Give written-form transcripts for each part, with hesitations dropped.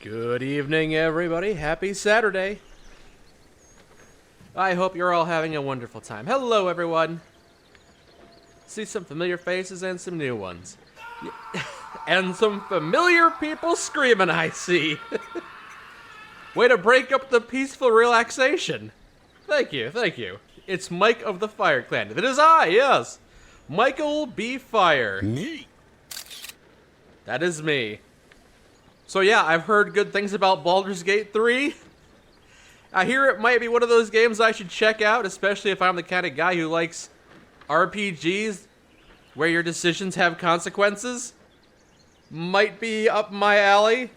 Good evening, everybody. Happy Saturday. I hope you're all having a wonderful time. Hello, everyone. See some familiar faces and some new ones. And some familiar people screaming, I see. Way to break up the peaceful relaxation. Thank you, thank you. It's Mike of the Fire Clan. That is I, yes. Michael B. Fire. Me? That is me. So yeah, I've heard good things about Baldur's Gate 3. I hear it might be one of those games I should check out, especially if I'm the kind of guy who likes RPGs where your decisions have consequences. Might be up my alley.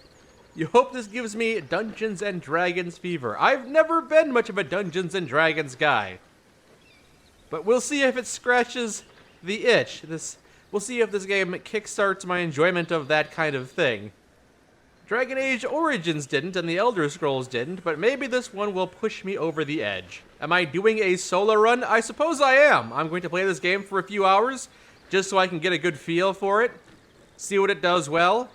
You hope this gives me Dungeons and Dragons fever. I've never been much of a Dungeons and Dragons guy. But we'll see if it scratches the itch. We'll see if this game kickstarts my enjoyment of that kind of thing. Dragon Age Origins didn't, and the Elder Scrolls didn't, but maybe this one will push me over the edge. Am I doing a solo run? I suppose I am. I'm going to play this game for a few hours, just so I can get a good feel for it, see what it does well,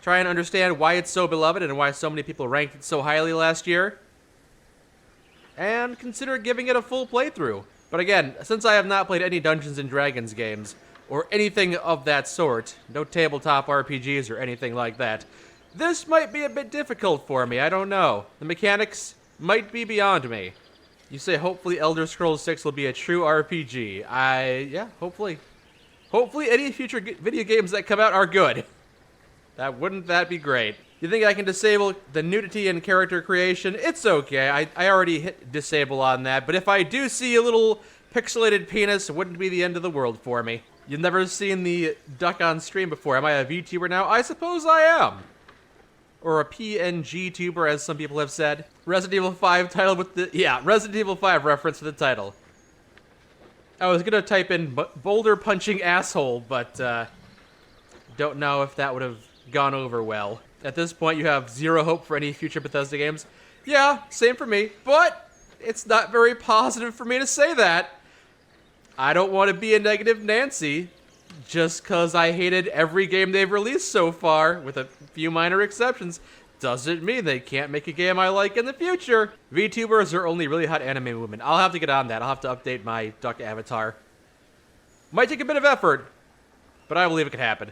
try and understand why it's so beloved and why so many people ranked it so highly last year, and consider giving it a full playthrough. But again, since I have not played any Dungeons and Dragons games, or anything of that sort, no tabletop RPGs or anything like that, this might be a bit difficult for me, I don't know. The mechanics might be beyond me. You say hopefully Elder Scrolls 6 will be a true RPG. Yeah, hopefully. Hopefully any future video games that come out are good. Wouldn't that be great? You think I can disable the nudity in character creation? It's okay, I already hit disable on that, but if I do see a little pixelated penis, it wouldn't be the end of the world for me. You've never seen the duck on stream before. Am I a VTuber now? I suppose I am. Or a PNG tuber, as some people have said. Resident Evil 5 title with the... Yeah, Resident Evil 5 reference to the title. I was gonna type in boulder punching asshole, but don't know if that would have gone over well. At this point, you have zero hope for any future Bethesda games. Yeah, same for me, but it's not very positive for me to say that. I don't want to be a negative Nancy, just cause I hated every game they've released so far, with a few minor exceptions, doesn't mean they can't make a game I like in the future. VTubers are only really hot anime women. I'll have to get on that. I'll have to update my duck avatar. Might take a bit of effort, but I believe it can happen.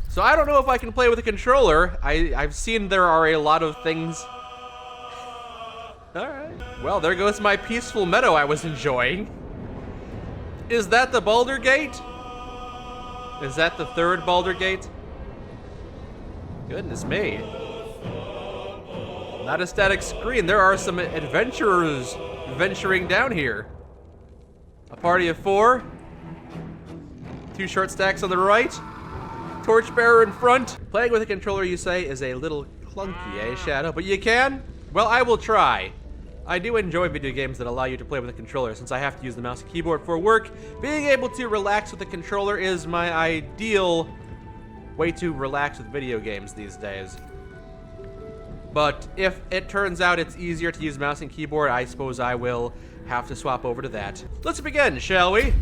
So I don't know if I can play with a controller. I've seen there are a lot of things. Alright. Well, there goes my peaceful meadow I was enjoying. Is that the Baldur Gate? Is that the third Baldur Gate? Goodness me. Not a static screen. There are some adventurers venturing down here. A party of 4. 2 short stacks on the right. Torchbearer in front. Playing with a controller, you say, is a little clunky, eh, Shadow? But you can? Well, I will try. I do enjoy video games that allow you to play with a controller, since I have to use the mouse and keyboard for work. Being able to relax with a controller is my ideal way to relax with video games these days. But if it turns out it's easier to use mouse and keyboard, I suppose I will have to swap over to that. Let's begin, shall we?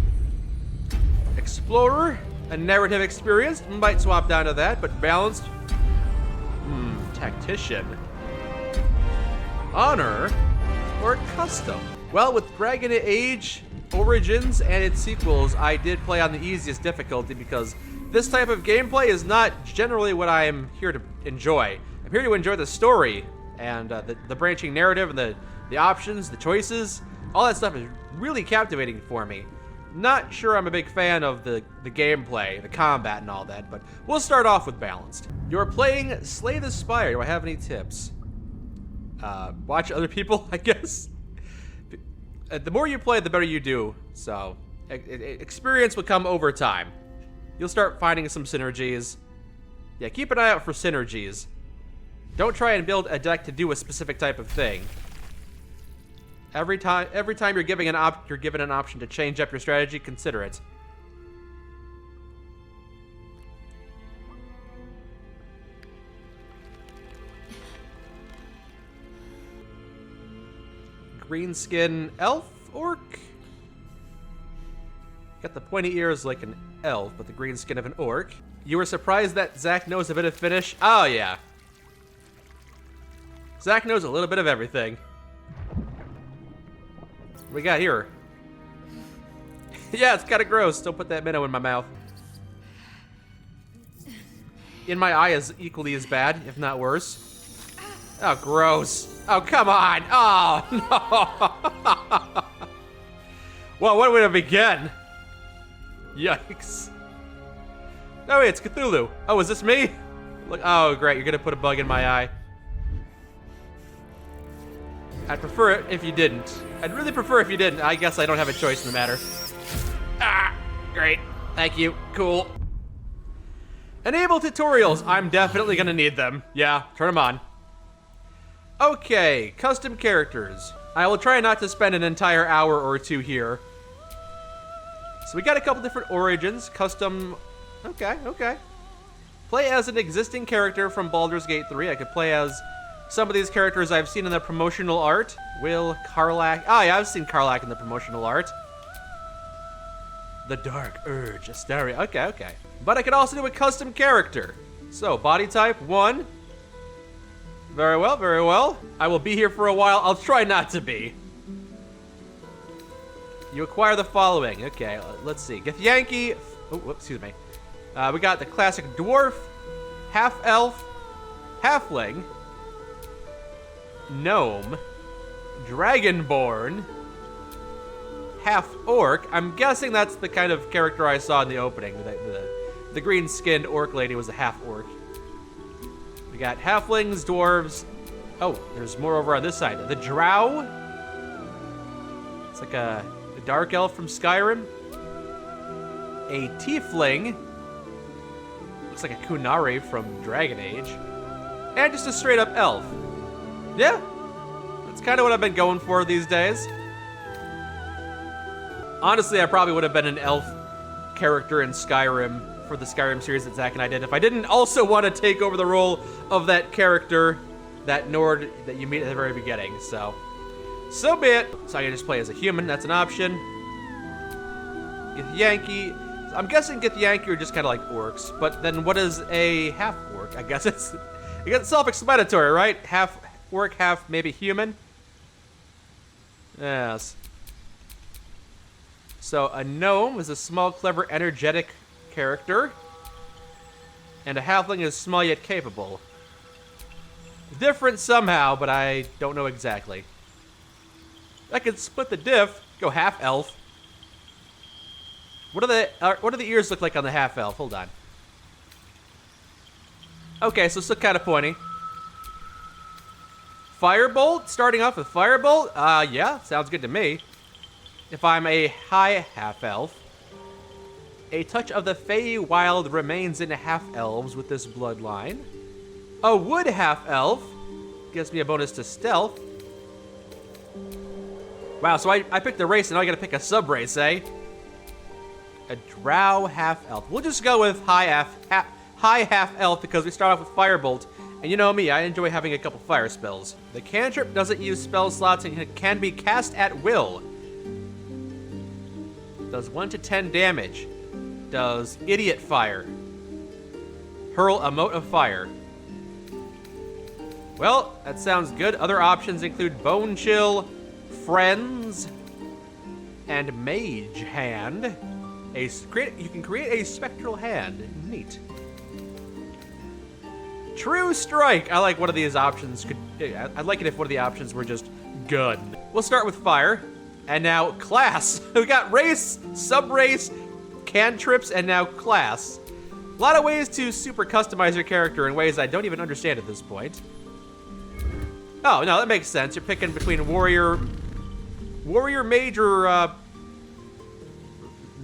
Explorer, a narrative experience, might swap down to that, but balanced. Tactician. Honor. Or custom. Well, with Dragon Age Origins and its sequels, I did play on the easiest difficulty because this type of gameplay is not generally what I am here to enjoy. I'm here to enjoy the story and the branching narrative and the options, the choices. All that stuff is really captivating for me. Not sure I'm a big fan of the gameplay, the combat and all that, but we'll start off with balanced. You're playing Slay the Spire. Do I have any tips? Watch other people, I guess. The more you play, the better you do. So, experience will come over time. You'll start finding some synergies. Yeah, keep an eye out for synergies. Don't try and build a deck to do a specific type of thing. Every time you're given an option to change up your strategy, consider it. Green skin elf orc? Got the pointy ears like an elf, but the green skin of an orc. You were surprised that Zach knows a bit of Finnish? Oh yeah. Zach knows a little bit of everything. What we got here? Yeah, it's kind of gross. Don't put that minnow in my mouth. In my eye is equally as bad, if not worse. Oh, gross. Oh, come on. Oh, no. Well, where would I begin? Yikes. Oh, wait, it's Cthulhu. Oh, is this me? Look. Oh, great. You're going to put a bug in my eye. I'd prefer it if you didn't. I'd really prefer if you didn't. I guess I don't have a choice in the matter. Ah, great. Thank you. Cool. Enable tutorials. I'm definitely going to need them. Yeah, turn them on. Okay, custom characters. I will try not to spend an entire hour or two here. So we got a couple different origins. Custom... Okay. Play as an existing character from Baldur's Gate 3. I could play as some of these characters I've seen in the promotional art. Will, Karlach... Oh, yeah, I've seen Karlach in the promotional art. The Dark Urge, Asteria. Okay. But I could also do a custom character. So, body type, 1. Very well. I will be here for a while. I'll try not to be. You acquire the following. Okay, let's see. Githyanki. Oh, whoops, excuse me. We got the classic dwarf, half-elf, halfling, gnome, dragonborn, half-orc. I'm guessing that's the kind of character I saw in the opening. The green-skinned orc lady was a half-orc. We got halflings, dwarves. Oh, there's more over on this side. The drow. It's like a dark elf from Skyrim. A tiefling. Looks like a kunari from Dragon Age. And just a straight-up elf. Yeah, that's kind of what I've been going for these days. Honestly, I probably would have been an elf character in Skyrim for the Skyrim series that Zach and I did if I didn't also want to take over the role of that character, that Nord that you meet at the very beginning. So be it. So I can just play as a human. That's an option. Githyanki. I'm guessing Githyanki are just kind of like orcs. But then what is a half-orc? I guess it's self-explanatory, right? Half orc, half maybe human. Yes. So a gnome is a small, clever, energetic character. And a halfling is small yet capable. Different somehow, but I don't know exactly. I could split the diff, go half-elf. What do the ears look like on the half-elf? Hold on. Okay, so still kind of pointy. Firebolt? Starting off with Firebolt? Yeah, sounds good to me. If I'm a high half-elf. A touch of the Feywild remains in half-elves with this bloodline. A wood half-elf gives me a bonus to stealth. Wow, so I picked a race and now I gotta pick a sub-race, eh? A drow half-elf. We'll just go with high half-elf because we start off with Firebolt. And you know me, I enjoy having a couple fire spells. The cantrip doesn't use spell slots and it can be cast at will. Does 1 to 10 damage. Does Idiot Fire. Hurl a mote of fire. Well, that sounds good. Other options include Bone Chill, Friends, and Mage Hand. You can create a spectral hand. Neat. True Strike. I like one of these options. I'd like it if one of the options were just gun. We'll start with fire. And now class. We got race, sub-race, cantrips, and now class. A lot of ways to super customize your character in ways I don't even understand at this point. Oh, no, that makes sense. You're picking between warrior, mage, or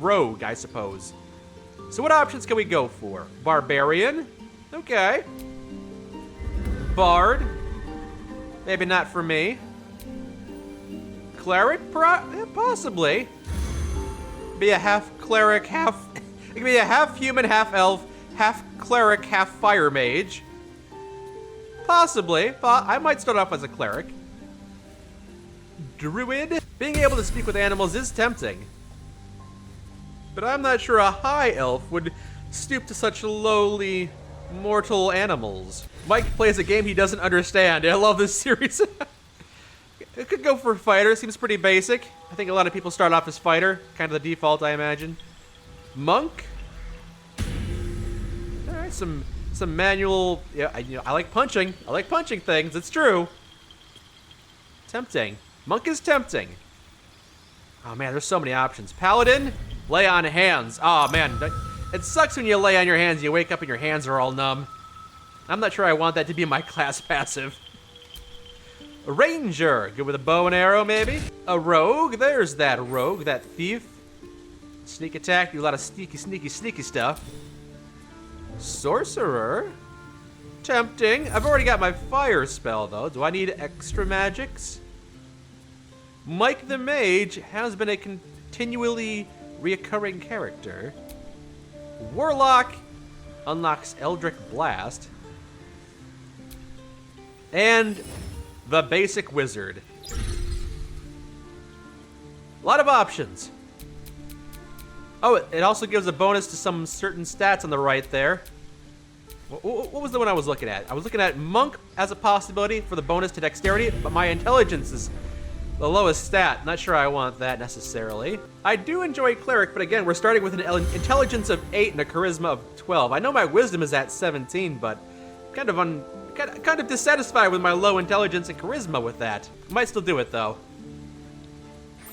rogue, I suppose. So what options can we go for? Barbarian? Okay. Bard? Maybe not for me. Cleric? Possibly. Be a half cleric, half... It could be a half human, half elf, half cleric, half fire mage. Possibly. I might start off as a cleric. Druid? Being able to speak with animals is tempting. But I'm not sure a high elf would stoop to such lowly mortal animals. Mike plays a game he doesn't understand. I love this series. It could go for fighter. Seems pretty basic. I think a lot of people start off as fighter. Kind of the default, I imagine. Monk. All right, some manual. Yeah, I like punching. I like punching things. It's true. Tempting. Monk is tempting. Oh man, there's so many options. Paladin, lay on hands. Oh man, it sucks when you lay on your hands and you wake up and your hands are all numb. I'm not sure I want that to be my class passive. A ranger, good with a bow and arrow maybe. A rogue, there's that rogue, that thief. Sneak attack, do a lot of sneaky stuff. Sorcerer, tempting. I've already got my fire spell though. Do I need extra magics? Mike the Mage has been a continually reoccurring character. Warlock unlocks Eldritch Blast. And the basic wizard. A lot of options. Oh, it also gives a bonus to some certain stats on the right there. What was the one I was looking at? I was looking at Monk as a possibility for the bonus to dexterity, but my intelligence is the lowest stat. Not sure I want that necessarily. I do enjoy Cleric, but again, we're starting with an intelligence of 8 and a charisma of 12. I know my wisdom is at 17, but kind of dissatisfied with my low intelligence and charisma with that. Might still do it though.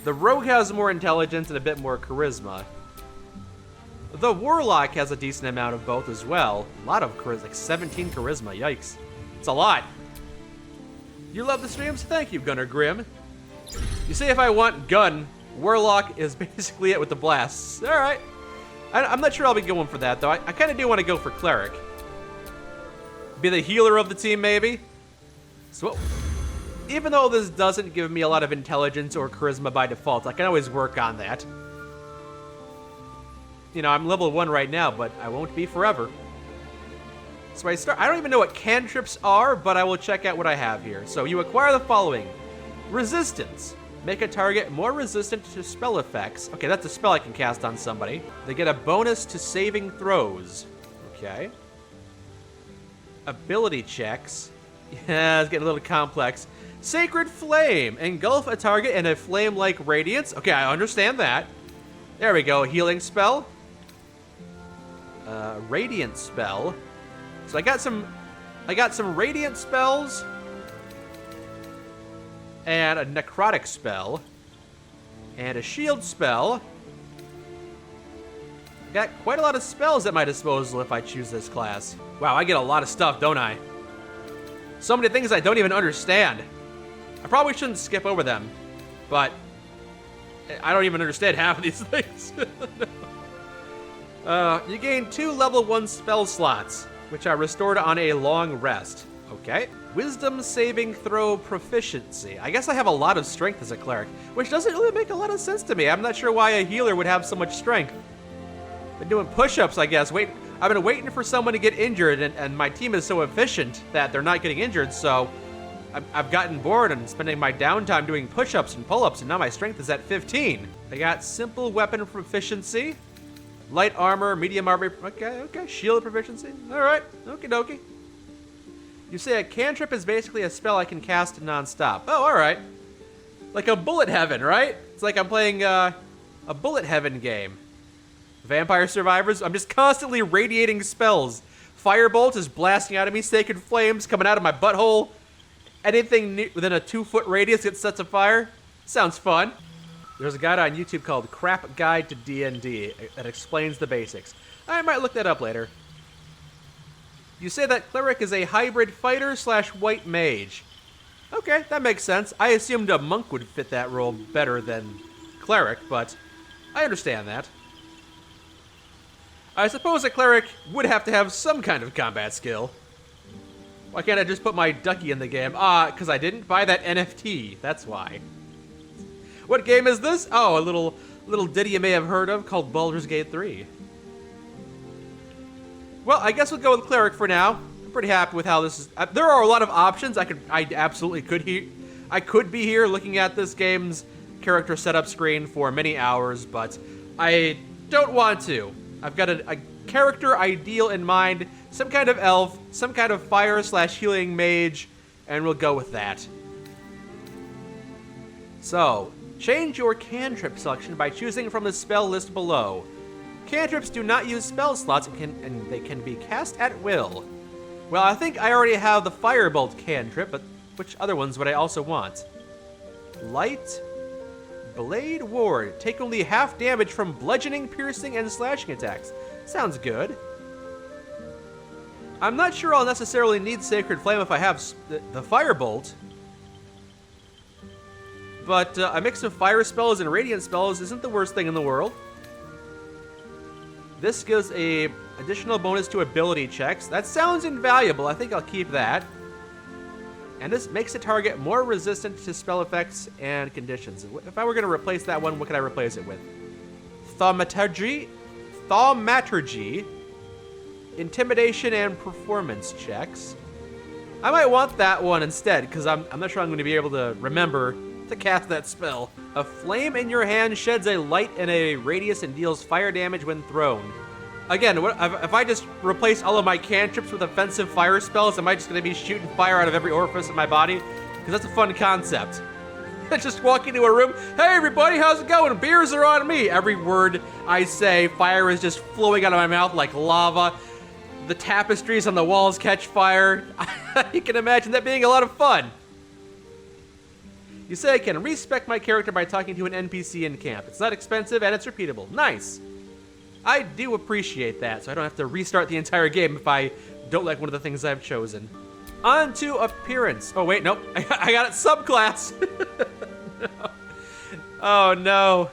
The rogue has more intelligence and a bit more charisma. The warlock has a decent amount of both as well. A lot of charisma, like 17 charisma, yikes. It's a lot. You love the streams? Thank you, Gunner Grimm. You say if I want gun, warlock is basically it with the blasts. All right. I'm not sure I'll be going for that though. I kind of do want to go for cleric. Be the healer of the team, maybe? So, even though this doesn't give me a lot of intelligence or charisma by default, I can always work on that. You know, I'm level 1 right now, but I won't be forever. So I don't even know what cantrips are, but I will check out what I have here. So you acquire the following. Resistance. Make a target more resistant to spell effects. Okay, that's a spell I can cast on somebody. They get a bonus to saving throws. Okay. Ability checks. Yeah, it's getting a little complex. Sacred Flame. Engulf a target in a flame-like radiance. Okay, I understand that. There we go. Healing spell. Radiant spell. So I got some radiant spells. And a necrotic spell. And a shield spell. Got quite a lot of spells at my disposal if I choose this class. Wow, I get a lot of stuff, don't I? So many things I don't even understand. I probably shouldn't skip over them, but I don't even understand half of these things. You gain 2 level 1 spell slots, which are restored on a long rest. Okay. Wisdom saving throw proficiency. I guess I have a lot of strength as a cleric, which doesn't really make a lot of sense to me. I'm not sure why a healer would have so much strength. Been doing push-ups, I guess. I've been waiting for someone to get injured, and my team is so efficient that they're not getting injured, so I've gotten bored and spending my downtime doing push-ups and pull-ups, and now my strength is at 15. I got simple weapon proficiency, light armor, medium armor, okay, shield proficiency, all right, okie dokie. You say a cantrip is basically a spell I can cast non-stop. Oh, all right. Like a bullet heaven, right? It's like I'm playing a bullet heaven game. Vampire Survivors, I'm just constantly radiating spells. Firebolt is blasting out of me, sacred flames coming out of my butthole. Anything within a 2-foot radius gets set to fire. Sounds fun. There's a guide on YouTube called Crap Guide to D&D that explains the basics. I might look that up later. You say that cleric is a hybrid fighter / white mage. Okay, that makes sense. I assumed a monk would fit that role better than cleric, but I understand that. I suppose a cleric would have to have some kind of combat skill. Why can't I just put my ducky in the game? Because I didn't buy that NFT. That's why. What game is this? Oh, a little ditty you may have heard of called Baldur's Gate 3. Well, I guess we'll go with cleric for now. I'm pretty happy with how this is. There are a lot of options. I absolutely could be here looking at this game's character setup screen for many hours, but I don't want to. I've got a character ideal in mind, some kind of elf, some kind of fire/healing mage, and we'll go with that. So, change your cantrip selection by choosing from the spell list below. Cantrips do not use spell slots and they can be cast at will. Well, I think I already have the Firebolt cantrip, but which other ones would I also want? Light Blade Ward. Take only half damage from bludgeoning, piercing, and slashing attacks. Sounds good. I'm not sure I'll necessarily need Sacred Flame if I have the Firebolt. But a mix of fire spells and radiant spells isn't the worst thing in the world. This gives a additional bonus to ability checks. That sounds invaluable. I think I'll keep that. And this makes the target more resistant to spell effects and conditions. If I were going to replace that one, what could I replace it with? Thaumaturgy, Intimidation, and Performance checks. I might want that one instead, because I'm not sure I'm going to be able to remember to cast that spell. A flame in your hand sheds a light in a radius and deals fire damage when thrown. Again, if I just replace all of my cantrips with offensive fire spells, am I just going to be shooting fire out of every orifice in my body? Because that's a fun concept. Just walk into a room, hey everybody, how's it going? Beers are on me. Every word I say, fire is just flowing out of my mouth like lava. The tapestries on the walls catch fire. You can imagine that being a lot of fun. You say I can respec my character by talking to an NPC in camp. It's not expensive and it's repeatable. Nice. I do appreciate that, so I don't have to restart the entire game if I don't like one of the things I've chosen. On to appearance. Oh wait, nope. I got it subclass. No. Oh no.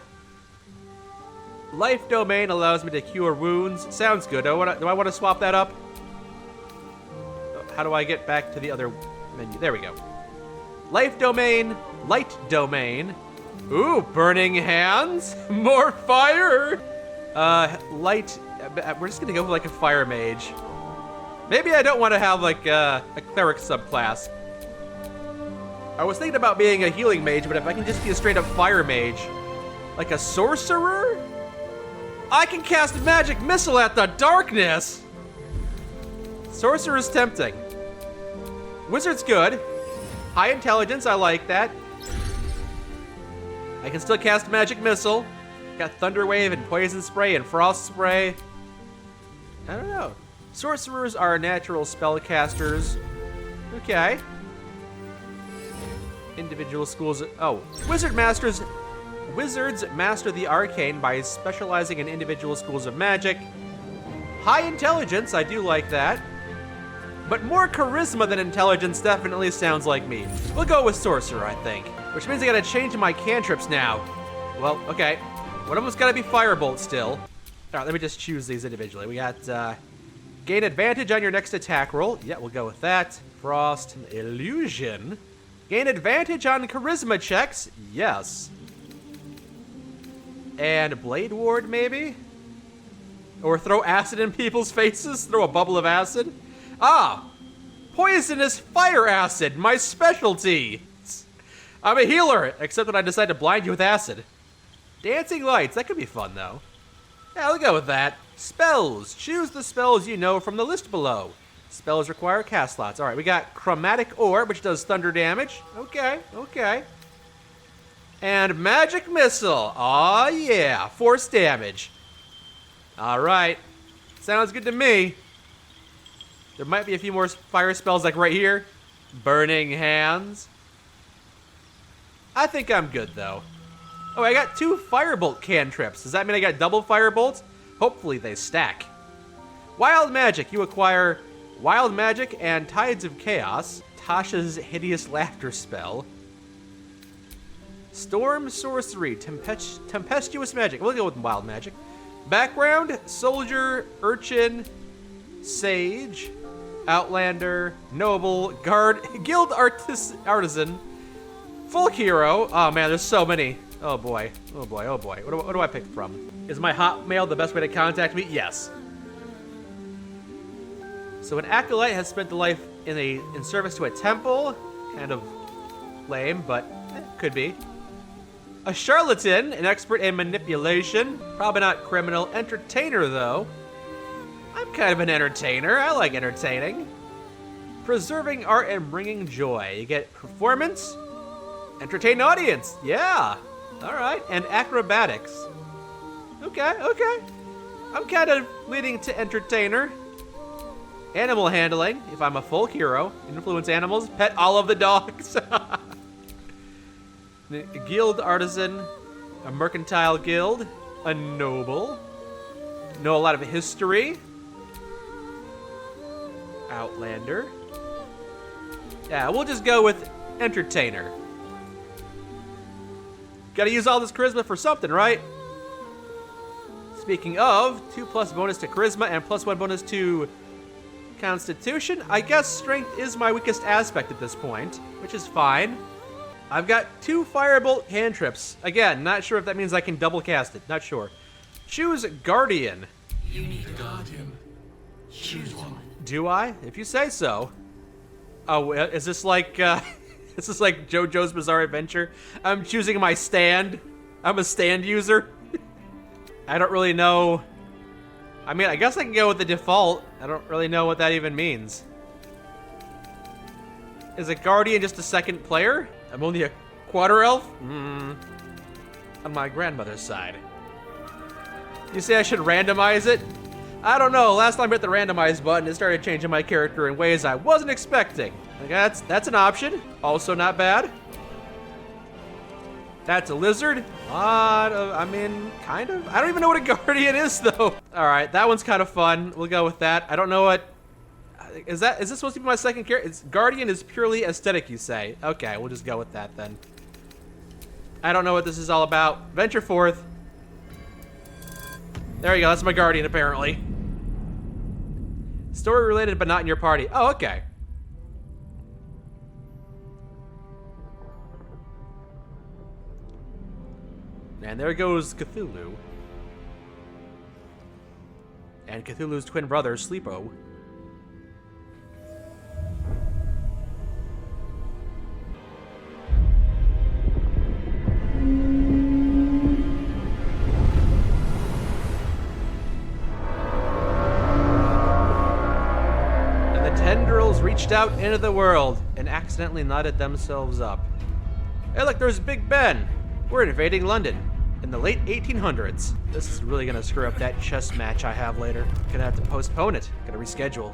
Life domain allows me to cure wounds. Sounds good. Do I want to swap that up? How do I get back to the other menu? There we go. Life domain, light domain. Ooh, burning hands, more fire. Light, we're just gonna go with like a fire mage. Maybe I don't want to have like a cleric subclass. I was thinking about being a healing mage, but if I can just be a straight up fire mage, like a sorcerer, I can cast magic missile at the darkness. Sorcerer's tempting. Wizard's good. High intelligence, I like that. I can still cast magic missile. Got thunder wave and poison spray and frost spray. I don't know. Sorcerers are natural spellcasters. Okay. Individual schools. Oh, wizards master the arcane by specializing in individual schools of magic. High intelligence, I do like that. But more charisma than intelligence definitely sounds like me. We'll go with sorcerer, I think. Which means I gotta change my cantrips now. Well, okay. One of them's gotta be firebolt still. Alright, let me just choose these individually. We got, gain advantage on your next attack roll. Yeah, we'll go with that. Frost, illusion. Gain advantage on charisma checks. Yes. And blade ward, maybe? Or throw acid in people's faces? Throw a bubble of acid? Ah! Poisonous fire acid, my specialty! I'm a healer, except when I decide to blind you with acid. Dancing lights, that could be fun though. Yeah, I'll go with that. Spells. Choose the spells you know from the list below. Spells require cast slots. Alright, we got Chromatic Orb, which does thunder damage. Okay, okay. And Magic Missile. Aw, yeah. Force damage. Alright. Sounds good to me. There might be a few more fire spells like right here. Burning Hands. I think I'm good, though. Oh, I got 2 Firebolt cantrips. Does that mean I got double Firebolts? Hopefully they stack. Wild Magic. You acquire Wild Magic and Tides of Chaos. Tasha's Hideous Laughter spell. Storm Sorcery. Tempestuous Magic. We'll go with Wild Magic. Background. Soldier. Urchin. Sage. Outlander. Noble. Guard. Guild Artisan. Folk Hero. Oh man, there's so many. Oh boy. Oh boy. Oh boy. What do I pick from? Is my Hotmail the best way to contact me? Yes. So an acolyte has spent a life in service to a temple. Kind of lame, but could be. A charlatan, an expert in manipulation. Probably not criminal. Entertainer, though. I'm kind of an entertainer. I like entertaining. Preserving art and bringing joy. You get performance, entertain audience. Yeah. All right. And acrobatics. Okay. I'm kind of leaning to entertainer. Animal handling, if I'm a folk hero. Influence animals, pet all of the dogs. Guild artisan, a mercantile guild, a noble. Know a lot of history. Outlander. Yeah, we'll just go with entertainer. Gotta use all this charisma for something, right? Speaking of, 2+ bonus to charisma and +1 bonus to constitution. I guess strength is my weakest aspect at this point, which is fine. I've got 2 firebolt cantrips. Again, not sure if that means I can double cast it. Not sure. Choose guardian. You need a guardian. Choose one. Do I? If you say so. Oh, is this like is this like JoJo's Bizarre Adventure? I'm choosing my stand. I'm a stand user. I don't really know. I mean, I guess I can go with the default. I don't really know what that even means. Is a guardian just a second player? I'm only a quarter elf? On my grandmother's side. You say I should randomize it? I don't know. Last time I hit the randomize button, it started changing my character in ways I wasn't expecting. Like, that's an option. Also not bad. That's a lizard. I mean, kind of. I don't even know what a guardian is, though. All right, that one's kind of fun. We'll go with that. I don't know what... Is this supposed to be my second character? Guardian is purely aesthetic, you say. Okay, we'll just go with that, then. I don't know what this is all about. Venture forth. There you go. That's my guardian, apparently. Story related, but not in your party. Oh, okay. And there goes Cthulhu. And Cthulhu's twin brother, Sleepo. And the tendrils reached out into the world and accidentally knotted themselves up. Hey, look, there's Big Ben. We're invading London. In the late 1800s. This is really gonna screw up that chess match I have later. Gonna have to postpone it. Gonna reschedule.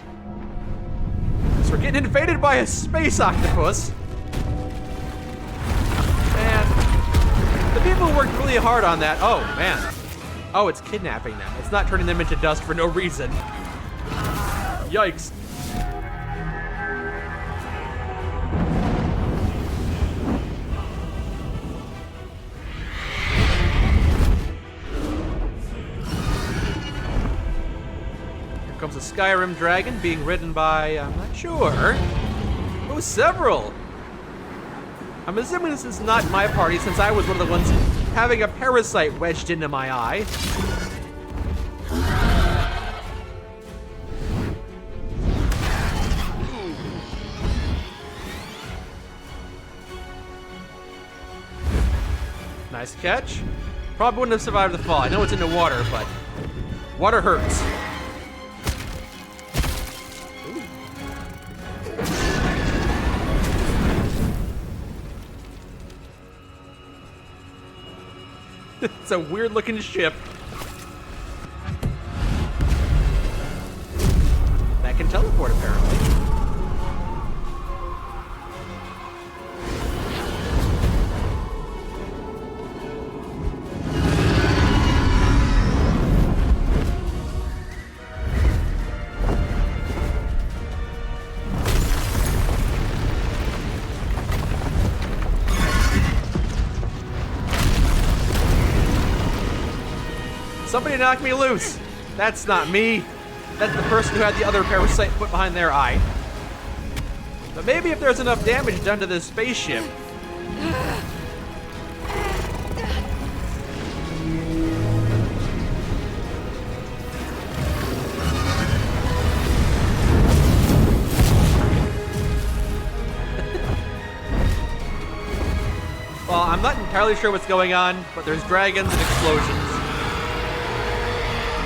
So we're getting invaded by a space octopus. Man, the people worked really hard on that. Oh, man. Oh, it's kidnapping them. It's not turning them into dust for no reason. Yikes. Comes a Skyrim dragon being ridden by, I'm not sure. Oh, several. I'm assuming this is not my party since I was one of the ones having a parasite wedged into my eye. Nice catch. Probably wouldn't have survived the fall. I know it's in the water, but water hurts. It's a weird looking ship. That can teleport, apparently. Somebody knock me loose. That's not me. That's the person who had the other parasite put behind their eye. But maybe if there's enough damage done to this spaceship. Well, I'm not entirely sure what's going on, but there's dragons and explosions.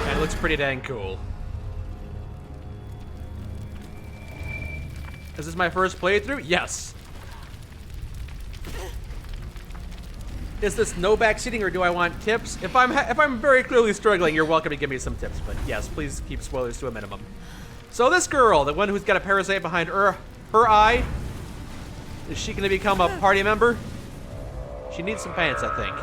And it looks pretty dang cool. Is this my first playthrough? Yes. Is this no backseating, or do I want tips? If I'm very clearly struggling, you're welcome to give me some tips. But yes, please keep spoilers to a minimum. So this girl, the one who's got a parasite behind her eye, is she going to become a party member? She needs some pants, I think.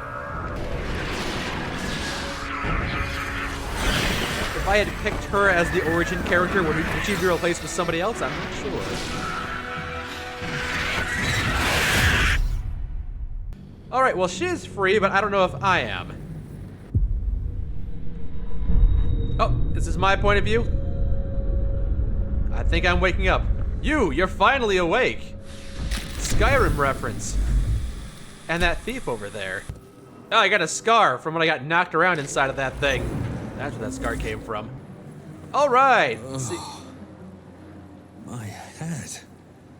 If I had picked her as the origin character, would she be replaced with somebody else? I'm not sure. All right, well, she's free, but I don't know if I am. Oh, this is my point of view? I think I'm waking up. You're finally awake. Skyrim reference. And that thief over there. Oh, I got a scar from when I got knocked around inside of that thing. That's where that scar came from. All right. Oh, my head.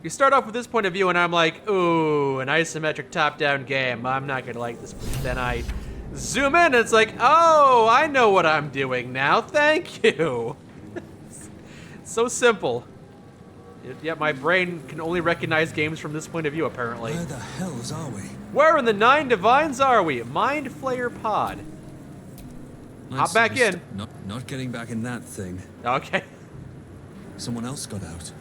You start off with this point of view, and I'm like, ooh, an isometric top-down game. I'm not gonna like this. Then I zoom in, and it's like, oh, I know what I'm doing now. Thank you. So simple. Yet my brain can only recognize games from this point of view, apparently. Where the hells are we? Where in the Nine Divines are we? Mind Flayer Pod. Hop back in. Not getting back in that thing. Okay. Someone else got out.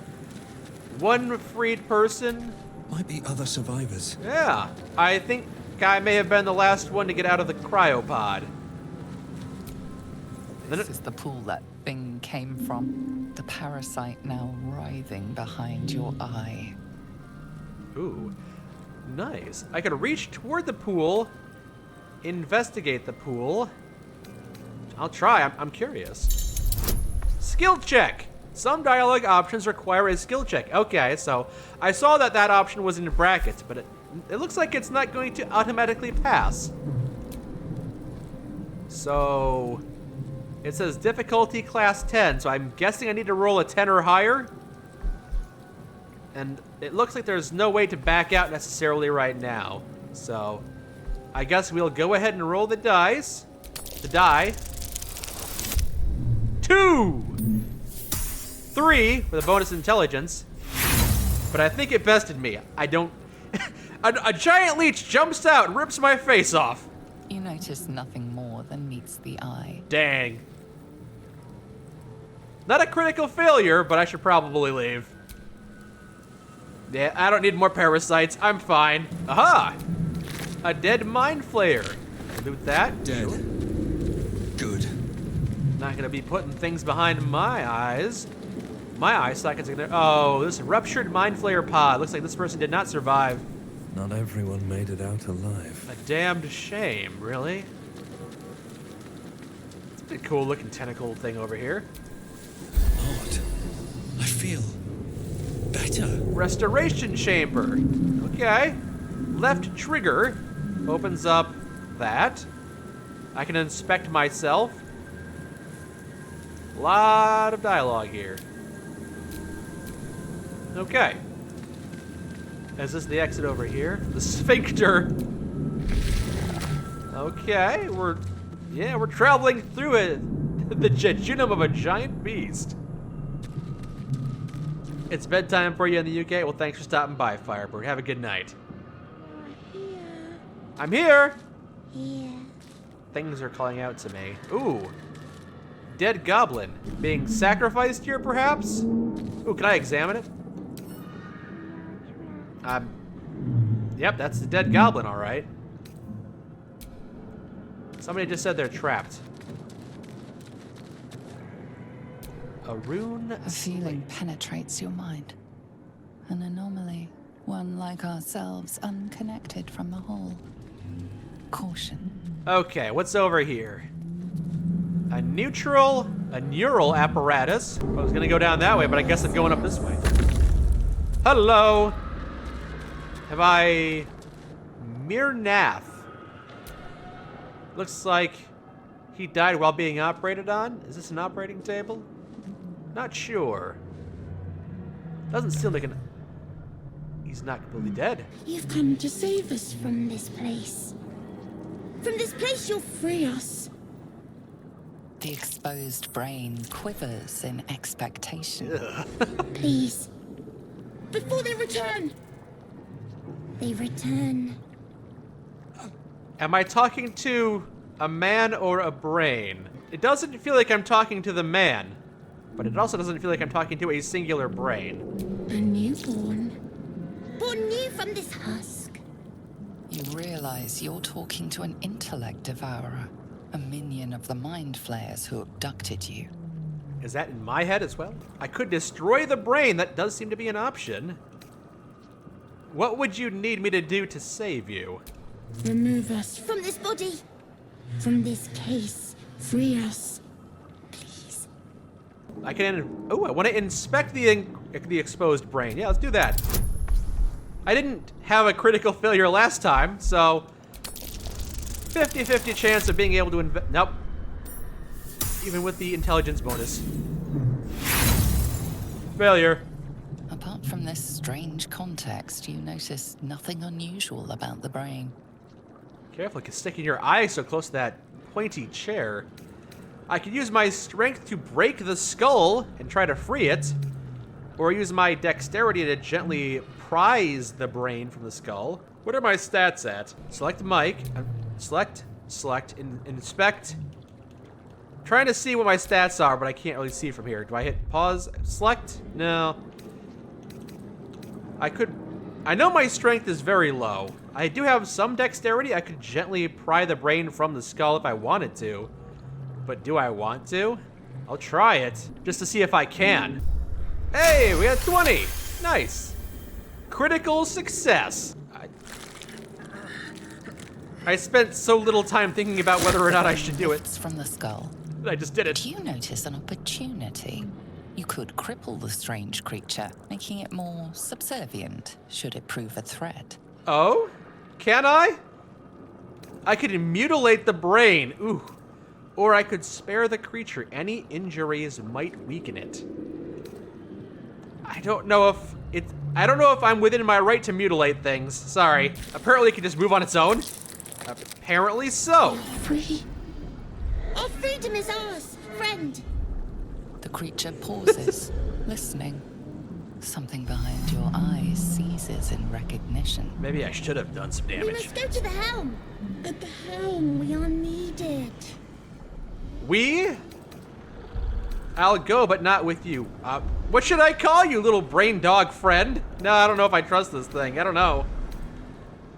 One freed person. Might be other survivors. Yeah. I think I may have been the last one to get out of the cryopod. This is the pool that thing came from. The parasite now writhing behind your eye. Ooh. Nice. I could reach toward the pool, investigate the pool. I'll try. I'm curious. Skill check. Some dialogue options require a skill check. Okay, so I saw that option was in brackets, but it looks like it's not going to automatically pass. So it says difficulty class 10, so I'm guessing I need to roll a 10 or higher. And it looks like there's no way to back out necessarily right now. So I guess we'll go ahead and roll the dice. The die. 2! 3 with a bonus intelligence, but I think it bested me. I don't. a giant leech jumps out and rips my face off. You notice nothing more than meets the eye. Dang. Not a critical failure, but I should probably leave. Yeah, I don't need more parasites. I'm fine. Aha! A dead mind flayer. Loot that. Dead. Good. Not gonna be putting things behind my eyes. My eye socket's gonna. Oh, this ruptured mind flayer pod. Looks like this person did not survive. Not everyone made it out alive. A damned shame, really. It's a pretty cool looking tentacle thing over here. Odd. I feel better. Restoration chamber. Okay. Left trigger opens up that. I can inspect myself. Lot of dialogue here. Okay. Is this the exit over here? The sphincter. Okay, we're traveling through it. The jejunum of a giant beast. It's bedtime for you in the UK. Well, thanks for stopping by, Firebird. Have a good night. I'm here. Here. Things are calling out to me. Ooh. Dead goblin. Being sacrificed here, perhaps? Ooh, can I examine it? Yep, that's the dead goblin, all right. Somebody just said they're trapped. A rune. A feeling penetrates your mind. An anomaly. One like ourselves, unconnected from the whole. Caution. Okay, what's over here? A neural apparatus. I was gonna go down that way, but I guess I'm going up this way. Hello. Have I... Mirnath. Looks like he died while being operated on. Is this an operating table? Not sure. Doesn't seem like an... He's not completely dead. You've come to save us from this place. From this place, you'll free us. The exposed brain quivers in expectation. Please. before they return. They return. Am I talking to a man or a brain? It doesn't feel like I'm talking to the man, but it also doesn't feel like I'm talking to a singular brain. A newborn. Born new from this husk. You realize you're talking to an intellect devourer, a minion of the mind flayers who abducted you. Is that in my head as well? I could destroy the brain. That does seem to be an option. What would you need me to do to save you? Remove us from this body. From this case. Free us. Please. I can. Oh, I want to inspect the exposed brain. Yeah, let's do that. I didn't have a critical failure last time, so 50-50 chance of being able to nope. Even with the intelligence bonus. Failure. Apart from this strange context, you notice nothing unusual about the brain. Careful, because sticking your eye so close to that pointy chair. I could use my strength to break the skull and try to free it, or use my dexterity to gently prise the brain from the skull. What are my stats at? Select mic. Select, inspect. Trying to see what my stats are, but I can't really see from here. Do I hit pause? Select? No. I know my strength is very low. I do have some dexterity. I could gently pry the brain from the skull if I wanted to. But do I want to? I'll try it, just to see if I can. Hey, we got 20. Nice. Critical success. I spent so little time thinking about whether or not I should do it. It's from the skull. I just did it. Do you notice an opportunity? You could cripple the strange creature, making it more subservient, should it prove a threat. Oh? Can I? I could mutilate the brain. Ooh. Or I could spare the creature. Any injuries might weaken it. I don't know if I'm within my right to mutilate things. Sorry. Apparently it can just move on its own. Apparently so. Free. Our freedom is ours, friend. The creature pauses, listening. Something behind your eyes seizes in recognition. Maybe I should have done some We damage. must go to the helm. At the helm, we are needed. I'll go, but not with you. What should I call you, little brain dog friend? No, I don't know if I trust this thing. I don't know.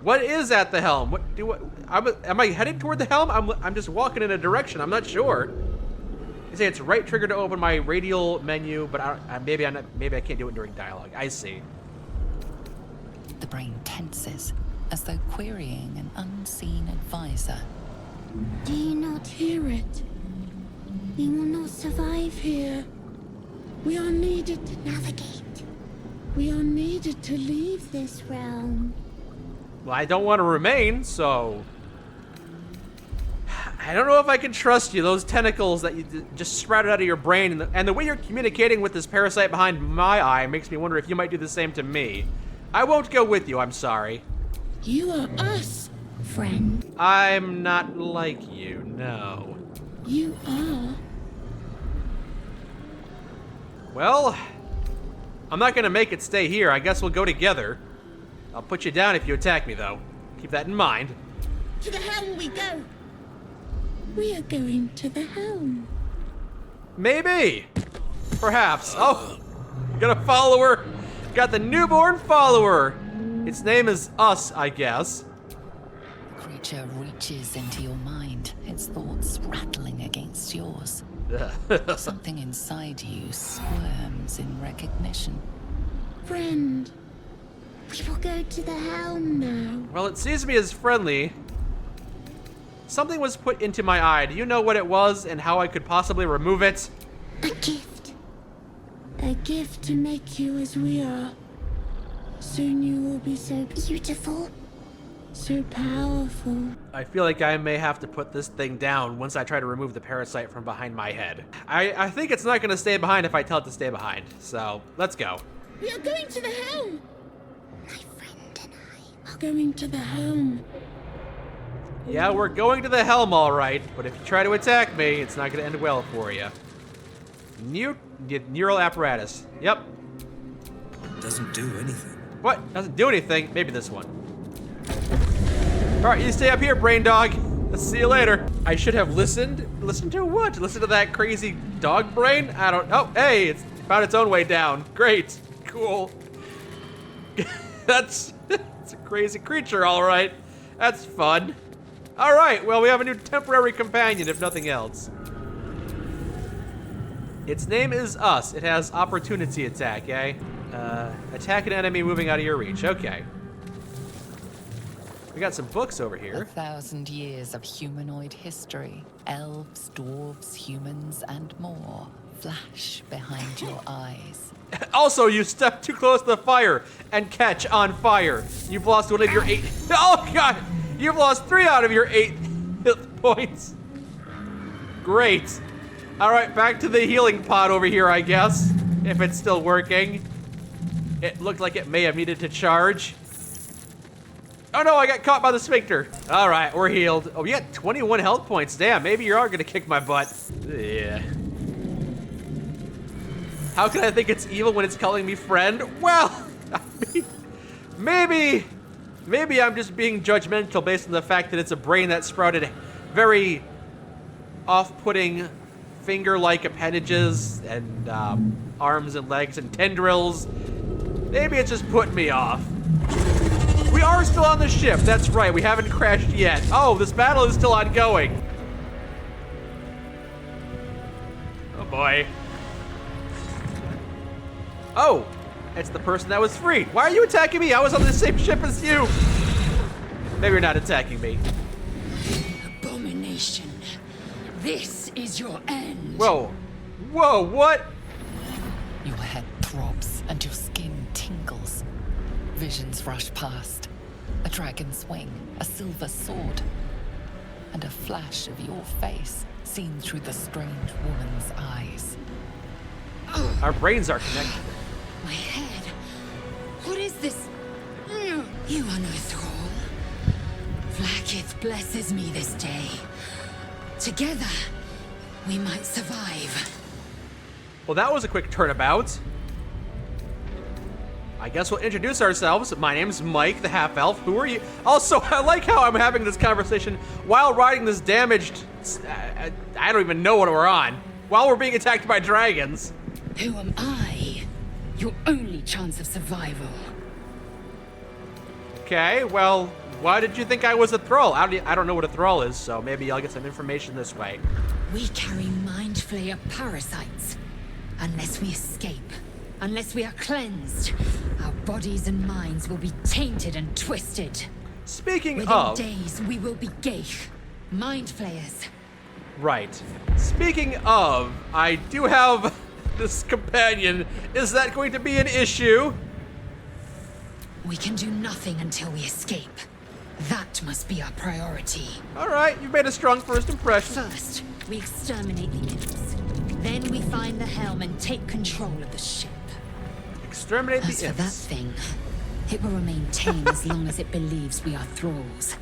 What is at the helm? Am I headed toward the helm? I'm just walking in a direction. I'm not sure. You say it's right trigger to open my radial menu, but maybe I can't do it during dialogue. I see. The brain tenses, as though querying an unseen advisor. Do you not hear it? We will not survive here. We are needed to navigate. We are needed to leave this realm. Well, I don't want to remain, so I don't know if I can trust you. Those tentacles that you just sprouted out of your brain, and the way you're communicating with this parasite behind my eye makes me wonder if you might do the same to me. I won't go with you, I'm sorry. You are us, friend. I'm not like you, no. You are. Well, I'm not gonna make it stay here. I guess we'll go together. I'll put you down if you attack me, though. Keep that in mind. To the helm we go. We are going to the helm. Maybe. Perhaps. Oh, got a follower. Got the newborn follower. Its name is Us, I guess. The creature reaches into your mind, its thoughts rattling against yours. Something inside you squirms in recognition. Friend, we will go to the helm now. Well, it sees me as friendly. Something was put into my eye. Do you know what it was and how I could possibly remove it? A gift. A gift to make you as we are. Soon you will be so beautiful. So powerful. I feel like I may have to put this thing down once I try to remove the parasite from behind my head. I think it's not going to stay behind if I tell it to stay behind. So, let's go. We are going to the helm. My friend and I are going to the helm. Yeah, we're going to the helm, all right. But if you try to attack me, it's not going to end well for you. Neural apparatus. Yep. doesn't do anything. What? Doesn't do anything? Maybe this one. All right, you stay up here, brain dog. Let's see you later. I should have listened. Listen to what? Listen to that crazy dog brain? I don't. Oh, hey, it's found its own way down. Great, cool. That's a crazy creature, all right. That's fun. All right, well, we have a new temporary companion, if nothing else. Its name is Us. It has opportunity attack, eh? Attack an enemy moving out of your reach. Okay. We got some books over here. 1,000 years of humanoid history. Elves, dwarves, humans, and more flash behind your eyes. Also, you step too close to the fire and catch on fire. You've lost one of your 8. Oh, God! You've lost 3 out of your 8 hit points. Great. All right, back to the healing pod over here, I guess. If it's still working. It looked like it may have needed to charge. Oh no, I got caught by the sphincter. All right, we're healed. Oh, we got 21 health points. Damn, maybe you are gonna kick my butt. Yeah. How can I think it's evil when it's calling me friend? Well, I mean, maybe I'm just being judgmental based on the fact that it's a brain that sprouted very off-putting finger-like appendages and arms and legs and tendrils. Maybe it's just putting me off. We are still on the ship, that's right, we haven't crashed yet. Oh, this battle is still ongoing. Oh boy. Oh, it's the person that was freed. Why are you attacking me? I was on the same ship as you. Maybe you're not attacking me. Abomination. This is your end. Whoa. Whoa, what? Your head throbs and your skin tingles. Visions rush past. A dragon's wing, a silver sword, and a flash of your face seen through the strange woman's eyes. Our brains are connected. My head. What is this? You are no thrall. Vlaakith blesses me this day. Together, we might survive. Well, that was a quick turnabout. I guess we'll introduce ourselves. My name's Mike, the half-elf. Who are you? Also, I like how I'm having this conversation while riding this damaged... I don't even know what we're on. While we're being attacked by dragons. Who am I? Your only chance of survival. Okay, well, why did you think I was a thrall? I don't know what a thrall is, so maybe I'll get some information this way. We carry mind flayer parasites. Unless we escape, unless we are cleansed, our bodies and minds will be tainted and twisted. Speaking Within of... days, we will be Gale, mind flayers. Right. Speaking of, I do have this companion. Is that going to be an issue? We can do nothing until we escape. That must be our priority. All right, you've made a strong first impression. First, we exterminate the imps. Then we find the helm and take control of the ship. Exterminate As the for that imps. thing, it will remain tame as long as it believes we are thralls.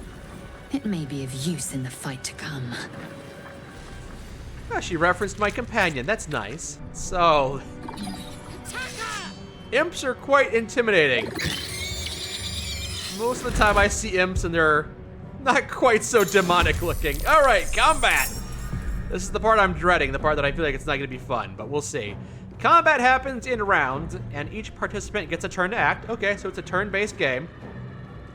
It may be of use in the fight to come. Oh, she referenced my companion. That's nice. So, imps are quite intimidating. Most of the time I see imps and they're not quite so demonic looking. All right, combat. This is the part I'm dreading, the part that I feel like it's not going to be fun, but we'll see. Combat happens in rounds, and each participant gets a turn to act. Okay, so it's a turn-based game.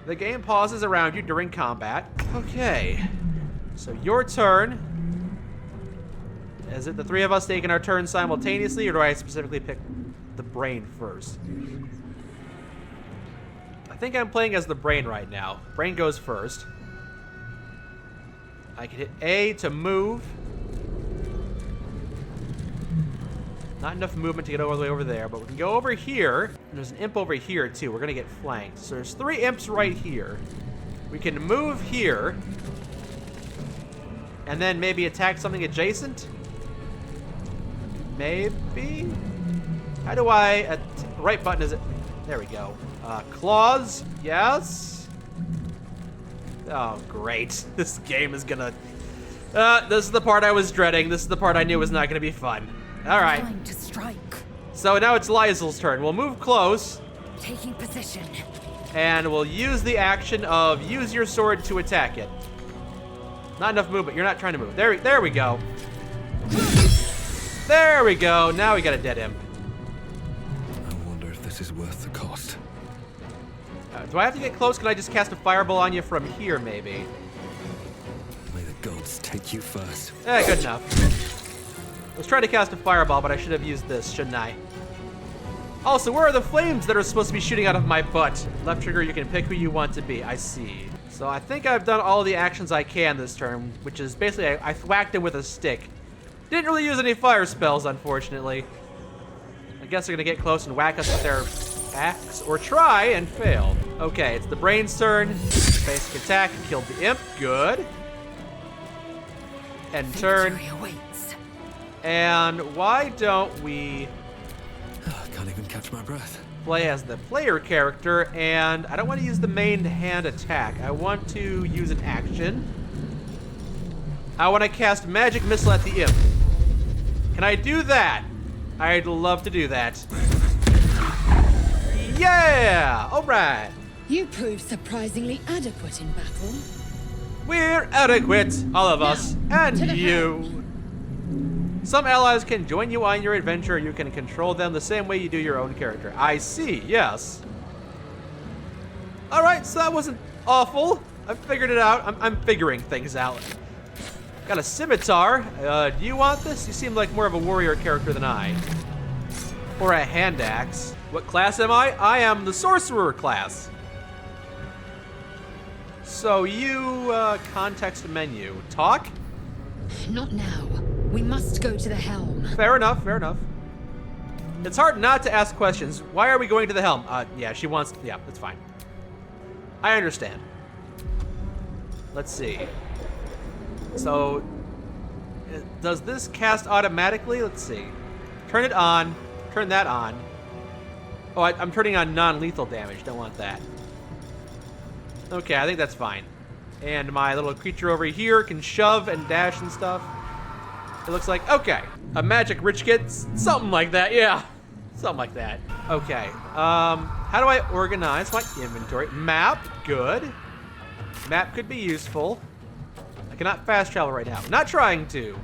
The game pauses around you during combat. Okay, so your turn. Is it the three of us taking our turns simultaneously, or do I specifically pick the brain first? I think I'm playing as the brain right now. Brain goes first. I can hit A to move. Not enough movement to get all the way over there, but we can go over here. And there's an imp over here, too. We're going to get flanked. So there's 3 imps right here. We can move here. And then maybe attack something adjacent? Maybe? How do I... right button is it? There we go. Claws. Yes. Oh, great. This game is gonna... this is the part I was dreading. This is the part I knew was not gonna be fun. All right. Time to strike. So now it's Liesel's turn. We'll move close. Taking position. And we'll use the action of use your sword to attack it. Not enough movement. You're not trying to move. There we go. There we go. Now we got to dead him. I wonder if this is worth the cost. Do I have to get close? Can I just cast a fireball on you from here, maybe? May the gods take you first. Good enough. I was trying to cast a fireball, but I should have used this, shouldn't I? Also, where are the flames that are supposed to be shooting out of my butt? Left trigger, you can pick who you want to be. I see. So I think I've done all the actions I can this turn, which is basically I whacked him with a stick. Didn't really use any fire spells, unfortunately. I guess they're gonna get close and whack us with their axe, or try and fail. Okay, it's the brain's turn. Basic attack, killed the imp. Good. End turn. Victory awaits. And why don't we I can't even catch my breath. play as the player character, and I don't want to use the main hand attack. I want to use an action. I want to cast Magic Missile at the imp. Can I do that? I'd love to do that. Yeah! Alright. You proved surprisingly adequate in battle. We're adequate, all of us, and to the you. Some allies can join you on your adventure. You can control them the same way you do your own character. I see, yes. All right, so that wasn't awful. I figured it out. I'm figuring things out. Got a scimitar. Do you want this? You seem like more of a warrior character than I. Or a hand axe. What class am I? I am the sorcerer class. So you, context menu. Talk? Not now. We must go to the helm. Fair enough, fair enough. It's hard not to ask questions. Why are we going to the helm? Yeah, she wants, yeah, that's fine. I understand. Let's see. So, does this cast automatically? Let's see. Turn it on, turn that on. Oh, I'm turning on non-lethal damage, don't want that. Okay, I think that's fine. And my little creature over here can shove and dash and stuff. It looks like, okay. A magic rich kid, something like that, yeah. Something like that. Okay, how do I organize my inventory? Map, good. Map could be useful. I cannot fast travel right now. Not trying to.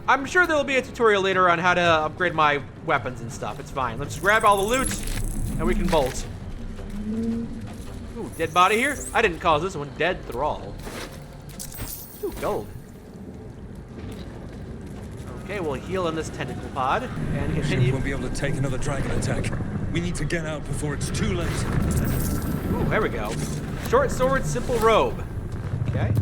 I'm sure there will be a tutorial later on how to upgrade my weapons and stuff. It's fine. Let's grab all the loot and we can bolt. Ooh, dead body here? I didn't cause this one. Dead thrall. Ooh, gold. Okay, we'll heal in this tentacle pod and Ship continue. won't be able to take another dragon attack. We need to get out before it's too late. Ooh, there we go. Short sword, simple robe. Okay.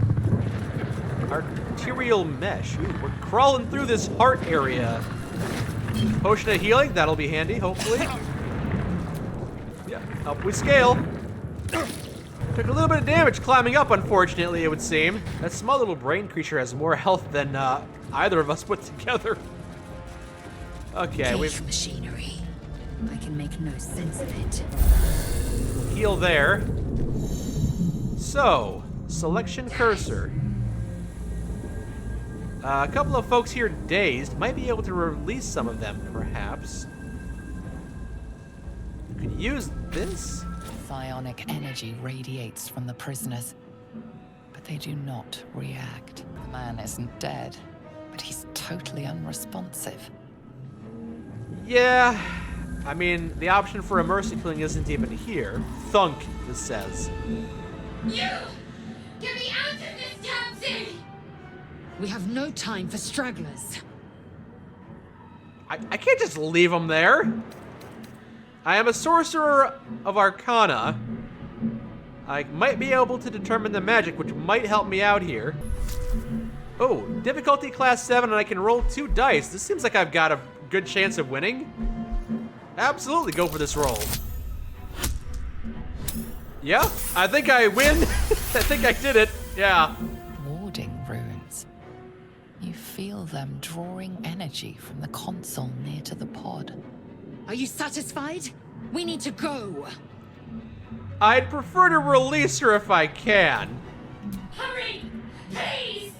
Arterial mesh. Ooh, we're crawling through this heart area. Potion of healing, that'll be handy, hopefully. Yeah, help we scale. Took a little bit of damage climbing up, unfortunately, it would seem. That small little brain creature has more health than either of us put together. Okay, we've machinery. I can make no sense of it. heal there. So, selection cursor. A couple of folks here dazed. Might be able to release some of them, perhaps. You could use this. Psionic energy radiates from the prisoners, but they do not react. The man isn't dead, but he's totally unresponsive. Yeah, I mean, the option for a mercy killing isn't even here. Thunk, this says. You! Get me out of this taxi! We have no time for stragglers. I can't just leave him there. I am a sorcerer of Arcana. I might be able to determine the magic, which might help me out here. Oh, difficulty class 7, and I can roll 2 dice. This seems like I've got a good chance of winning. Absolutely go for this roll. Yeah, I think I win. I think I did it. Yeah. Warding runes. You feel them drawing energy from the console near to the pod. Are you satisfied? We need to go. I'd prefer to release her if I can. Hurry! Please!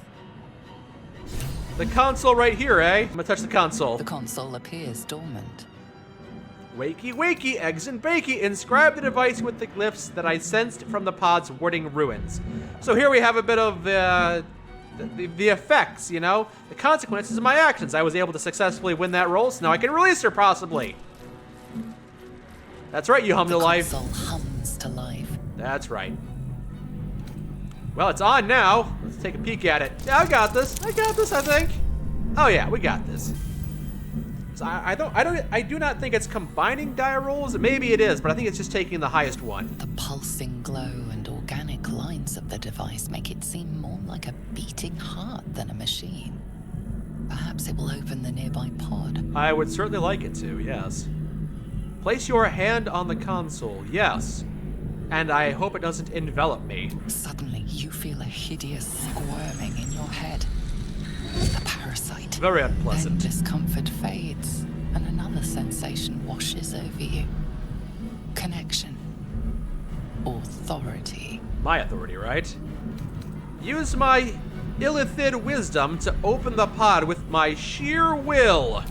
The console right here, eh? I'm gonna touch the console. The console appears dormant. Wakey, wakey, eggs and bakey. Inscribe the device with the glyphs that I sensed from the pod's warding ruins. So here we have a bit of the effects, you know? The consequences of my actions. I was able to successfully win that roll, so now I can release her, possibly. That's right, you hum to life. The console hums to life. That's right. Well, it's on now. Let's take a peek at it. Yeah, I got this, I think. Oh yeah, we got this. So I do not think it's combining die rolls. Maybe it is, but I think it's just taking the highest one. The pulsing glow and organic lines of the device make it seem more like a beating heart than a machine. Perhaps it will open the nearby pod. I would certainly like it to, yes. Place your hand on the console, yes. And I hope it doesn't envelop me. Suddenly, you feel a hideous squirming in your head. The parasite. Very unpleasant. Then discomfort fades, and another sensation washes over you. Connection. Authority. My authority, right? Use my illithid wisdom to open the pod with my sheer will.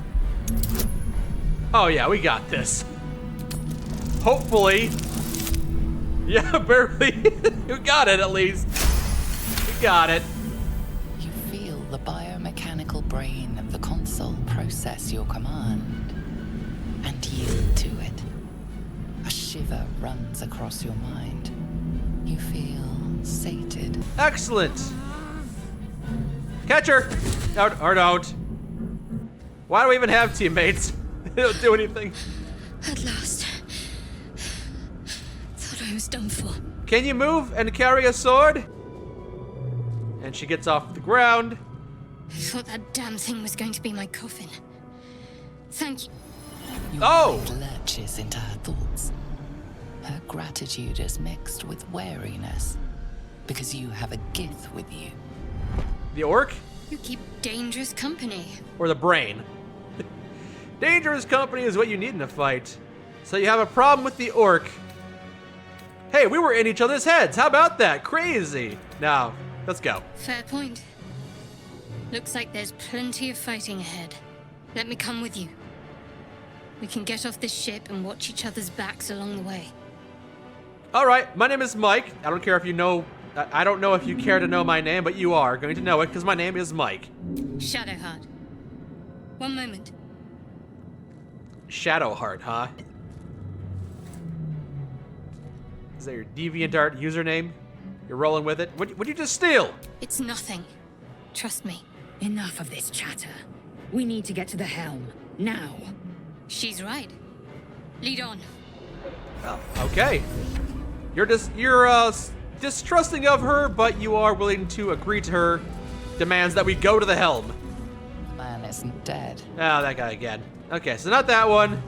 Oh yeah, we got this. Hopefully. Yeah, barely. You got it at least. You got it. You feel the biomechanical brain of the console process your command and yield to it. A shiver runs across your mind. You feel sated. Excellent. Catch her. Or don't. Why do we even have teammates? They don't do anything. At last. Thought I was done for. Can you move and carry a sword? And she gets off the ground. I thought that damn thing was going to be my coffin. Thank you. Your Oh! mind lurches into her thoughts. Her gratitude is mixed with wariness, because you have a gith with you. The orc? You keep dangerous company. Or the brain? Dangerous company is what you need in a fight. So you have a problem with the orc. Hey, we were in each other's heads. How about that? Crazy. Now, let's go. Fair point. Looks like there's plenty of fighting ahead. Let me come with you. We can get off this ship and watch each other's backs along the way. All right, my name is Mike. I don't care if you know, I don't know if you care to know my name, but you are going to know it because my name is Mike. Shadowheart. One moment. Shadowheart, huh? Is that your DeviantArt username? You're rolling with it? What'd you just steal? It's nothing. Trust me. Enough of this chatter. We need to get to the helm. Now. She's right. Lead on. Oh, okay. You're distrusting of her, but you are willing to agree to her demands that we go to the helm. The man isn't dead. Ah, that guy again. Okay, so not that one.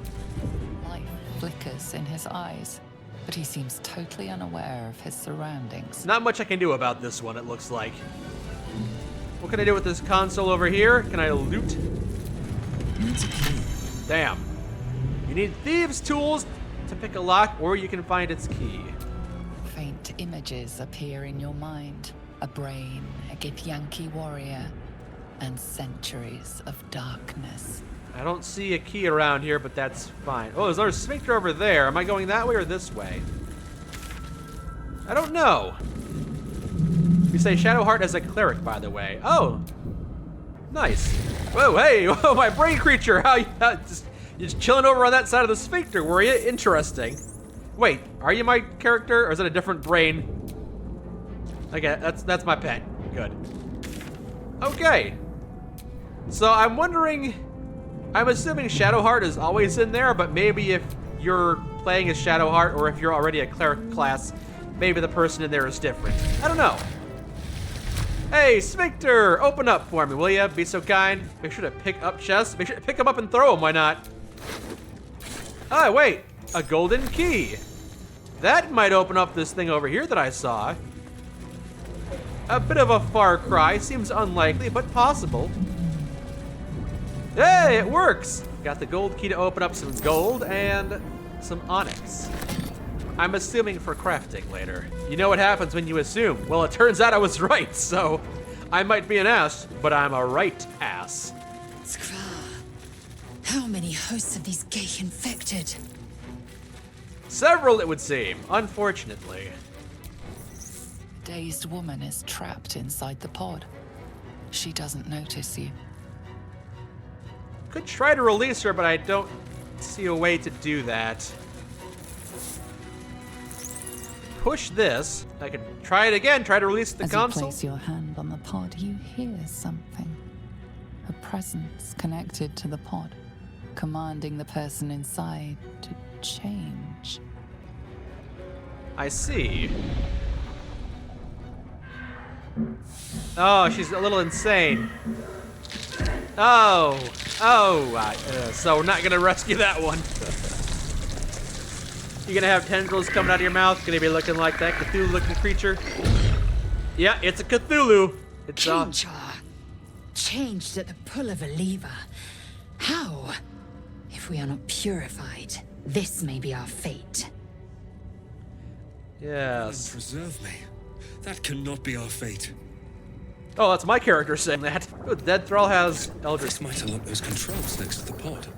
Life flickers in his eyes, but he seems totally unaware of his surroundings. Not much I can do about this one, it looks like. What can I do with this console over here? Can I loot? Damn. You need thieves' tools to pick a lock, or you can find its key. Faint images appear in your mind. A brain, a Githyanki warrior, and centuries of darkness. I don't see a key around here, but that's fine. Oh, there's another sphincter over there. Am I going that way or this way? I don't know. You say Shadowheart as a cleric, by the way. Oh, nice. Whoa, hey, whoa, my brain creature. How you just chilling over on that side of the sphincter, were you? Interesting. Wait, are you my character, or is it a different brain? Okay, that's my pet. Good. Okay. So I'm wondering. I'm assuming Shadowheart is always in there, but maybe if you're playing as Shadowheart, or if you're already a cleric class, maybe the person in there is different. I don't know. Hey, Sphincter, open up for me, will ya? Be so kind. Make sure to pick up chests. Make sure to pick them up and throw them, why not? Oh, wait, a golden key. That might open up this thing over here that I saw. A bit of a far cry, seems unlikely, but possible. Hey, it works! Got the gold key to open up some gold and some onyx. I'm assuming for crafting later. You know what happens when you assume. Well, it turns out I was right, so I might be an ass, but I'm a right ass. Skra. How many hosts of these gay infected? Several, it would seem, unfortunately. A dazed woman is trapped inside the pod. She doesn't notice you. Could try to release her, but I don't see a way to do that. Push this. I could try it again, try to release the As console. you place your hand on the pod, you hear something. A presence connected to the pod, commanding the person inside to change. I see. Oh, she's a little insane. Oh, so we're not gonna rescue that one. You gonna have tendrils coming out of your mouth? Gonna be looking like that Cthulhu-looking creature? Yeah, it's a Cthulhu. It's Changed at the pull of a lever. How? If we are not purified, this may be our fate. Yes. Preserve me. That cannot be our fate. Oh, that's my character saying that. Oh, Dead Thrall has Eldritch. This might unlock those controls next to the pod.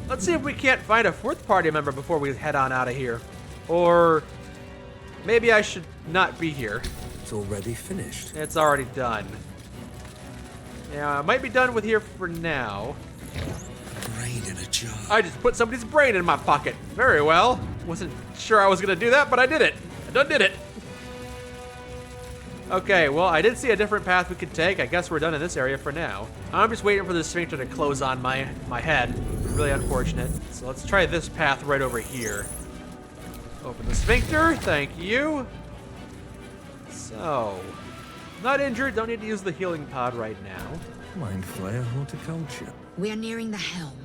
Let's see if we can't find a fourth party member before we head on out of here. Or maybe I should not be here. It's already finished. It's already done. Yeah, I might be done with here for now. Brain in a jar. I just put somebody's brain in my pocket. Very well. Wasn't sure I was gonna do that, but I did it. I done did it. Okay, well, I did see a different path we could take. I guess we're done in this area for now. I'm just waiting for the sphincter to close on my head. Really unfortunate. So let's try this path right over here. Open the sphincter, thank you. So, not injured, don't need to use the healing pod right now. Mind flayer horticulture. We are nearing the helm.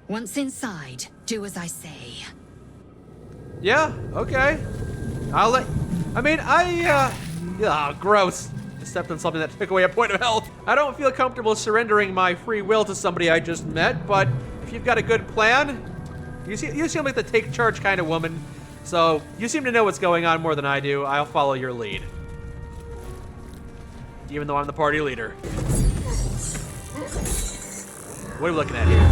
Once inside, do as I say. Yeah, okay. Gross. I stepped on something that took away a point of health. I don't feel comfortable surrendering my free will to somebody I just met, but if you've got a good plan, you seem like the take charge kind of woman, so you seem to know what's going on more than I do. I'll follow your lead. Even though I'm the party leader. What are we looking at here?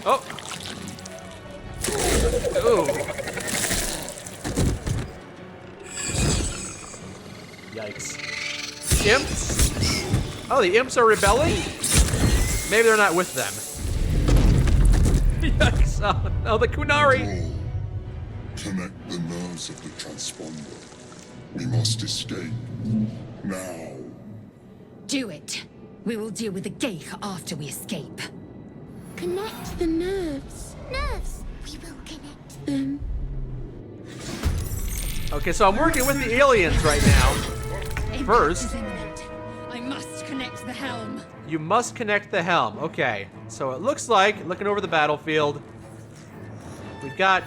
Oh. Ooh. Yikes. Imps? Oh, the imps are rebelling? Maybe they're not with them. Yikes. Oh, no, the Kunari. Connect the nerves of the transponder. We must escape. Now. Do it. We will deal with the Gale after we escape. Connect the nerves. Nerves. We will connect them. Okay, so I'm working with the aliens right now. First, Impact is imminent. I must connect the helm. you must connect the helm. Okay, so it looks like, looking over the battlefield, we've got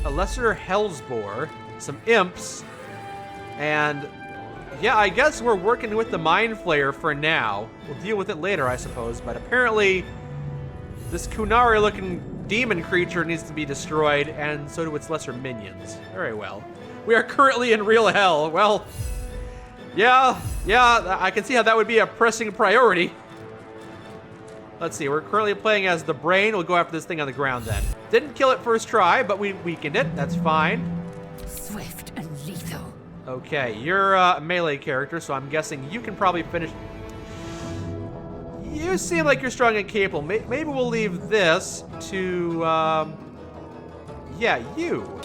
a lesser Hellsboar, some imps, and yeah, I guess we're working with the Mind Flayer for now. We'll deal with it later, I suppose, but apparently this Kunari-looking demon creature needs to be destroyed, and so do its lesser minions. Very well. We are currently in real hell. Well, yeah, I can see how that would be a pressing priority. Let's see, we're currently playing as the Brain. We'll go after this thing on the ground then. Didn't kill it first try, but we weakened it. That's fine. Swift and lethal. Okay, you're a melee character, so I'm guessing you can probably finish. You seem like you're strong and capable. Maybe we'll leave this to, yeah, you.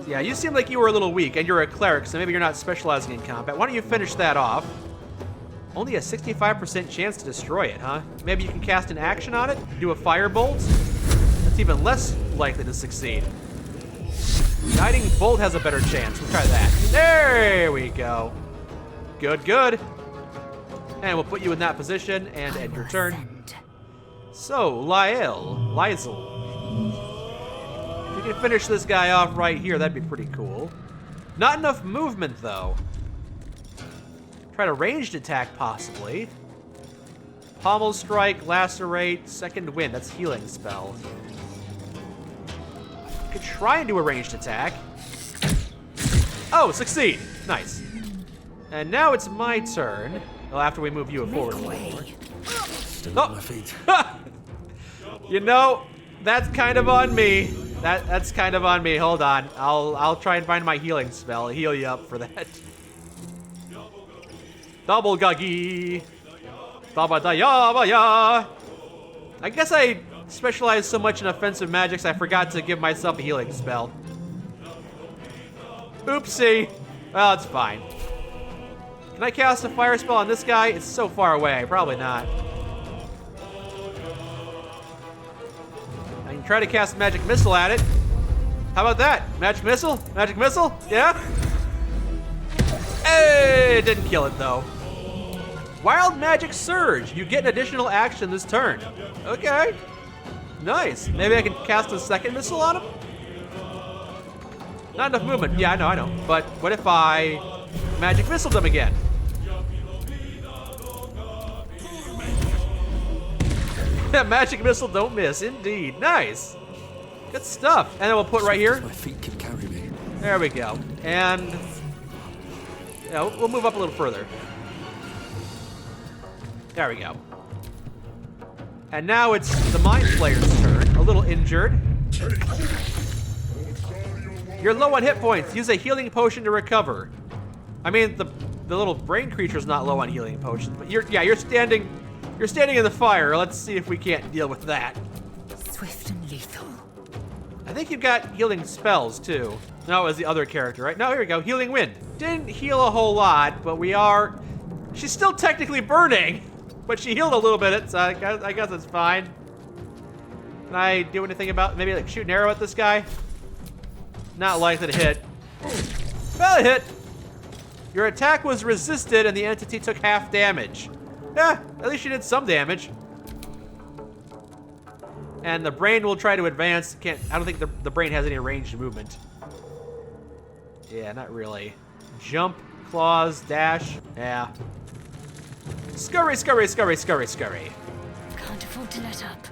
Yeah, you seem like you were a little weak, and you're a cleric, so maybe you're not specializing in combat. Why don't you finish that off? Only a 65% chance to destroy it, huh? Maybe you can cast an action on it? Do a firebolt? That's even less likely to succeed. Guiding Bolt has a better chance. We'll try that. There we go. Good, good. And we'll put you in that position and end your turn. So, Lizel. If you can finish this guy off right here, that'd be pretty cool. Not enough movement, though. Try to ranged attack, possibly. Pommel Strike, Lacerate, Second Wind. That's healing spell. Could try and do a ranged attack. Oh, succeed. Nice. And now it's my turn. Well, after we move you forward a little more. Still on my feet. You know, That's kind of on me. That's kind of on me. Hold on. I'll try and find my healing spell. Heal you up for that. Double guggy. Dabadayabaya. I guess I specialize so much in offensive magics I forgot to give myself a healing spell. Oopsie. Well, it's fine. Can I cast a fire spell on this guy? It's so far away. Probably not. I can try to cast magic missile at it. How about that? Magic missile? Magic missile? Yeah? Hey, it didn't kill it though. Wild magic surge. You get an additional action this turn. Okay. Nice. Maybe I can cast a second missile on him? Not enough movement. Yeah, I know. But what if I magic missile them again? Yeah, magic missile don't miss. Indeed. Nice. Good stuff. And then we'll put right here. My feet can carry me. There we go. And yeah, we'll move up a little further. There we go. And now it's the Mind Flayer's turn. A little injured. You're low on hit points. Use a healing potion to recover. I mean, the little brain creature's not low on healing potions, but you're standing in the fire. Let's see if we can't deal with that. Swift and lethal. I think you've got healing spells too. No, it was the other character, right? No, here we go. Healing wind. Didn't heal a whole lot, but she's still technically burning, but she healed a little bit, so I guess it's fine. Can I do anything about maybe like shoot an arrow at this guy? Not likely to hit. Well, it hit. Your attack was resisted and the entity took half damage. Yeah, at least she did some damage. And the brain will try to advance. I don't think the brain has any ranged movement. Yeah, not really. Jump, claws, dash. Yeah. Scurry, scurry, scurry, scurry, scurry. Can't afford to let up.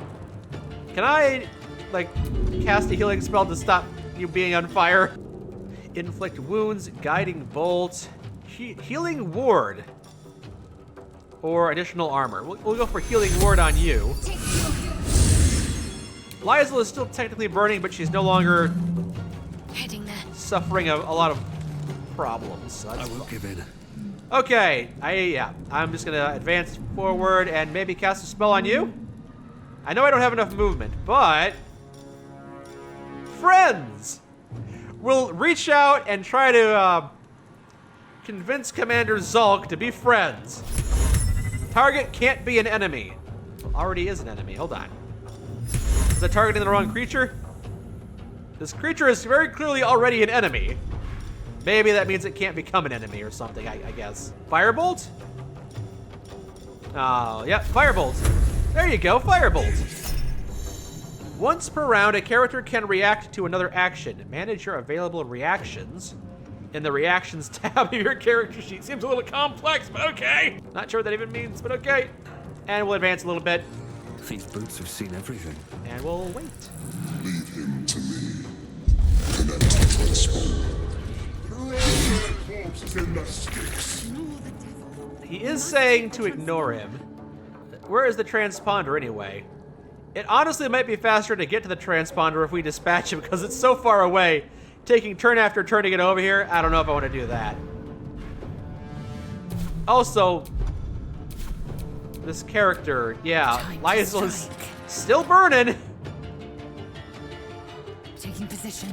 Can I, like, cast a healing spell to stop you being on fire? Inflict wounds, guiding bolt, healing ward, or additional armor. We'll go for healing ward on you. Liesl is still technically burning, but she's no longer Heading there. suffering a lot of problems. So I won't give in. okay, I'm just gonna advance forward and maybe cast a spell on you. I know I don't have enough movement, but friends! We'll reach out and try to convince Commander Zulk to be friends. Target can't be an enemy. Well, already is an enemy. Hold on. Is that targeting the wrong creature? This creature is very clearly already an enemy. Maybe that means it can't become an enemy or something, I guess. Firebolt? Oh, yeah, Firebolt. There you go, Firebolt. Once per round, a character can react to another action. Manage your available reactions in the reactions tab of your character sheet. Seems a little complex, but okay. Not sure what that even means, but okay. And we'll advance a little bit. These boots have seen everything. And we'll wait. Leave him to me. Connect to transponder. Throw their corpses in the sticks. He is saying to ignore him. Where is the transponder anyway? It honestly might be faster to get to the transponder if we dispatch him because it's so far away. Taking turn after turn to get over here, I don't know if I want to do that. Also, this character, yeah, Liesl is still burning. Taking position.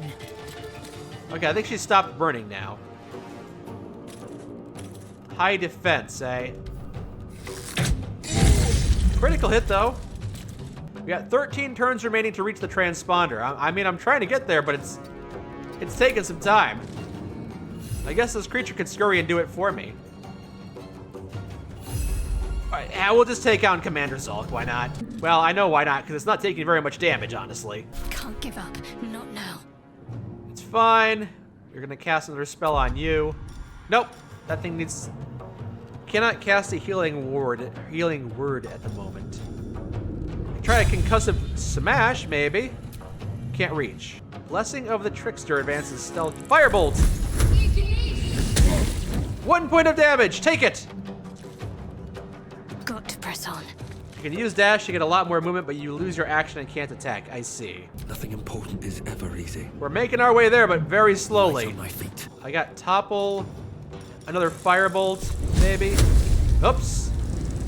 Okay, I think she stopped burning now. High defense, eh? Critical hit, though. We got 13 turns remaining to reach the transponder. I mean, I'm trying to get there, but it's taking some time. I guess this creature could scurry and do it for me. Alright, yeah, we'll just take out Commander Zulk, why not? Well, I know why not, because it's not taking very much damage, honestly. Can't give up. Not now. It's fine. You're gonna cast another spell on you. Nope, that thing needs... Cannot cast a healing word at the moment. Try a concussive smash, maybe. Can't reach. Blessing of the Trickster advances stealth. Firebolt! 1 point of damage, take it! Got to press on. You can use dash to get a lot more movement, but you lose your action and can't attack. I see. Nothing important is ever easy. We're making our way there, but very Light slowly. on my feet. I got topple, another firebolt, maybe. Oops.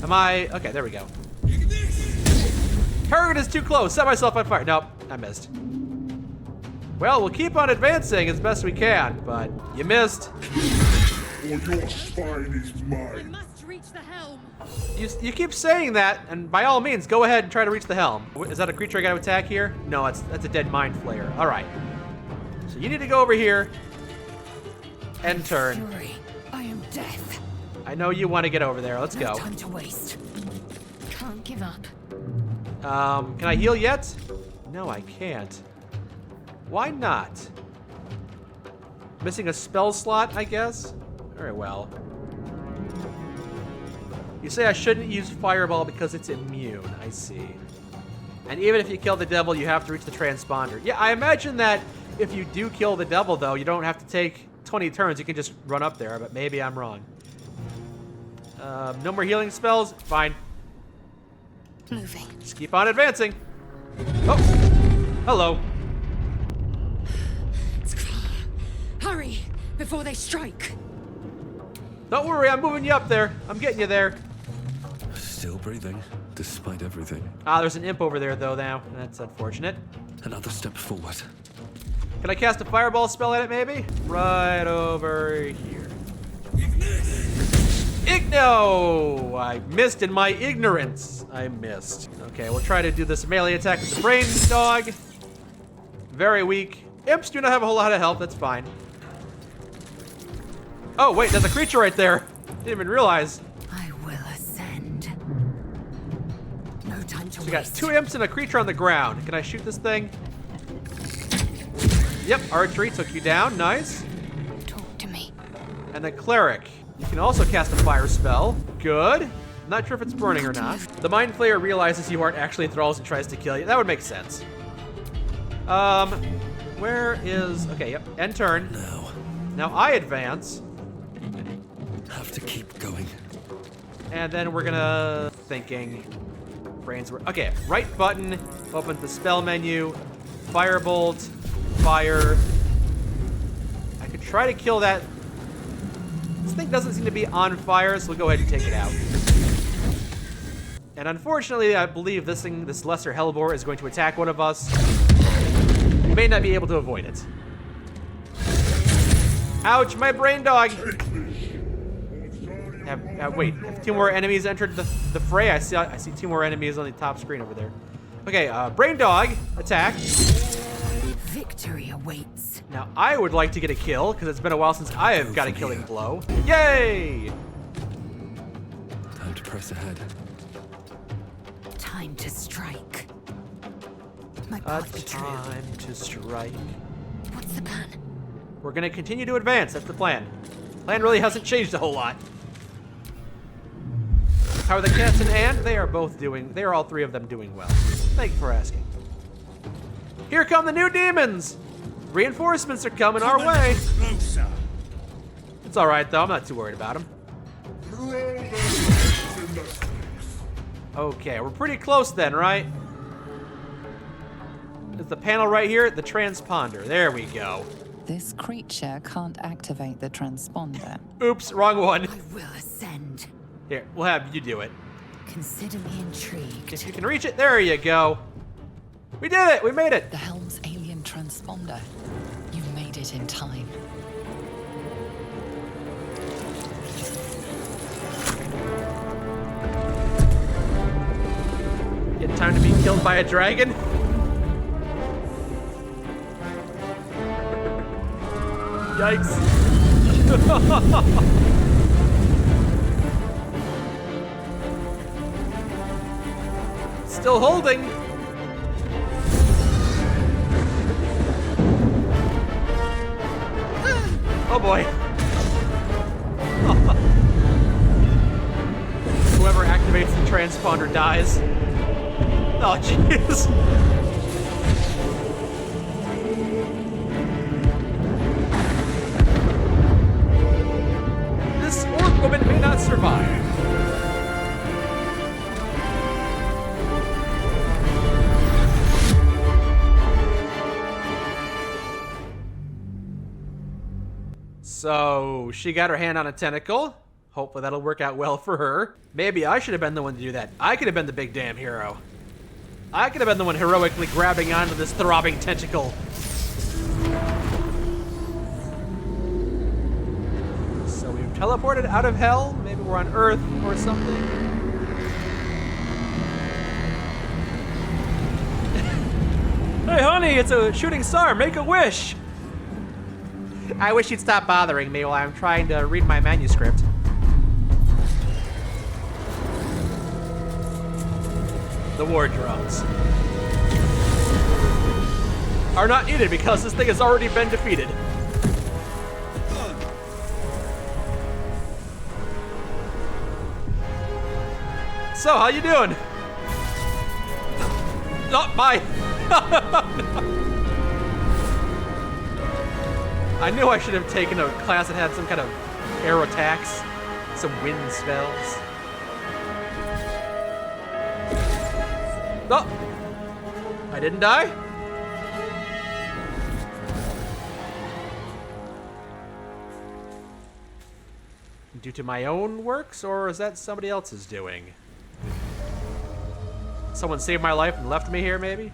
Am I? Okay, there we go. Target is too close. Set myself on fire. Nope, I missed. Well, we'll keep on advancing as best we can, but you missed. Or your spine is mine. Must reach the helm. You keep saying that, and by all means, go ahead and try to reach the helm. Is that a creature I got to attack here? No, that's a dead mind flayer. All right. So you need to go over here and turn. Fury, I am death. I know you want to get over there. Let's No go. time to waste. Can't give up. Can I heal yet? No, I can't. Why not? Missing a spell slot, I guess? Very well. You say I shouldn't use Fireball because it's immune. I see. And even if you kill the devil, you have to reach the transponder. Yeah, I imagine that if you do kill the devil, though, you don't have to take 20 turns. You can just run up there, but maybe I'm wrong. No more healing spells? Fine. Moving. Just keep on advancing. Oh! Hello. Hurry before they strike. Don't worry, I'm moving you up there. I'm getting you there. Still breathing, despite everything. Ah, there's an imp over there, though, now. That's unfortunate. Another step forward. Can I cast a fireball spell at it, maybe? Right over here. Igno! I missed in my ignorance. I missed. Okay, we'll try to do this melee attack with the brain dog. Very weak. Imps do not have a whole lot of health. That's fine. Oh, wait, there's a creature right there. Didn't even realize. I will ascend. No time to So we got waste. 2 imps and a creature on the ground. Can I shoot this thing? Yep, archery took you down. Nice. Talk to me. And the cleric. You can also cast a fire spell. Good. Not sure if it's burning or not. The mind flayer realizes you aren't actually thralls and tries to kill you. That would make sense. Where is... Okay, yep. End turn. Now I advance. Have to keep going. And then we're gonna... Thinking. Brains were... Okay, right button. Opens the spell menu. Firebolt. Fire. I could try to kill that... This thing doesn't seem to be on fire, so we'll go ahead and take it out. And unfortunately, I believe this thing, this lesser hellbore, is going to attack one of us. We may not be able to avoid it. Ouch, my brain dog! Wait, have 2 more enemies entered the fray? I see 2 more enemies on the top screen over there. Okay, brain dog, attack. Victory awaits. Now, I would like to get a kill, because it's been a while since I have got a killing blow. Yay! Time to press ahead. Time to strike. My path be true. Time to strike. What's the plan? We're gonna continue to advance, that's the plan. Plan really hasn't changed a whole lot. How are the cats and Ant? They are all 3 of them doing well. Thank you for asking. Here come the new demons! Reinforcements are coming our way. Closer. It's alright though, I'm not too worried about them. Throw their heads in the sticks. Okay, we're pretty close then, right? Is the panel right here? The transponder. There we go. This creature can't activate the transponder. Oops, wrong one. I will ascend. Here, we'll have you do it. Consider me intrigued. If you can reach it, there you go. We did it! We made it! The helm's alien transponder. You made it in time. Get time to be killed by a dragon? Yikes. Still holding. Oh boy. Whoever activates the transponder dies. Oh jeez. This orc woman may not survive. So she got her hand on a tentacle. Hopefully that'll work out well for her. Maybe I should have been the one to do that. I could have been the big damn hero. I could have been the one heroically grabbing onto this throbbing tentacle. So we've teleported out of hell. Maybe we're on Earth or something. Hey honey, it's a shooting star. Make a wish. I wish you'd stop bothering me while I'm trying to read my manuscript. The war drones are not needed because this thing has already been defeated. So, how you doing? Not bye. I knew I should have taken a class that had some kind of air attacks, some wind spells. Oh! I didn't die? Due to my own works, or is that somebody else's doing? Someone saved my life and left me here, maybe?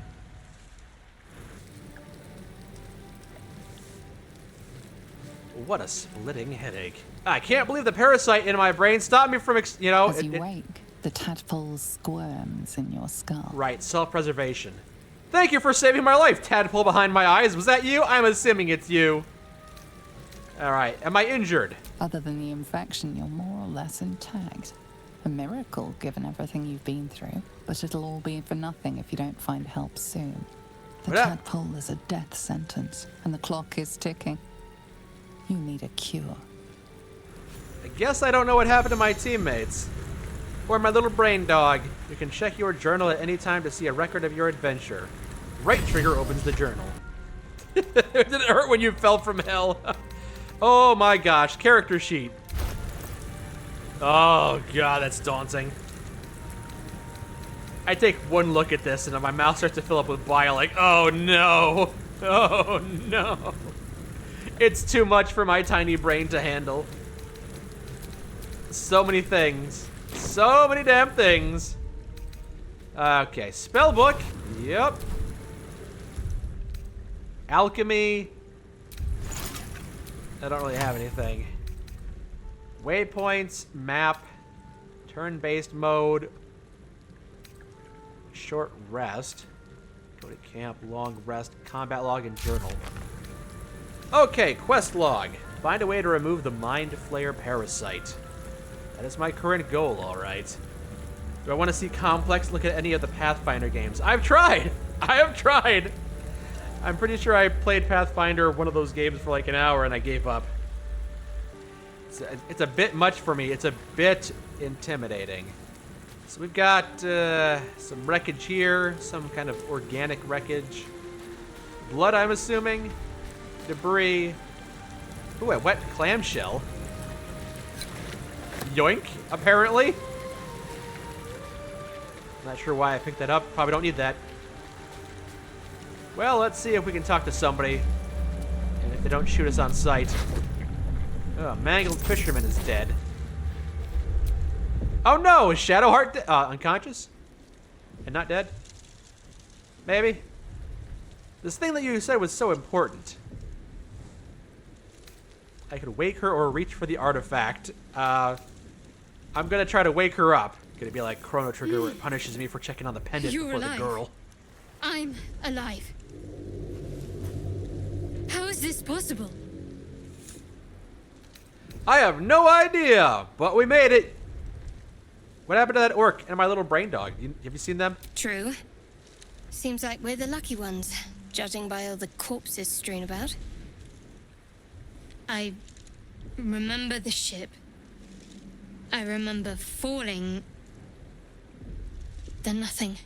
What a splitting headache. I can't believe the parasite in my brain stopped me from, As you wake, the tadpole squirms in your skull. Right, self-preservation. Thank you for saving my life, tadpole behind my eyes. Was that you? I'm assuming it's you. All right, am I injured? Other than the infection, you're more or less intact. A miracle, given everything you've been through. But it'll all be for nothing if you don't find help soon. The tadpole is a death sentence, and the clock is ticking. You need a cure. I guess I don't know what happened to my teammates. Or my little brain dog. You can check your journal at any time to see a record of your adventure. Right trigger opens the journal. Did it hurt when you fell from hell? Oh my gosh, character sheet. Oh god, that's daunting. I take one look at this and my mouth starts to fill up with bile like, oh no. Oh no. It's too much for my tiny brain to handle. So many things. So many damn things. Okay, spell book. Yep. Alchemy. I don't really have anything. Waypoints, map, turn-based mode, short rest, go to camp, long rest, combat log, and journal. Okay, quest log. Find a way to remove the Mind Flayer parasite. That is my current goal, alright. Do I want to see Complex look at any of the Pathfinder games? I've tried! I have tried! I'm pretty sure I played Pathfinder, one of those games, for like an hour and I gave up. It's a bit much for me. It's a bit intimidating. So we've got some wreckage here, some kind of organic wreckage. Blood, I'm assuming. Debris. Ooh, a wet clamshell. Yoink, apparently. Not sure why I picked that up. Probably don't need that. Well, let's see if we can talk to somebody. And if they don't shoot us on sight. Oh, mangled fisherman is dead. Oh no, is Shadowheart unconscious? And not dead? Maybe? This thing that you said was so important. I could wake her or reach for the artifact. I'm gonna try to wake her up. Gonna be like Chrono Trigger where it punishes me for checking on the pendant before the girl. I'm alive. How is this possible? I have no idea, but we made it. What happened to that orc and my little brain dog? Have you seen them? True. Seems like we're the lucky ones, judging by all the corpses strewn about. I remember the ship. I remember falling. Then nothing.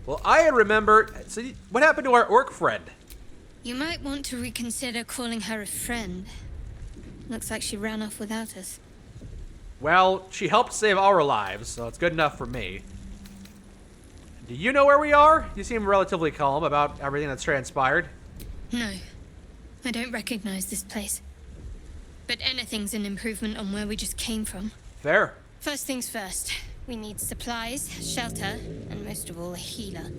Well, I remember. So what happened to our orc friend? You might want to reconsider calling her a friend. Looks like she ran off without us. Well, she helped save our lives, so it's good enough for me. Do you know where we are? You seem relatively calm about everything that's transpired. No. I don't recognize this place. but anything's an improvement on where we just came from. Fair. First things first. We need supplies, shelter, and most of all, a healer.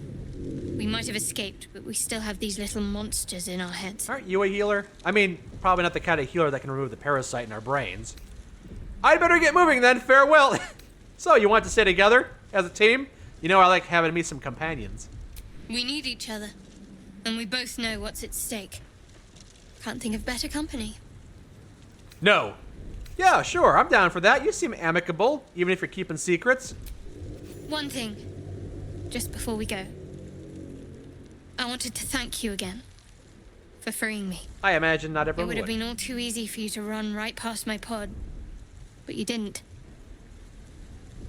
We might have escaped, but we still have these little monsters in our heads. Aren't you a healer? I mean, probably not the kind of healer that can remove the parasite in our brains. I'd better get moving then. Farewell. So, you want to stay together as a team? You know I like having me some companions. We need each other, and we both know what's at stake. Can't think of better company. No. Yeah, sure, I'm down for that. You seem amicable, even if you're keeping secrets. One thing, just before we go. I wanted to thank you again for freeing me. I imagine not It everyone would have would. been all too easy for you to run right past my pod, but you didn't.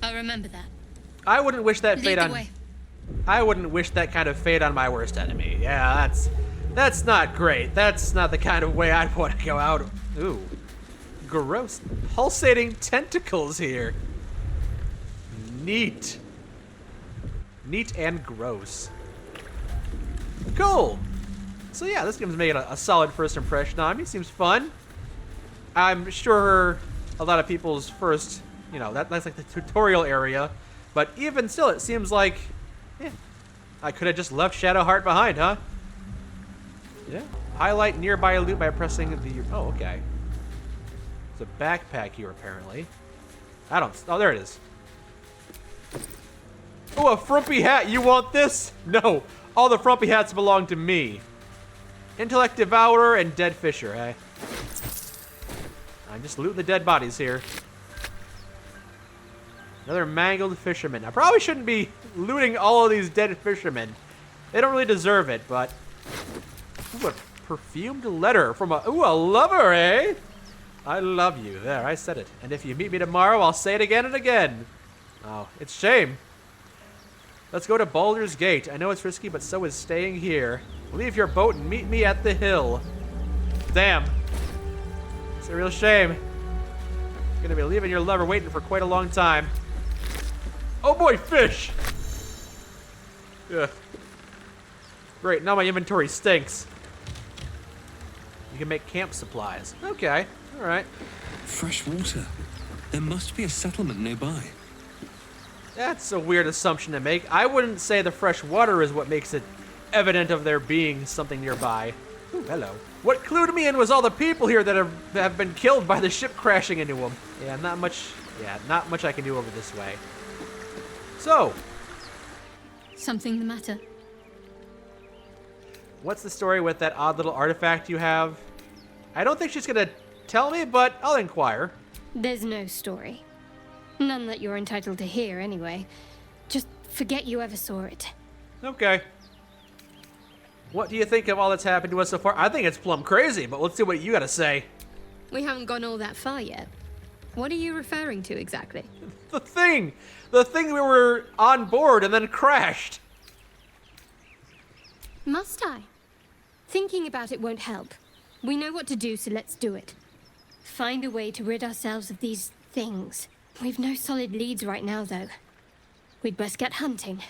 I'll remember that. I wouldn't wish that Lead fate the on... way. I wouldn't wish that kind of fate on my worst enemy. Yeah, that's not great. That's not the kind of way I'd want to go out. Ooh. Gross. Pulsating tentacles here. Neat. Neat and gross. Cool. So yeah, this game's making a solid first impression on me. Seems fun. I'm sure a lot of people's first, you know, that's like the tutorial area. But even still, it seems like, yeah, I could have just left Shadowheart behind, huh? Yeah. Highlight nearby loot by pressing the... Oh, okay. There's a backpack here, apparently. Oh, there it is. Oh, a frumpy hat. You want this? No. All the frumpy hats belong to me. Intellect Devourer and Dead Fisher, eh? I'm just looting the dead bodies here. Another mangled fisherman. I probably shouldn't be looting all of these dead fishermen. They don't really deserve it, but... Ooh, a perfumed letter from a lover, eh? I love you. There, I said it. And if you meet me tomorrow, I'll say it again and again. Oh, it's shame. Let's go to Baldur's Gate. I know it's risky, but so is staying here. Leave your boat and meet me at the hill. Damn. It's a real shame. You're gonna be leaving your lover waiting for quite a long time. Oh boy, fish! Ugh. Great, now my inventory stinks. You can make camp supplies. Okay, alright. Fresh water. There must be a settlement nearby. That's a weird assumption to make. I wouldn't say the fresh water is what makes it evident of there being something nearby. Ooh, hello. What clued me in was all the people here that have been killed by the ship crashing into them. Yeah, not much I can do over this way. So, Something the matter? what's the story with that odd little artifact you have? I don't think she's gonna tell me, but I'll inquire. There's no story. None that you're entitled to hear, anyway. Just forget you ever saw it. Okay. What do you think of all that's happened to us so far? I think it's plumb crazy, but let's see what you gotta say. We haven't gone all that far yet. What are you referring to exactly? The thing we were on board and then crashed. Must I? Thinking about it won't help. We know what to do, so let's do it. Find a way to rid ourselves of these things. We've no solid leads right now, though. We'd best get hunting.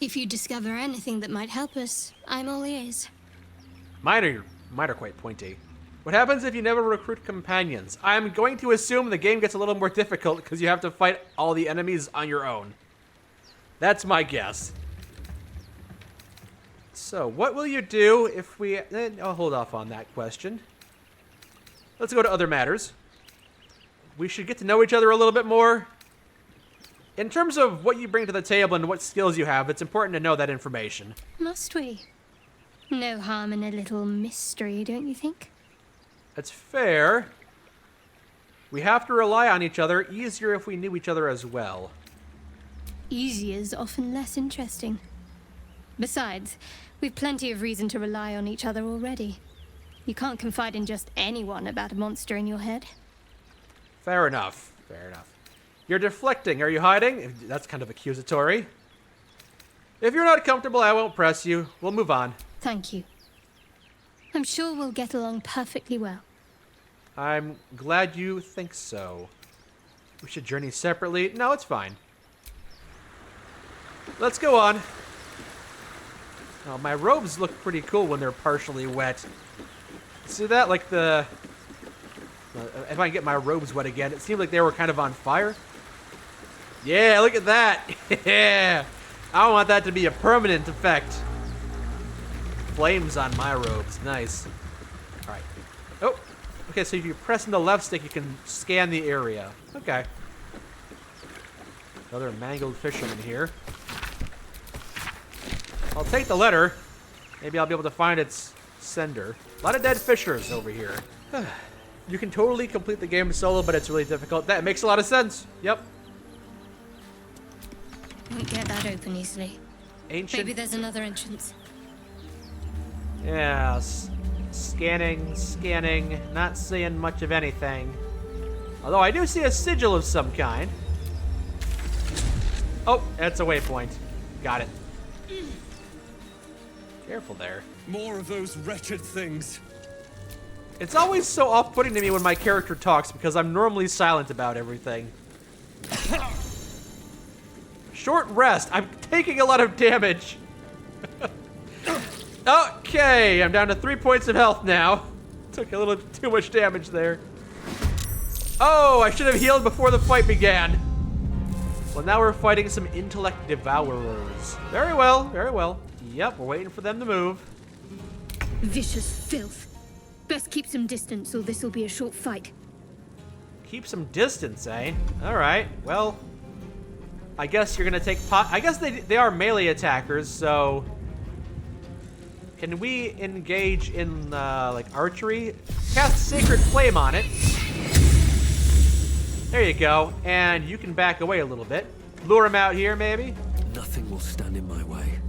If you discover anything that might help us, I'm all ears. Mine are quite pointy. What happens if you never recruit companions? I'm going to assume the game gets a little more difficult because you have to fight all the enemies on your own. That's my guess. So, what will you do if we... I'll hold off on that question. Let's go to other matters. We should get to know each other a little bit more. In terms of what you bring to the table and what skills you have, it's important to know that information. Must we? No harm in a little mystery, don't you think? That's fair. We have to rely on each other. Easier if we knew each other as well. Easier's often less interesting. Besides, we've plenty of reason to rely on each other already. You can't confide in just anyone about a monster in your head. Fair enough. Fair enough. You're deflecting. Are you hiding? That's kind of accusatory. If you're not comfortable, I won't press you. We'll move on. Thank you. I'm sure we'll get along perfectly well. I'm glad you think so. We should journey separately. No, it's fine. Let's go on. Oh, my robes look pretty cool when they're partially wet. See that? Like the If I can get my robes wet again. It seemed like they were kind of on fire. Yeah, look at that. Yeah. I want that to be a permanent effect. Flames on my robes. Nice. All right. Oh. Okay, so if you press in the left stick, you can scan the area. Okay. Another mangled fisherman here. I'll take the letter. Maybe I'll be able to find its sender. A lot of dead fishers over here. You can totally complete the game solo, but it's really difficult. That makes a lot of sense. Yep. Won't get that open easily. Ancient. Maybe there's another entrance. Yes. Scanning, scanning. Not seeing much of anything. Although I do see a sigil of some kind. Oh, that's a waypoint. Got it. Careful there. More of those wretched things. It's always so off-putting to me when my character talks because I'm normally silent about everything. Short rest. I'm taking a lot of damage. Okay, I'm down to 3 points of health now. Took a little too much damage there. Oh, I should have healed before the fight began. Well, now we're fighting some intellect devourers. Very well, very well. Yep, we're waiting for them to move. Vicious filth. Best keep some distance, or this will be a short fight. Keep some distance, eh? All right. Well, I guess you're gonna take pot. I guess they are melee attackers, so can we engage in like archery? Cast Sacred Flame on it. There you go, and you can back away a little bit. Lure him out here, maybe. Nothing will stand in my way.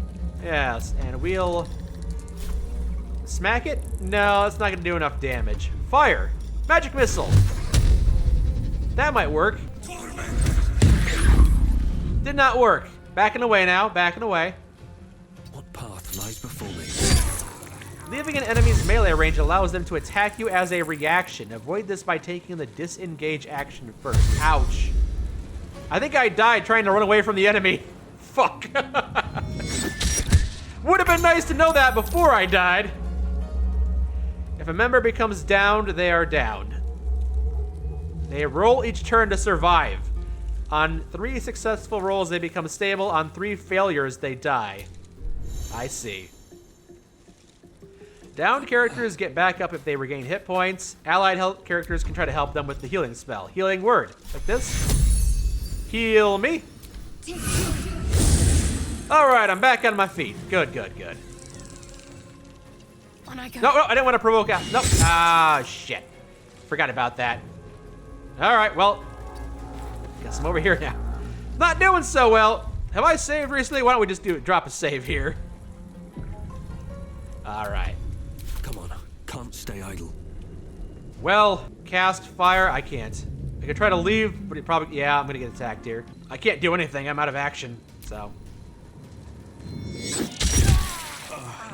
Yes, and we'll smack it. No, it's not gonna do enough damage. Fire, magic missile. That might work. Did not work. Backing away now, backing away. What path lies before me? Leaving an enemy's melee range allows them to attack you as a reaction. Avoid this by taking the disengage action first. Ouch. I think I died trying to run away from the enemy. Fuck. Would have been nice to know that before I died. If a member becomes downed, they are downed. They roll each turn to survive. On 3 successful rolls, they become stable. On 3 failures, they die. I see. Downed characters get back up if they regain hit points. Allied health characters can try to help them with the healing spell. Healing word, like this. Heal me. All right, I'm back on my feet. Good, good, good. On I go. No, I didn't want to provoke out. Nope. Ah, shit. Forgot about that. All right, well, guess I'm over here now. Not doing so well. Have I saved recently? Why don't we just drop a save here? All right. Come on, can't stay idle. Well, cast fire. I can't. I could try to leave, but it probably, yeah, I'm gonna get attacked here. I can't do anything. I'm out of action, so.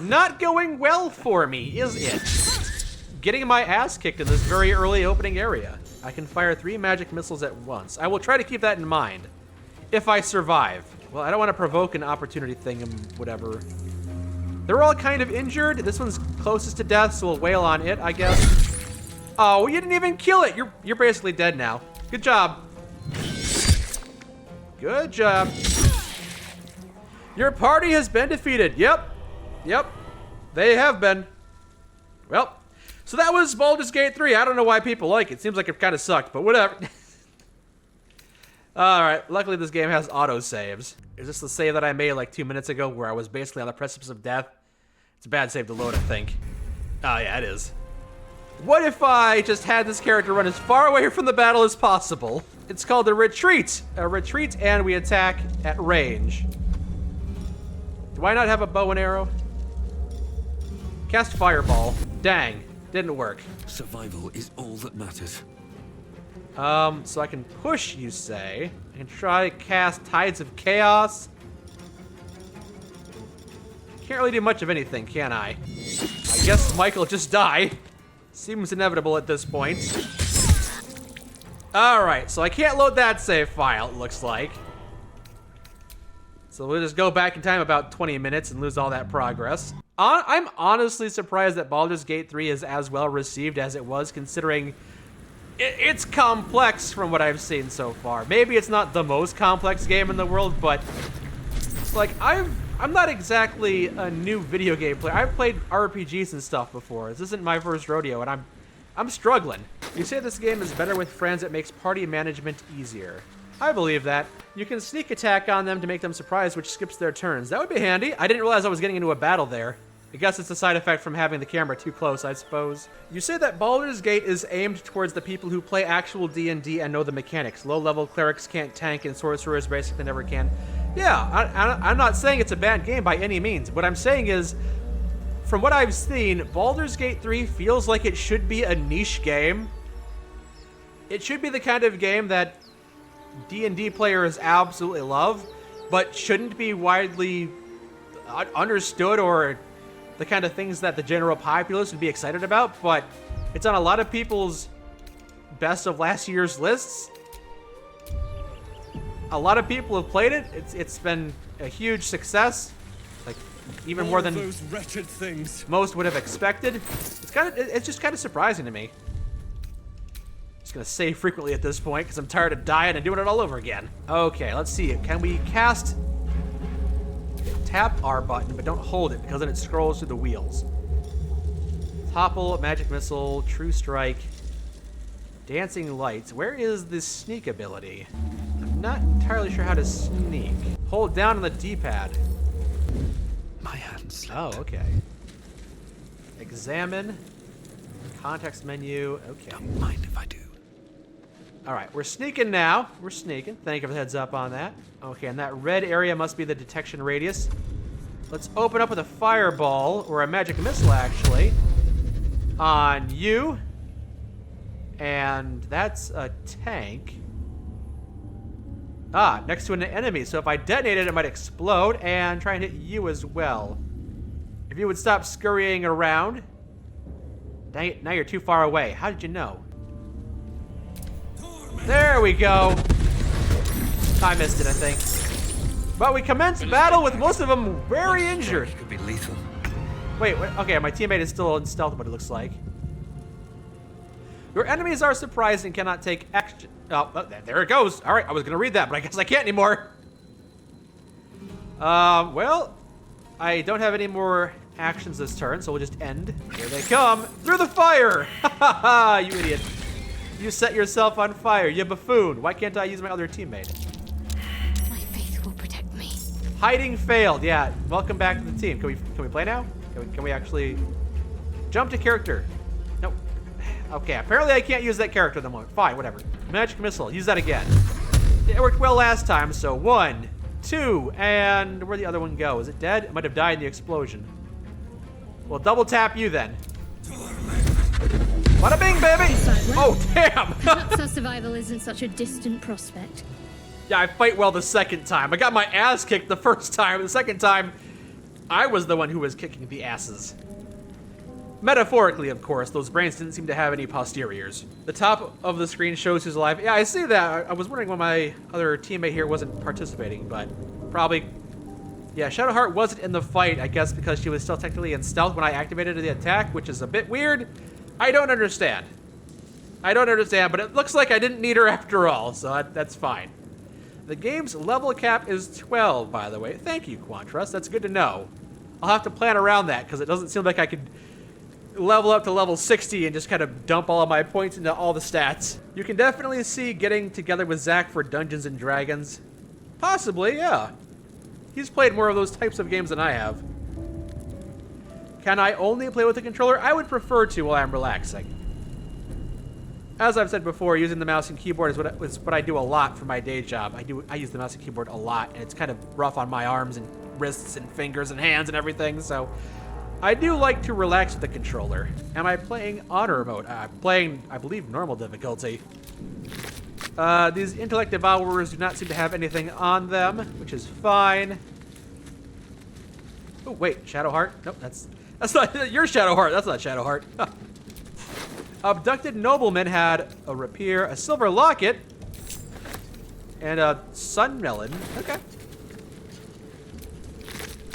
Not going well for me, is it? Getting my ass kicked in this very early opening area. I can fire 3 magic missiles at once. I will try to keep that in mind. If I survive. Well, I don't want to provoke an opportunity thing and whatever. They're all kind of injured. This one's closest to death, so we'll wail on it, I guess. Oh, you didn't even kill it. You're basically dead now. Good job. Good job. Your party has been defeated. Yep. Yep. They have been. Well, so that was Baldur's Gate 3. I don't know why people like it. Seems like it kind of sucked, but whatever. All right. Luckily, this game has auto saves. Is this the save that I made like 2 minutes ago where I was basically on the precipice of death? It's a bad save to load, I think. Oh, yeah, it is. What if I just had this character run as far away from the battle as possible? It's called a retreat. A retreat, and we attack at range. Do I not have a bow and arrow? Cast fireball. Dang, didn't work. Survival is all that matters. So I can push, you say. I can try to cast Tides of Chaos. Can't really do much of anything, can I? I guess Michael just die. Seems inevitable at this point. Alright, so I can't load that save file, it looks like. So we'll just go back in time about 20 minutes and lose all that progress. I'm honestly surprised that Baldur's Gate 3 is as well received as it was, considering it's complex from what I've seen so far. Maybe it's not the most complex game in the world, but like I'm not exactly a new video game player. I've played RPGs and stuff before. This isn't my first rodeo, and I'm struggling. You say this game is better with friends. It makes party management easier. I believe that. You can sneak attack on them to make them surprised, which skips their turns. That would be handy. I didn't realize I was getting into a battle there. I guess it's a side effect from having the camera too close, I suppose. You say that Baldur's Gate is aimed towards the people who play actual D&D and know the mechanics. Low-level clerics can't tank, and sorcerers basically never can. Yeah, I'm not saying it's a bad game by any means. What I'm saying is, from what I've seen, Baldur's Gate 3 feels like it should be a niche game. It should be the kind of game that D&D players absolutely love, but shouldn't be widely understood or the kind of things that the general populace would be excited about, but it's on a lot of people's best of last year's lists. A lot of people have played it. It's been a huge success, like even more than those wretched things. Most would have expected. It's just kind of surprising to me. Just gonna save frequently at this point because I'm tired of dying and doing it all over again. Okay, let's see. Can we cast? Tap R button, but don't hold it because then it scrolls through the wheels. Topple, magic missile, true strike, dancing lights. Where is this sneak ability? I'm not entirely sure how to sneak. Hold down on the D-pad. My hands. Oh, okay. Examine. Context menu. Okay. Don't mind if I do. All right, we're sneaking now. We're sneaking. Thank you for the heads up on that. Okay, and that red area must be the detection radius. Let's open up with a fireball, or a magic missile, actually, on you. And that's a tank. Ah, next to an enemy. So if I detonate it, it might explode and try and hit you as well. If you would stop scurrying around. Dang it, now you're too far away. How did you know? There we go. I missed it, I think. But we commenced battle with most of them very injured. Could be lethal. Wait, okay, my teammate is still in stealth, what it looks like. Your enemies are surprised and cannot take action. Oh, there it goes. All right, I was gonna read that, but I guess I can't anymore. Well, I don't have any more actions this turn, so we'll just end. Here they come, through the fire! Ha ha ha, you idiot. You set yourself on fire, you buffoon. Why can't I use my other teammate? My faith will protect me. Hiding failed, yeah. Welcome back to the team. Can we play now? Can we actually jump to character? Nope. Okay, apparently I can't use that character at the moment. Fine, whatever. Magic missile, use that again. It worked well last time, so 1, 2, and where'd the other one go? Is it dead? It might have died in the explosion. Well, double tap you then. Bada bing, baby! Oh, damn! Perhaps our survival isn't such a distant prospect. Yeah, I fight well the second time. I got my ass kicked the first time. The second time, I was the one who was kicking the asses. Metaphorically, of course. Those brains didn't seem to have any posteriors. The top of the screen shows who's alive. Yeah, I see that. I was wondering why my other teammate here wasn't participating, but probably... Yeah, Shadowheart wasn't in the fight, I guess, because she was still technically in stealth when I activated the attack, which is a bit weird. I don't understand. I don't understand, but it looks like I didn't need her after all, so that's fine. The game's level cap is 12, by the way. Thank you, Quantrust. That's good to know. I'll have to plan around that, because it doesn't seem like I could level up to level 60 and just kind of dump all of my points into all the stats. You can definitely see getting together with Zach for Dungeons and Dragons. Possibly, yeah. He's played more of those types of games than I have. Can I only play with the controller? I would prefer to while I'm relaxing. As I've said before, using the mouse and keyboard is what I do a lot for my day job. I use the mouse and keyboard a lot, and it's kind of rough on my arms and wrists and fingers and hands and everything, so I do like to relax with the controller. Am I playing honor mode? I'm playing, I believe, normal difficulty. These intellect devourers do not seem to have anything on them, which is fine. Oh, wait, Shadowheart? Nope, that's not your Shadowheart. That's not Shadowheart. Abducted nobleman had a rapier, a silver locket, and a sun melon. Okay.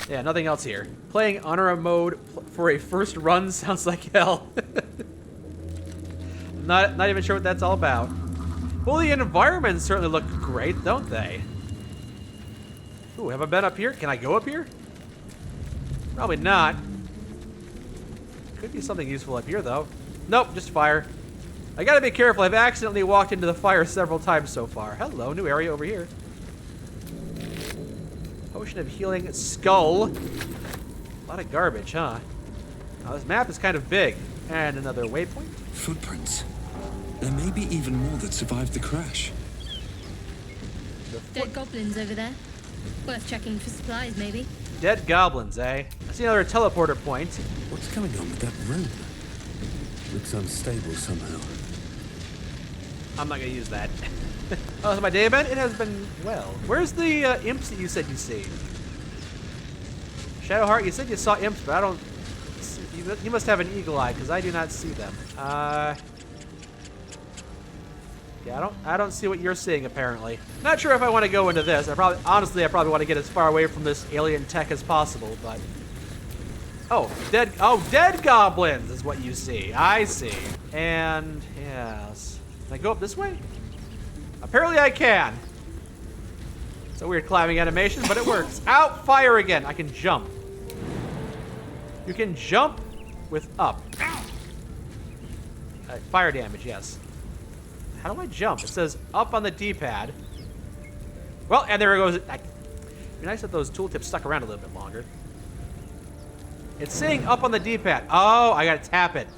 Yeah, nothing else here. Playing honor mode for a first run sounds like hell. Not even sure what that's all about. Well, the environments certainly look great, don't they? Ooh, have I been up here? Can I go up here? Probably not. Could be something useful up here, though. Nope, just fire. I gotta be careful. I've accidentally walked into the fire several times so far. Hello, new area over here. Potion of healing skull. A lot of garbage, huh? Now, this map is kind of big. And another waypoint. Footprints. There may be even more that survived the crash. Dead goblins over there. Worth checking for supplies, maybe. Dead goblins, eh? I see another teleporter point. What's going on with that room? Looks unstable somehow. I'm not gonna use that. Oh, has my day been? It has been well. Where's the imps that you said you see? Shadowheart, you said you saw imps, but I don't see. You must have an eagle eye, because I do not see them. Yeah, I don't see what you're seeing, apparently. Not sure if I want to go into this. Honestly, I probably want to get as far away from this alien tech as possible, but... dead goblins is what you see. I see. And, yes. Can I go up this way? Apparently I can. It's a weird climbing animation, but it works. Out, fire again. I can jump. You can jump with up. Fire damage, yes. How do I jump? It says up on the D-pad. Well, and there it goes. It'd be nice if those tooltips stuck around a little bit longer. It's saying up on the D-pad. Oh, I gotta tap it.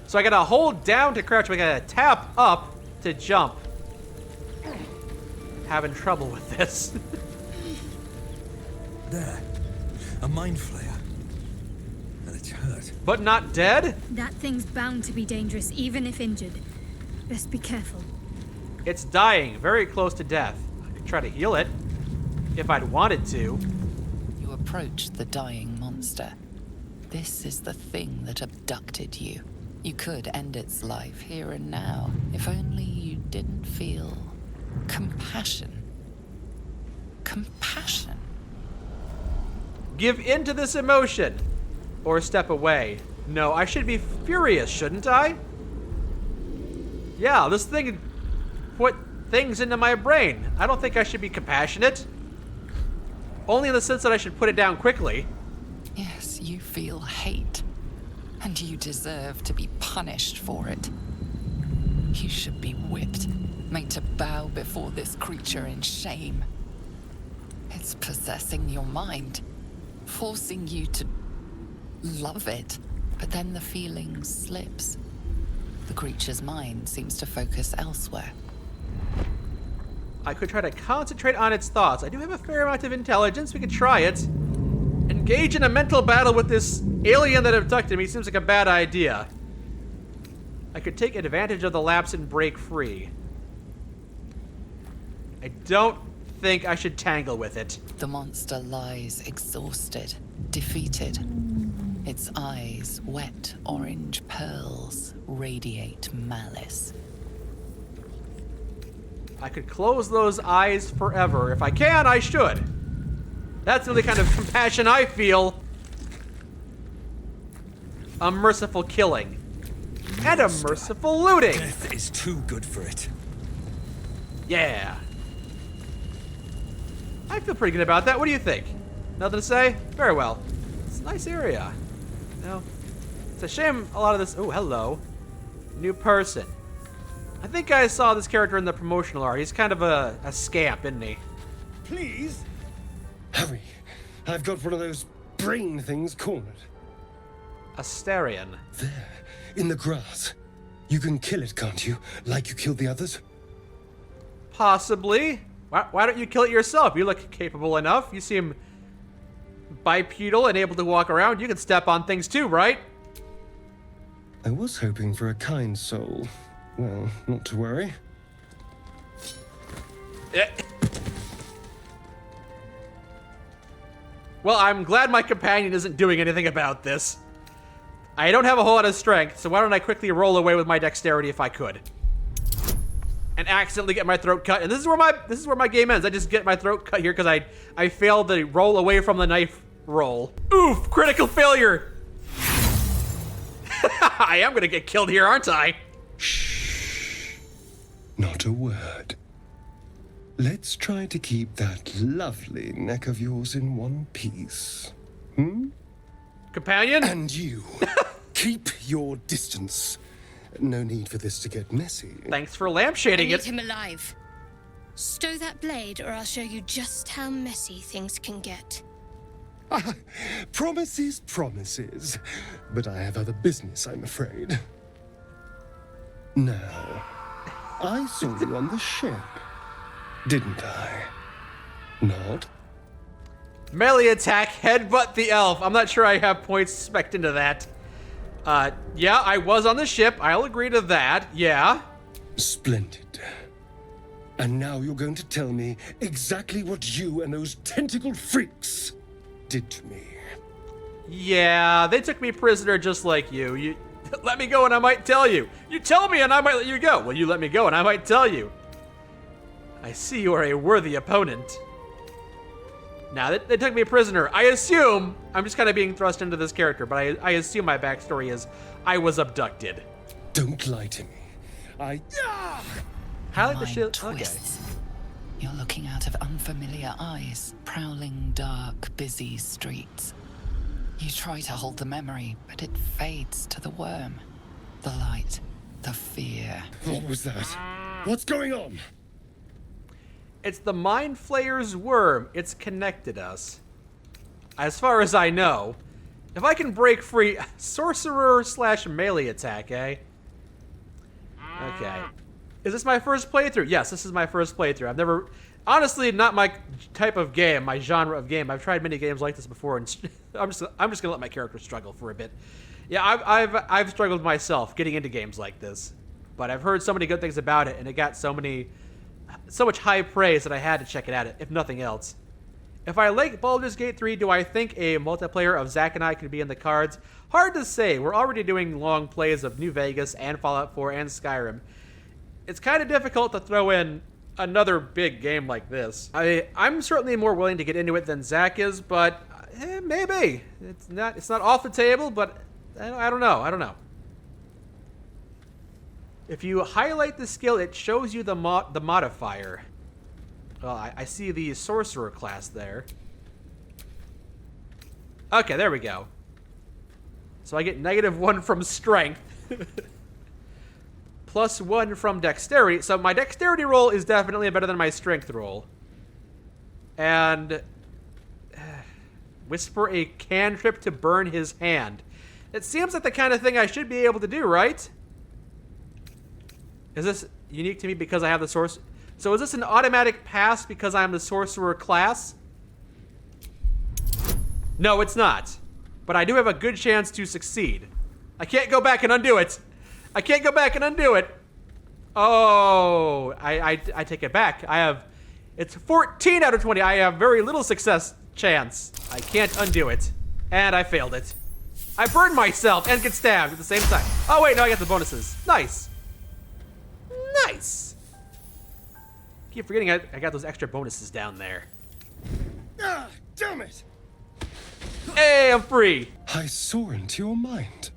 So I gotta hold down to crouch, but I gotta tap up to jump. Having trouble with this. There. A mind flayer. And it's hurt. But not dead? That thing's bound to be dangerous, even if injured. Best be careful. It's dying, very close to death. I could try to heal it, if I'd wanted to. You approach the dying monster. This is the thing that abducted you. You could end its life here and now, if only you didn't feel compassion. Compassion. Give in to this emotion, or step away. No, I should be furious, shouldn't I? Yeah, this thing put things into my brain. I don't think I should be compassionate. Only in the sense that I should put it down quickly. Yes, you feel hate, and you deserve to be punished for it. You should be whipped, made to bow before this creature in shame. It's possessing your mind, forcing you to love it, but then the feeling slips. The creature's mind seems to focus elsewhere. I could try to concentrate on its thoughts. I do have a fair amount of intelligence. We could try it. Engage in a mental battle with this alien that abducted me seems like a bad idea. I could take advantage of the lapse and break free. I don't think I should tangle with it. The monster lies exhausted, defeated. Its eyes, wet orange pearls, radiate malice. I could close those eyes forever. If I can, I should. That's the only kind of compassion I feel. A merciful killing. And a merciful looting. Death is too good for it. Yeah. I feel pretty good about that. What do you think? Nothing to say? Very well. It's a nice area. No. It's a shame a lot of this... Oh, hello. New person. I think I saw this character in the promotional art. He's kind of a scamp, isn't he? Please? Hurry. I've got one of those brain things cornered. Asterion. There, in the grass. You can kill it, can't you? Like you killed the others? Possibly. Why don't you kill it yourself? You look capable enough. You seem bipedal and able to walk around. You can step on things too, right? I was hoping for a kind soul. Well, not to worry. Well, I'm glad my companion isn't doing anything about this. I don't have a whole lot of strength, so why don't I quickly roll away with my dexterity if I could? And accidentally get my throat cut. And this is where my game ends. I just get my throat cut here because I failed the roll away from the knife roll. Oof, critical failure. I am gonna get killed here, aren't I? Shh. Not a word. Let's try to keep that lovely neck of yours in one piece. Companion? And you, keep your distance. No need for this to get messy. Thanks for I lampshading need it. him alive. Stow that blade, or I'll show you just how messy things can get. Promises, promises. But I have other business, I'm afraid. Now, I saw you on the ship, didn't I? Not? Melee attack, headbutt the elf. I'm not sure I have points spec'd into that. Yeah, I was on the ship. I'll agree to that. Yeah. Splendid. And now you're going to tell me exactly what you and those tentacled freaks did to me. Yeah, they took me prisoner just like you. You let me go and I might tell you. You tell me and I might let you go. Well, you let me go and I might tell you. I see you are a worthy opponent. Now, they took me prisoner. I assume, I'm just kind of being thrust into this character, but I assume my backstory is I was abducted. Don't lie to me. Highlight the Mind shit. twists. You're looking out of unfamiliar eyes, prowling dark, busy streets. You try to hold the memory, but it fades to the worm. The light, the fear. What was that? What's going on? It's the Mind Flayer's worm. It's connected us. As far as I know. If I can break free, sorcerer / melee attack, eh? Okay. Is this my first playthrough? Yes, this is my first playthrough. I've never, honestly, not my type of game, my genre of game. I've tried many games like this before, and I'm just gonna let my character struggle for a bit. Yeah, I've struggled myself getting into games like this, but I've heard so many good things about it, and it got so much high praise that I had to check it out, if nothing else. If I like Baldur's Gate 3, do I think a multiplayer of Zack and I could be in the cards? Hard to say. We're already doing long plays of New Vegas and Fallout 4 and Skyrim. It's kind of difficult to throw in another big game like this. I'm certainly more willing to get into it than Zack is, but maybe. It's not off the table, but I don't know. If you highlight the skill, it shows you the modifier. Well, I see the sorcerer class there. Okay, there we go. So I get -1 from strength. +1 from dexterity. So my dexterity roll is definitely better than my strength roll. And whisper a cantrip to burn his hand. It seems like the kind of thing I should be able to do, right? Is this unique to me because I have the source? So is this an automatic pass because I'm the sorcerer class? No, it's not. But I do have a good chance to succeed. I can't go back and undo it. I can't go back and undo it. Oh, I take it back. It's 14 out of 20. I have very little success chance. I can't undo it. And I failed it. I burned myself and get stabbed at the same time. Oh wait, no, I got the bonuses. Nice. Nice. Keep forgetting I got those extra bonuses down there. Ah, damn it! Hey, I'm free. I saw into your mind.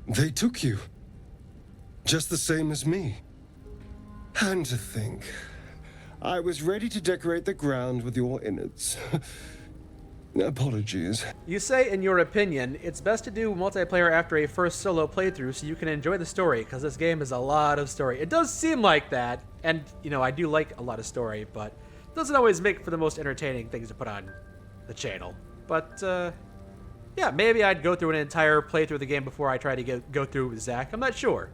They took you. Just the same as me. And to think, I was ready to decorate the ground with your innards. Apologies. You say, in your opinion, it's best to do multiplayer after a first solo playthrough so you can enjoy the story, because this game is a lot of story. It does seem like that, and, I do like a lot of story, but it doesn't always make for the most entertaining things to put on the channel. But, yeah, maybe I'd go through an entire playthrough of the game before I try to go through with Zack. I'm not sure.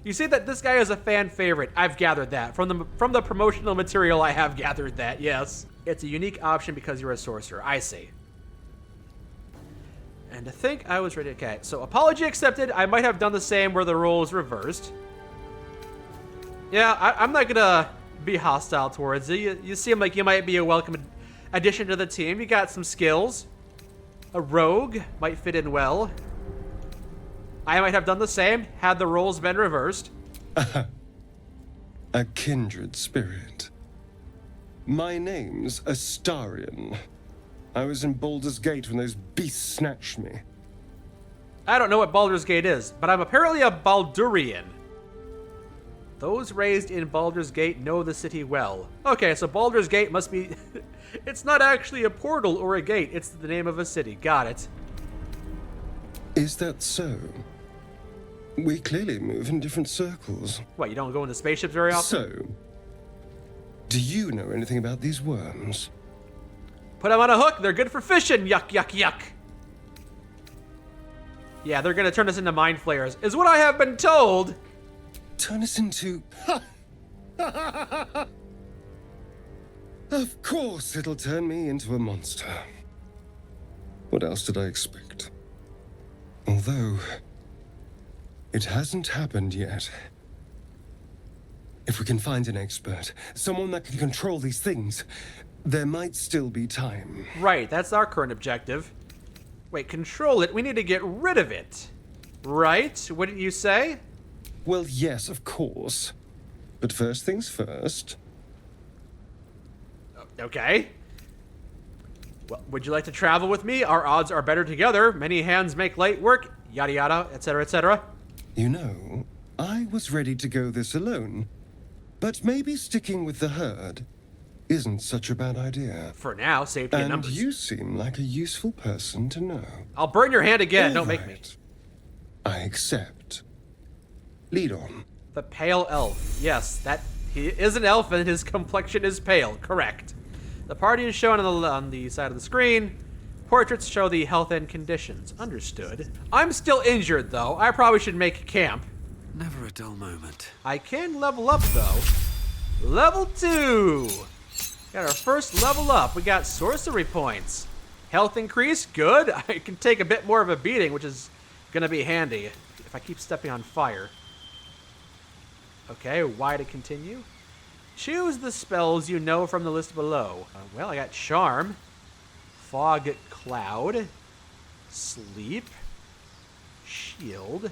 You say that this guy is a fan favorite. I've gathered that. From the promotional material, I have gathered that, yes. It's a unique option because you're a sorcerer. I see. And to think I was ready. Okay, so apology accepted. I might have done the same where the role is reversed. Yeah, I'm not gonna be hostile towards you. You seem like you might be a welcome addition to the team. You got some skills. A rogue might fit in well. I might have done the same had the roles been reversed. A kindred spirit. My name's Astarion. I was in Baldur's Gate when those beasts snatched me. I don't know what Baldur's Gate is, but I'm apparently a Baldurian. Those raised in Baldur's Gate know the city well. Okay, so Baldur's Gate must be... It's not actually a portal or a gate. It's the name of a city. Got it. Is that so? We clearly move in different circles. What, you don't go in the spaceships very often? So, do you know anything about these worms? Put them on a hook. They're good for fishing. Yuck, yuck, yuck. Yeah, they're going to turn us into mind flayers, is what I have been told. Turn us into... Of course it'll turn me into a monster. What else did I expect? Although, it hasn't happened yet. If we can find an expert, someone that can control these things, there might still be time. Right, that's our current objective. Wait, control it? We need to get rid of it. Right? Wouldn't you say? Well, yes, of course. But first things first. Okay. Well, would you like to travel with me? Our odds are better together. Many hands make light work. Yada yada, etc., etc. You know, I was ready to go this alone. But maybe sticking with the herd isn't such a bad idea. For now, safety in And numbers. you seem like a useful person to know. I'll burn your hand again. Don't make me. Alright. I accept. Lead on. The pale elf. Yes, he is an elf and his complexion is pale. Correct. The party is shown on the side of the screen. Portraits show the health and conditions. Understood. I'm still injured, though. I probably should make camp. Never a dull moment. I can level up, though. Level 2. Got our first level up. We got sorcery points. Health increase. Good. I can take a bit more of a beating, which is going to be handy if I keep stepping on fire. Okay, Y to continue. Choose the spells you know from the list below. Well, I got Charm, Fog Cloud, Sleep, Shield.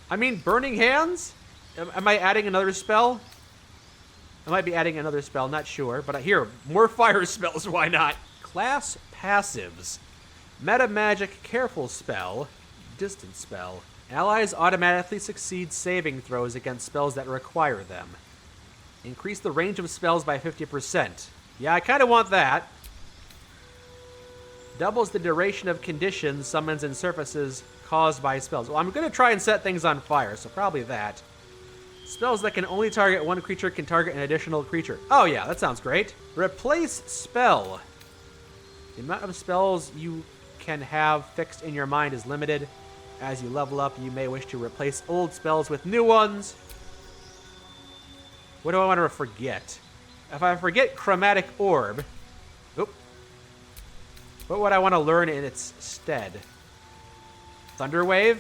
I mean, Burning Hands? Am I adding another spell? I might be adding another spell, not sure. But here, more fire spells, why not? Class Passives. Meta Magic Careful Spell, Distance Spell. Allies automatically succeed saving throws against spells that require them. Increase the range of spells by 50%. Yeah, I kind of want that. Doubles the duration of conditions, summons, and surfaces caused by spells. Well, I'm going to try and set things on fire, so probably that. Spells that can only target one creature can target an additional creature. Oh yeah, that sounds great. Replace spell. The amount of spells you can have fixed in your mind is limited. As you level up, you may wish to replace old spells with new ones. What do I want to forget? If I forget Chromatic Orb, what would I want to learn in its stead? Thunderwave?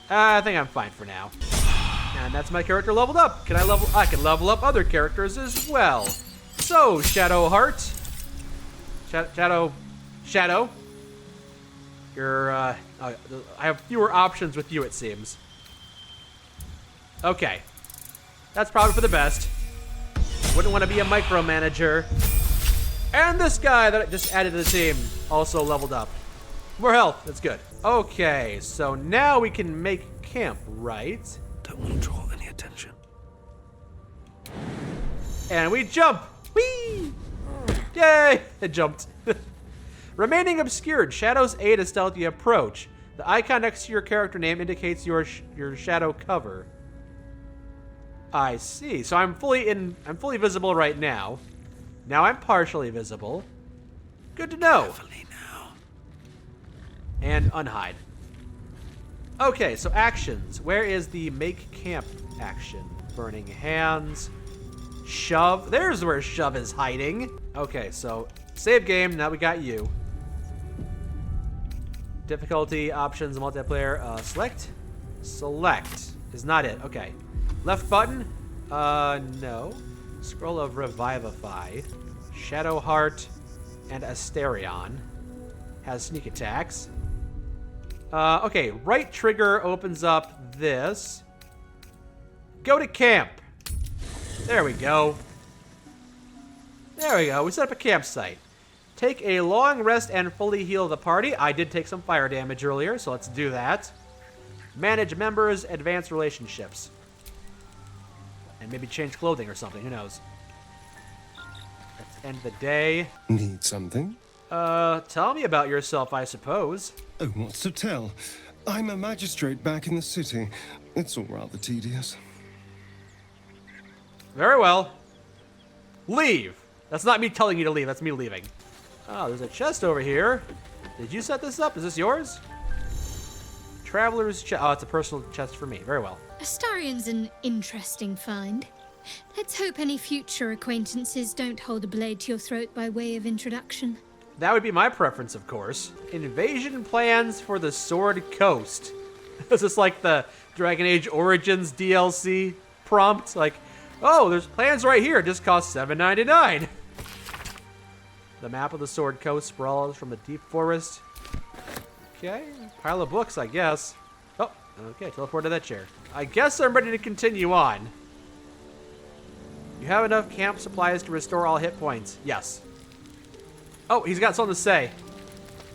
I think I'm fine for now. And that's my character leveled up. I can level up other characters as well. So, Shadowheart. Shadow. You're, I have fewer options with you, it seems. Okay. That's probably for the best. Wouldn't want to be a micromanager. And this guy that I just added to the team also leveled up. More health. That's good. Okay, so now we can make camp, right? Don't want to draw any attention. And we jump. Whee! Yay! It jumped. Remaining obscured. Shadows aid a stealthy approach. The icon next to your character name indicates your shadow cover. I see. So I'm fully visible right now. Now I'm partially visible. Good to know. Carefully now. And unhide. Okay, so actions. Where is the make camp action? Burning hands. Shove. There's where shove is hiding. Okay, so save game. Now we got you. Difficulty, options, multiplayer. Select? Select is not it. Okay. Left button? No. Scroll of Revivify. Shadowheart and Asterion has sneak attacks. Okay, right trigger opens up this. Go to camp. There we go. There we go. We set up a campsite. Take a long rest and fully heal the party. I did take some fire damage earlier, so let's do that. Manage members, advance relationships. And maybe change clothing or something, who knows. Let's end the day. Need something? Tell me about yourself, I suppose. Oh, what's to tell? I'm a magistrate back in the city. It's all rather tedious. Very well. Leave! That's not me telling you to leave, that's me leaving. Oh, there's a chest over here. Did you set this up? Is this yours? Traveler's chest. Oh, it's a personal chest for me. Very well. Astarion's an interesting find. Let's hope any future acquaintances don't hold a blade to your throat by way of introduction. That would be my preference, of course. Invasion plans for the Sword Coast. Is this like the Dragon Age Origins DLC prompt? Like, oh, there's plans right here. It just costs $7.99. The map of the Sword Coast sprawls from the deep forest. Okay, pile of books, I guess. Oh, okay, teleport to that chair. I guess I'm ready to continue on. You have enough camp supplies to restore all hit points. Yes. Oh, he's got something to say.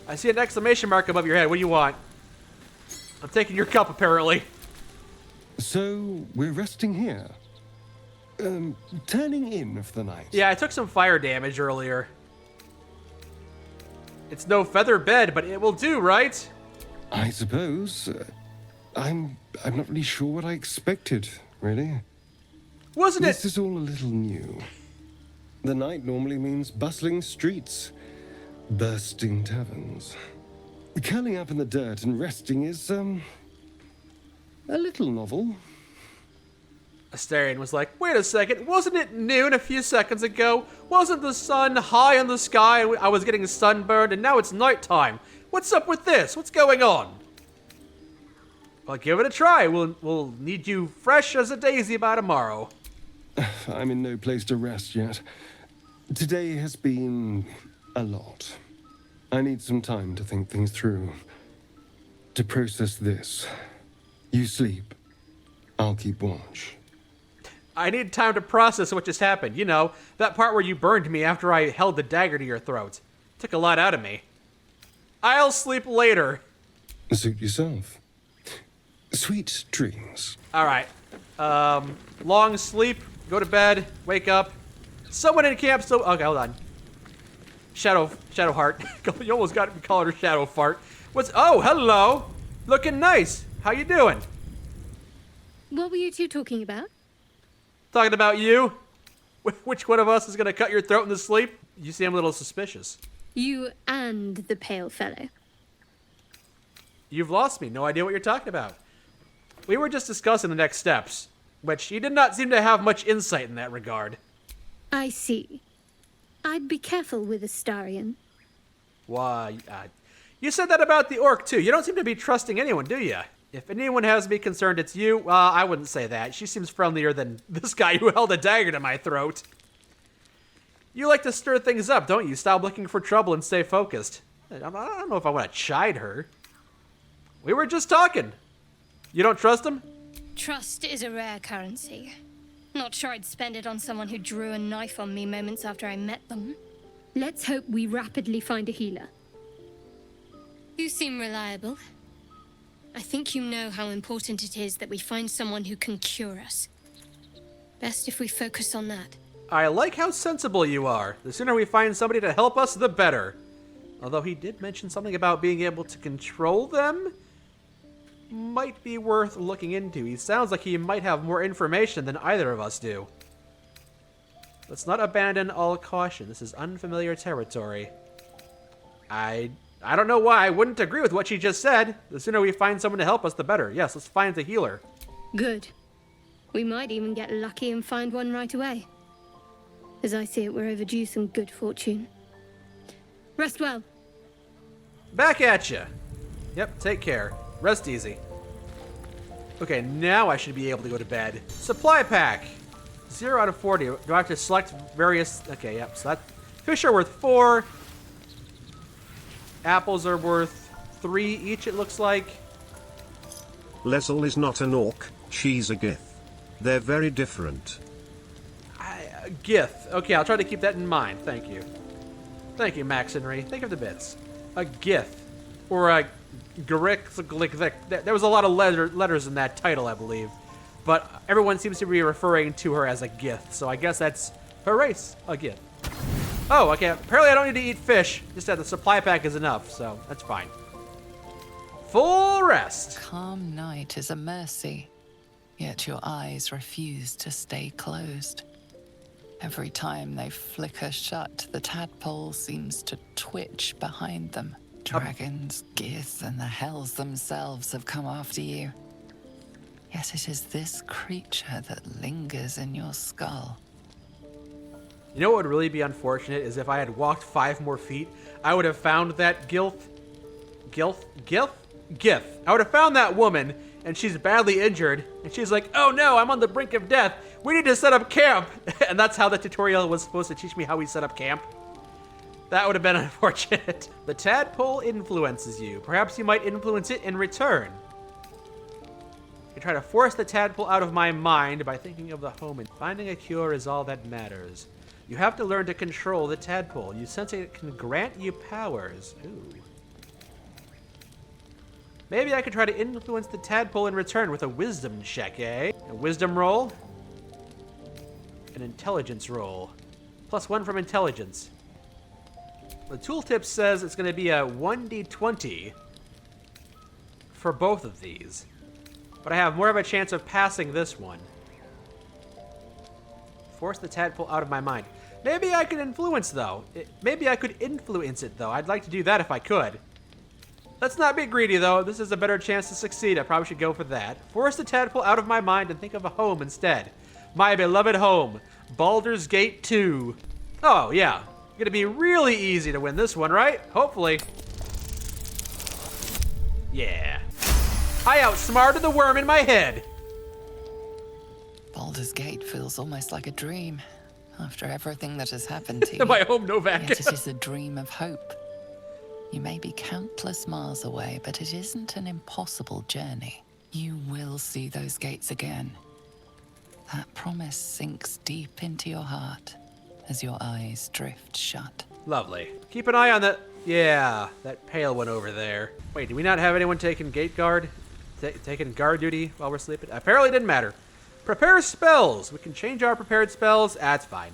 I see an exclamation mark above your head. What do you want? I'm taking your cup, apparently. So, we're resting here. Turning in for the night. Yeah, I took some fire damage earlier. It's no feather bed, but it will do, right? I suppose. I'm not really sure what I expected, really. Wasn't This it? is all a little new. The night normally means bustling streets, bursting taverns. Curling up in the dirt and resting is, a little novel. Astarion was like, wait a second, wasn't it noon a few seconds ago? Wasn't the sun high in the sky and I was getting sunburned and now it's nighttime? What's up with this? What's going on? Well, give it a try. We'll need you fresh as a daisy by tomorrow. I'm in no place to rest yet. Today has been a lot. I need some time to think things through. To process this. You sleep. I'll keep watch. I need time to process what just happened. You know, that part where you burned me after I held the dagger to your throat. Took a lot out of me. I'll sleep later. Suit yourself. Sweet dreams. All right. Long sleep. Go to bed. Wake up. Someone in camp still. Okay, hold on. Shadow Heart. You almost got me calling her Shadow Fart. What's? Oh, hello. Looking nice. How you doing? What were you two talking about? Talking about you. Which one of us is gonna cut your throat in the sleep? You seem a little suspicious. You and the pale fellow. You've lost me. No idea what you're talking about. We were just discussing the next steps, which you did not seem to have much insight in that regard. I see. I'd be careful with Astarion. Why, you said that about the orc, too. You don't seem to be trusting anyone, do you? If anyone has me concerned, it's you. Well, I wouldn't say that. She seems friendlier than this guy who held a dagger to my throat. You like to stir things up, don't you? Stop looking for trouble and stay focused. I don't know if I want to chide her. We were just talking. You don't trust him? Trust is a rare currency. Not sure I'd spend it on someone who drew a knife on me moments after I met them. Let's hope we rapidly find a healer. You seem reliable. I think you know how important it is that we find someone who can cure us. Best if we focus on that. I like how sensible you are. The sooner we find somebody to help us, the better. Although he did mention something about being able to control them. Might be worth looking into. He sounds like he might have more information than either of us do. Let's not abandon all caution. This is unfamiliar territory. I don't know why I wouldn't agree with what she just said. The sooner we find someone to help us, the better. Yes, let's find a healer. Good. We might even get lucky and find one right away. As I see it, we're overdue some good fortune. Rest well. Back at ya. Yep, take care. Rest easy. Okay, now I should be able to go to bed. Supply pack. 0 out of 40. Do I have to select various... Okay, yep. So that... Fish are worth 4. Apples are worth 3 each, it looks like. Lesl is not an orc, she's a gith. They're very different. Gith. Okay, I'll try to keep that in mind. Thank you. Thank you, Max Henry. Think of the bits. A gith. Or a Grick. There was a lot of letters in that title, I believe. but everyone seems to be referring to her as a Gith, so I guess that's her race, a Gith. Oh, okay, apparently I don't need to eat fish, just that the supply pack is enough, so that's fine. Full rest. Calm night is a mercy, yet your eyes refuse to stay closed. Every time they flicker shut, the tadpole seems to twitch behind them. Dragons, Gith, and the hells themselves have come after you. Yet it is this creature that lingers in your skull. You know what would really be unfortunate is if I had walked 5 more feet, I would have found that Gith. I would have found that woman, and she's badly injured, and she's like, oh no, I'm on the brink of death. We need to set up camp. And that's how the tutorial was supposed to teach me how we set up camp. That would have been unfortunate. The tadpole influences you. Perhaps you might influence it in return. I try to force the tadpole out of my mind by thinking of the home, and finding a cure is all that matters. You have to learn to control the tadpole. You sense it can grant you powers. Ooh. Maybe I could try to influence the tadpole in return with a wisdom check, eh? A wisdom roll. An intelligence roll. +1 from intelligence. The tooltip says it's going to be a 1d20 for both of these. But I have more of a chance of passing this one. Force the tadpole out of my mind. Maybe I could influence, though. Maybe I could influence it, though. I'd like to do that if I could. Let's not be greedy, though. This is a better chance to succeed. I probably should go for that. Force the tadpole out of my mind and think of a home instead. My beloved home. Baldur's Gate 2. Oh, yeah. Gonna be really easy to win this one, right? Hopefully. Yeah. I outsmarted the worm in my head. Baldur's Gate feels almost like a dream after everything that has happened to you. My home, Novak. Yet it is a dream of hope. You may be countless miles away, but it isn't an impossible journey. You will see those gates again. That promise sinks deep into your heart as your eyes drift shut. Lovely. Keep an eye on that. Yeah, that pale one over there. Wait, do we not have anyone taking gate guard? Taking guard duty while we're sleeping? Apparently it didn't matter. Prepare spells. We can change our prepared spells. That's fine.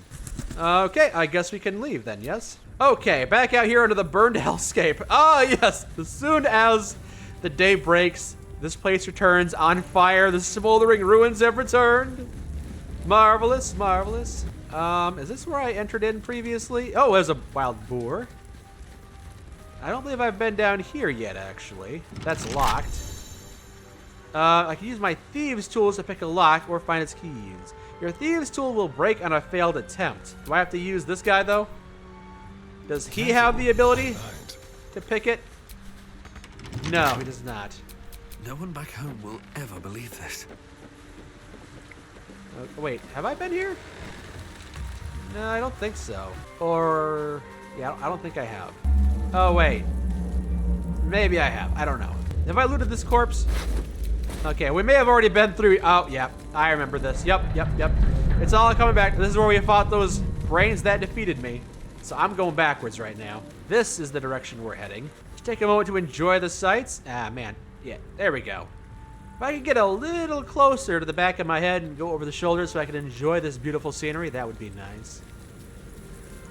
Okay, I guess we can leave then, yes? Okay, back out here under the burned hellscape. Ah, yes. As soon as the day breaks, this place returns on fire. The smoldering ruins have returned. Marvelous, marvelous. Is this where I entered in previously? Oh, there's a wild boar. I don't believe I've been down here yet, actually. That's locked. I can use my thieves' tools to pick a lock or find its keys. Your thieves' tool will break on a failed attempt. Do I have to use this guy, though? Does he have the ability to pick it? No, he does not. No one back home will ever believe this. Wait, have I been here? No, I don't think so. Or... yeah, I don't think I have. Oh, wait. Maybe I have. I don't know. Have I looted this corpse? Okay, we may have already been through... oh, yeah. I remember this. Yep. It's all coming back. This is where we fought those brains that defeated me. So I'm going backwards right now. This is the direction we're heading. Just take a moment to enjoy the sights. Ah, man. Yeah, there we go. If I could get a little closer to the back of my head and go over the shoulders so I can enjoy this beautiful scenery, that would be nice.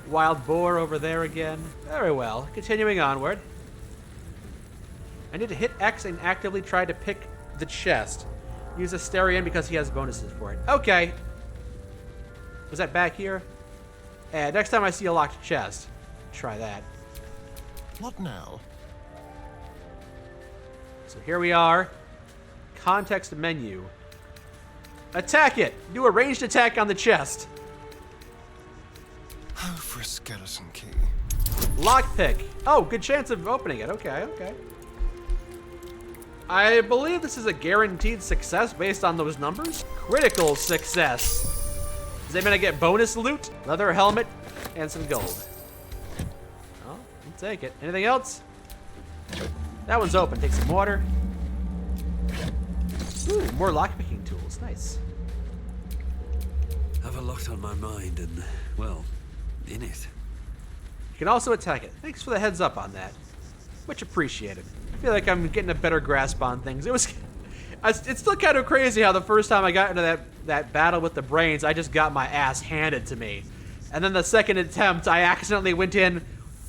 Wild boar over there again. Very well. Continuing onward. I need to hit X and actively try to pick the chest. Use Asterion because he has bonuses for it. Okay. Was that back here? Next time I see a locked chest, try that. What now? So here we are. Context menu. Attack it! Do a ranged attack on the chest. Oh, for a skeleton key. Lockpick. Oh, good chance of opening it. Okay. I believe this is a guaranteed success based on those numbers. Critical success. Does that mean I get bonus loot? Leather helmet and some gold. Oh, I'll take it. Anything else? That one's open. Take some water. Ooh, more lockpicking tools. Nice. Have a lot on my mind and, well, in it. You can also attack it. Thanks for the heads up on that. Much appreciated. I feel like I'm getting a better grasp on things. It It's still kind of crazy how the first time I got into that battle with the brains, I just got my ass handed to me. And then the second attempt, I accidentally went in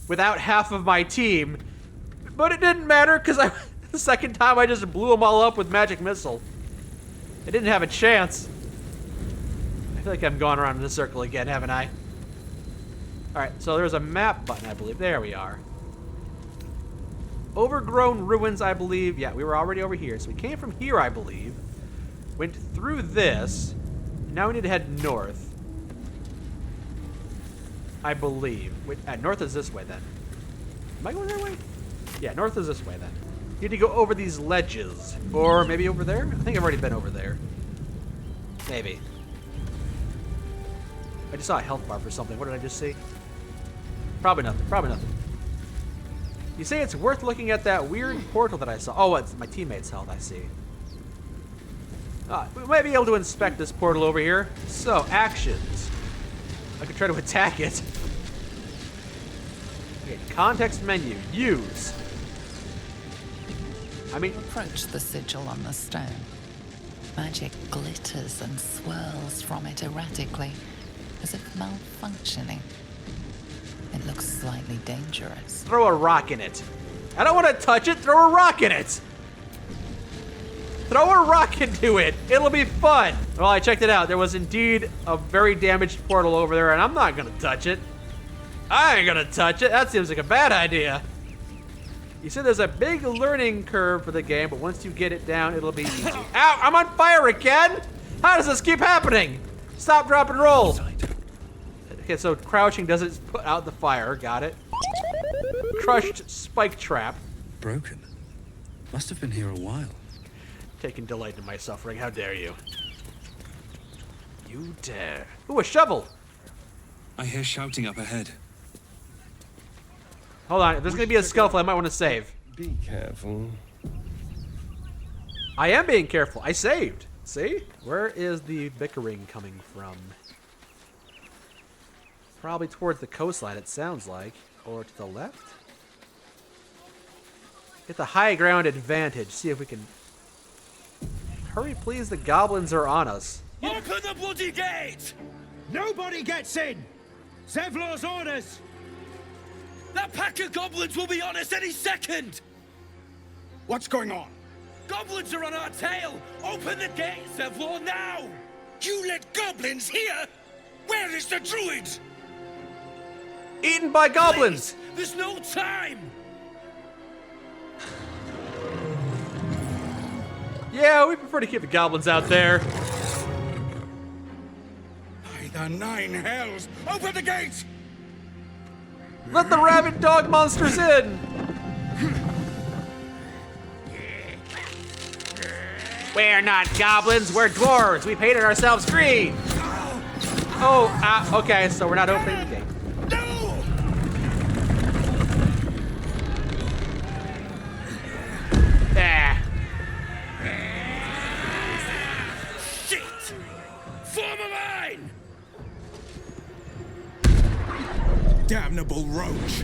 without half of my team. But it didn't matter, because the second time I just blew them all up with magic missile. I didn't have a chance. I feel like I'm going around in a circle again, haven't I? Alright, so there's a map button, I believe. There we are. Overgrown ruins, I believe. Yeah, we were already over here. So we came from here, I believe. Went through this. Now we need to head north. I believe. Wait, north is this way, then. Am I going that way? Yeah, north is this way, then. You need to go over these ledges. Or maybe over there? I think I've already been over there. Maybe. I just saw a health bar for something. What did I just see? Probably nothing. Probably nothing. You say it's worth looking at that weird portal that I saw. Oh, it's my teammate's health, I see. We might be able to inspect this portal over here. So, actions. I could try to attack it. Okay, context menu. Use. I mean... Approach the sigil on the stone. Magic glitters and swirls from it erratically, as if malfunctioning. It looks slightly dangerous. Throw a rock in it. I don't want to touch it. Throw a rock in it. Throw a rock into it. It'll be fun. Well, I checked it out. There was indeed a very damaged portal over there, and I'm not going to touch it. I ain't going to touch it. That seems like a bad idea. You said there's a big learning curve for the game, but once you get it down, it'll be easy. Ow! I'm on fire again! How does this keep happening? Stop, drop, and roll. Okay, so crouching doesn't put out the fire. Got it. Crushed spike trap. Broken. Must have been here a while. Taking delight in my suffering. How dare you? You dare. Ooh, a shovel. I hear shouting up ahead. Hold on. If there's going to be a scuffle, I might want to save. Be careful. I am being careful. I saved. See? Where is the bickering coming from? Probably towards the coastline, it sounds like. Or to the left? Get the high ground advantage. See if we can... Hurry, please. The goblins are on us. Open the bloody gate! Nobody gets in! Zevlor's orders! That pack of goblins will be on us any second! What's going on? Goblins are on our tail! Open the gate, Zevlor, now! You let goblins here? Where is the druid? Eaten by goblins! Please, there's no time! Yeah, we prefer to keep the goblins out there. By the nine hells! Open the gate! Let the rabid dog monsters in! We're not goblins, we're dwarves. We painted ourselves green. Oh, okay, so we're not opening the gate. No! Ah. Shit! Form a line! Damnable roach!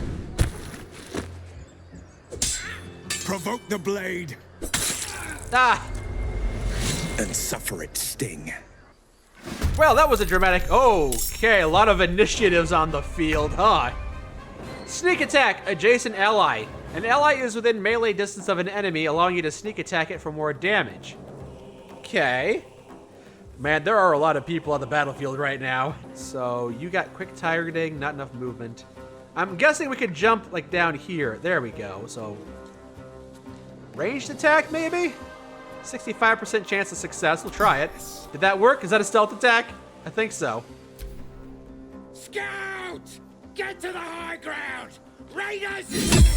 Provoke the blade! Ah! And suffer its sting. Well, that was a dramatic... Okay, a lot of initiatives on the field, huh? Sneak attack, adjacent ally. An ally is within melee distance of an enemy, allowing you to sneak attack it for more damage. Okay. Man, there are a lot of people on the battlefield right now. So, you got quick targeting, not enough movement. I'm guessing we could jump, like, down here. There we go. So, ranged attack, maybe? 65% chance of success. We'll try it. Did that work? Is that a stealth attack? I think so. Scout! Get to the high ground! Raiders!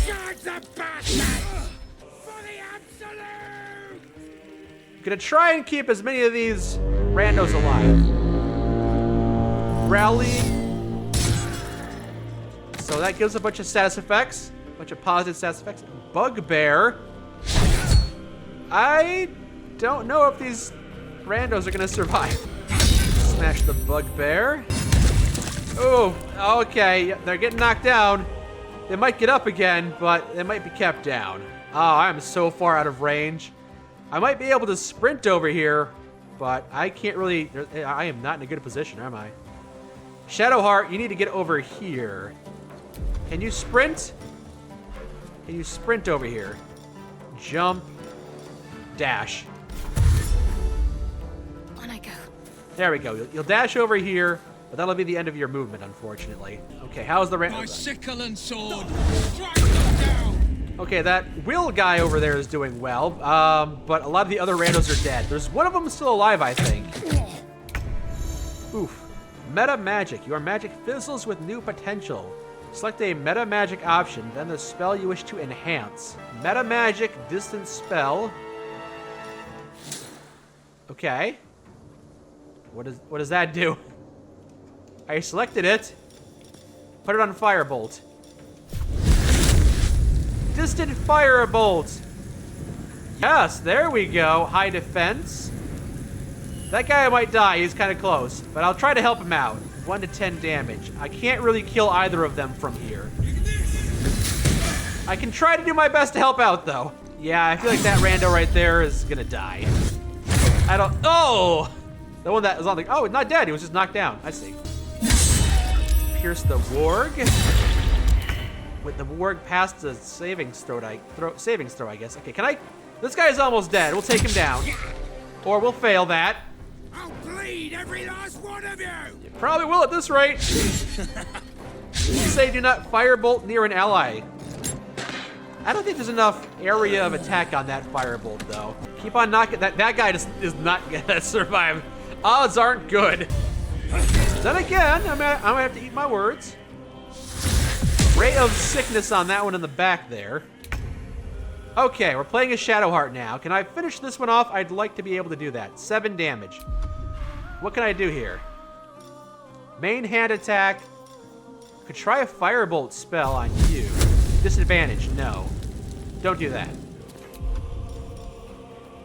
Charge the bastards! For the absolute! Gonna try and keep as many of these randos alive. Rally. So that gives a bunch of status effects. A bunch of positive status effects. Bugbear. I don't know if these randos are gonna survive. Smash the bugbear. Oh, okay. They're getting knocked down. They might get up again, but they might be kept down. Oh, I'm so far out of range. I might be able to sprint over here, but I can't really... I am not in a good position, am I? Shadowheart, you need to get over here. Can you sprint? Can you sprint over here? Jump. Dash. On I go. There we go. You'll dash over here, but that'll be the end of your movement, unfortunately. Okay, how's the My sickle and sword! Strike them down! Okay, that Will guy over there is doing well, but a lot of the other randos are dead. There's one of them still alive, I think. Oof. Meta magic. Your magic fizzles with new potential. Select a meta magic option, then the spell you wish to enhance. Meta magic, distance spell. Okay. What does that do? I selected it. Put it on firebolt. Distant firebolt. Yes, there we go. High defense. That guy might die. He's kind of close, but I'll try to help him out. 1 to 10 damage. I can't really kill either of them from here. I can try to do my best to help out, though. Yeah, I feel like that rando right there is gonna die. I don't... Oh! The one that was on the... Oh, not dead. He was just knocked down. I see. Pierce the warg. With the warg past the savings throw, I guess. Okay, can I... This guy is almost dead. We'll take him down. Or we'll fail that. I'll bleed every last one of you! You probably will at this rate. You say do not firebolt near an ally. I don't think there's enough area of attack on that firebolt, though. Keep on knocking... That guy just is not gonna survive. Odds aren't good. Then again, I'm gonna have to eat my words. Ray of sickness on that one in the back there. Okay, we're playing a Shadowheart now. Can I finish this one off? I'd like to be able to do that. 7 damage. What can I do here? Main hand attack. Could try a firebolt spell on you. Disadvantage, no. Don't do that.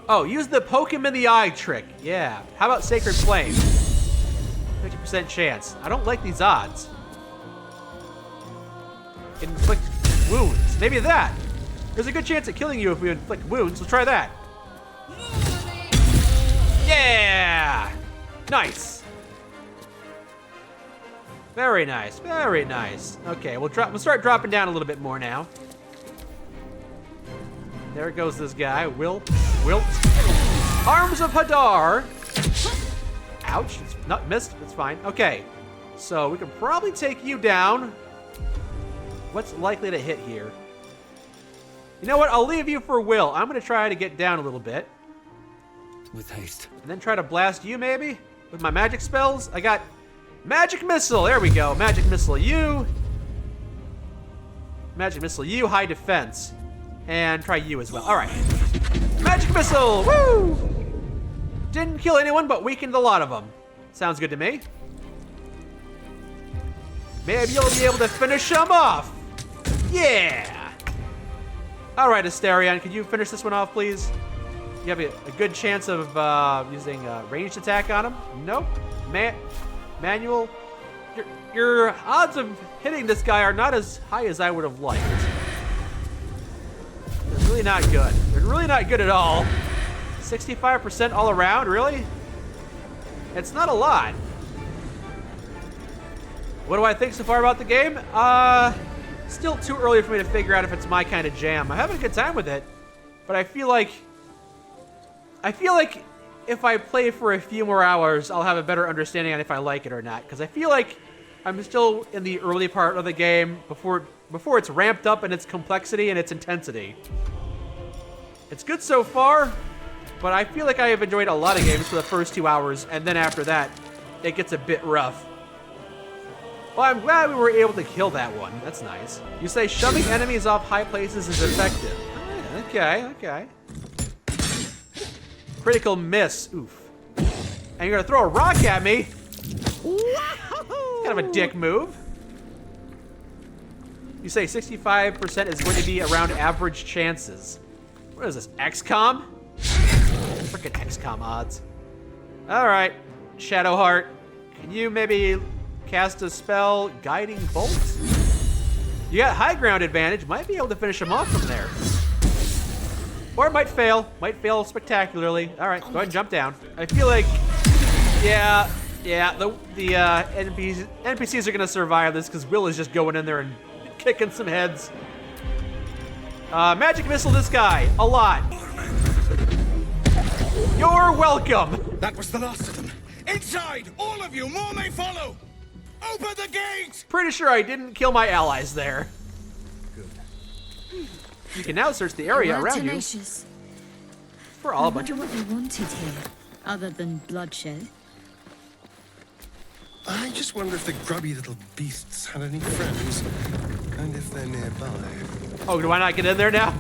Oh, use the poke him in the eye trick. Yeah. How about Sacred Flame? 50% chance. I don't like these odds. Inflict wounds. Maybe that. There's a good chance at killing you if we inflict wounds. We'll try that. Yeah! Nice. Very nice. Very nice. Okay, we'll start dropping down a little bit more now. There goes this guy. Wilt. Arms of Hadar. Ouch. It's not missed. It's fine. Okay. So we can probably take you down. What's likely to hit here? You know what? I'll leave you for Will. I'm going to try to get down a little bit. With haste. And then try to blast you, maybe? With my magic spells? I got Magic Missile. There we go. Magic Missile you. Magic Missile you. High defense. And try you as well. All right. Magic Missile. Woo! Didn't kill anyone, but weakened a lot of them. Sounds good to me. Maybe you'll be able to finish them off. Yeah. All right, Asterion, could you finish this one off, please? You have a good chance of using a ranged attack on him. Nope. Manual. Your odds of hitting this guy are not as high as I would have liked. They're really not good. They're really not good at all. 65% all around, really? It's not a lot. What do I think so far about the game? Still too early for me to figure out if it's my kind of jam. I'm having a good time with it, but I feel like if I play for a few more hours, I'll have a better understanding on if I like it or not. Because I feel like I'm still in the early part of the game before it's ramped up in its complexity and its intensity. It's good so far, but I feel like I have enjoyed a lot of games for the first 2 hours, and then after that, it gets a bit rough. Well, I'm glad we were able to kill that one. That's nice. You say shoving enemies off high places is effective. Okay. Critical miss. Oof. And you're gonna throw a rock at me? Kind of a dick move. You say 65% is going to be around average chances. What is this, XCOM? Frickin' XCOM odds. All right, Shadowheart. Can you maybe cast a spell, Guiding Bolt? You got high ground advantage. Might be able to finish him off from there. Or it might fail. Might fail spectacularly. All right, go ahead and jump down. I feel like, yeah, the NPCs are gonna survive this because Will is just going in there and kicking some heads. Magic missile this guy a lot. You're welcome. That was the last of them. Inside, all of you. More may follow. Open the gate. Pretty sure I didn't kill my allies there. Good. You can now search the area around tenacious. you for all a bunch I of. wonder what they wanted here, other than bloodshed. I just wonder if the grubby little beasts had any friends, and if they're nearby. Oh, do I not get in there now?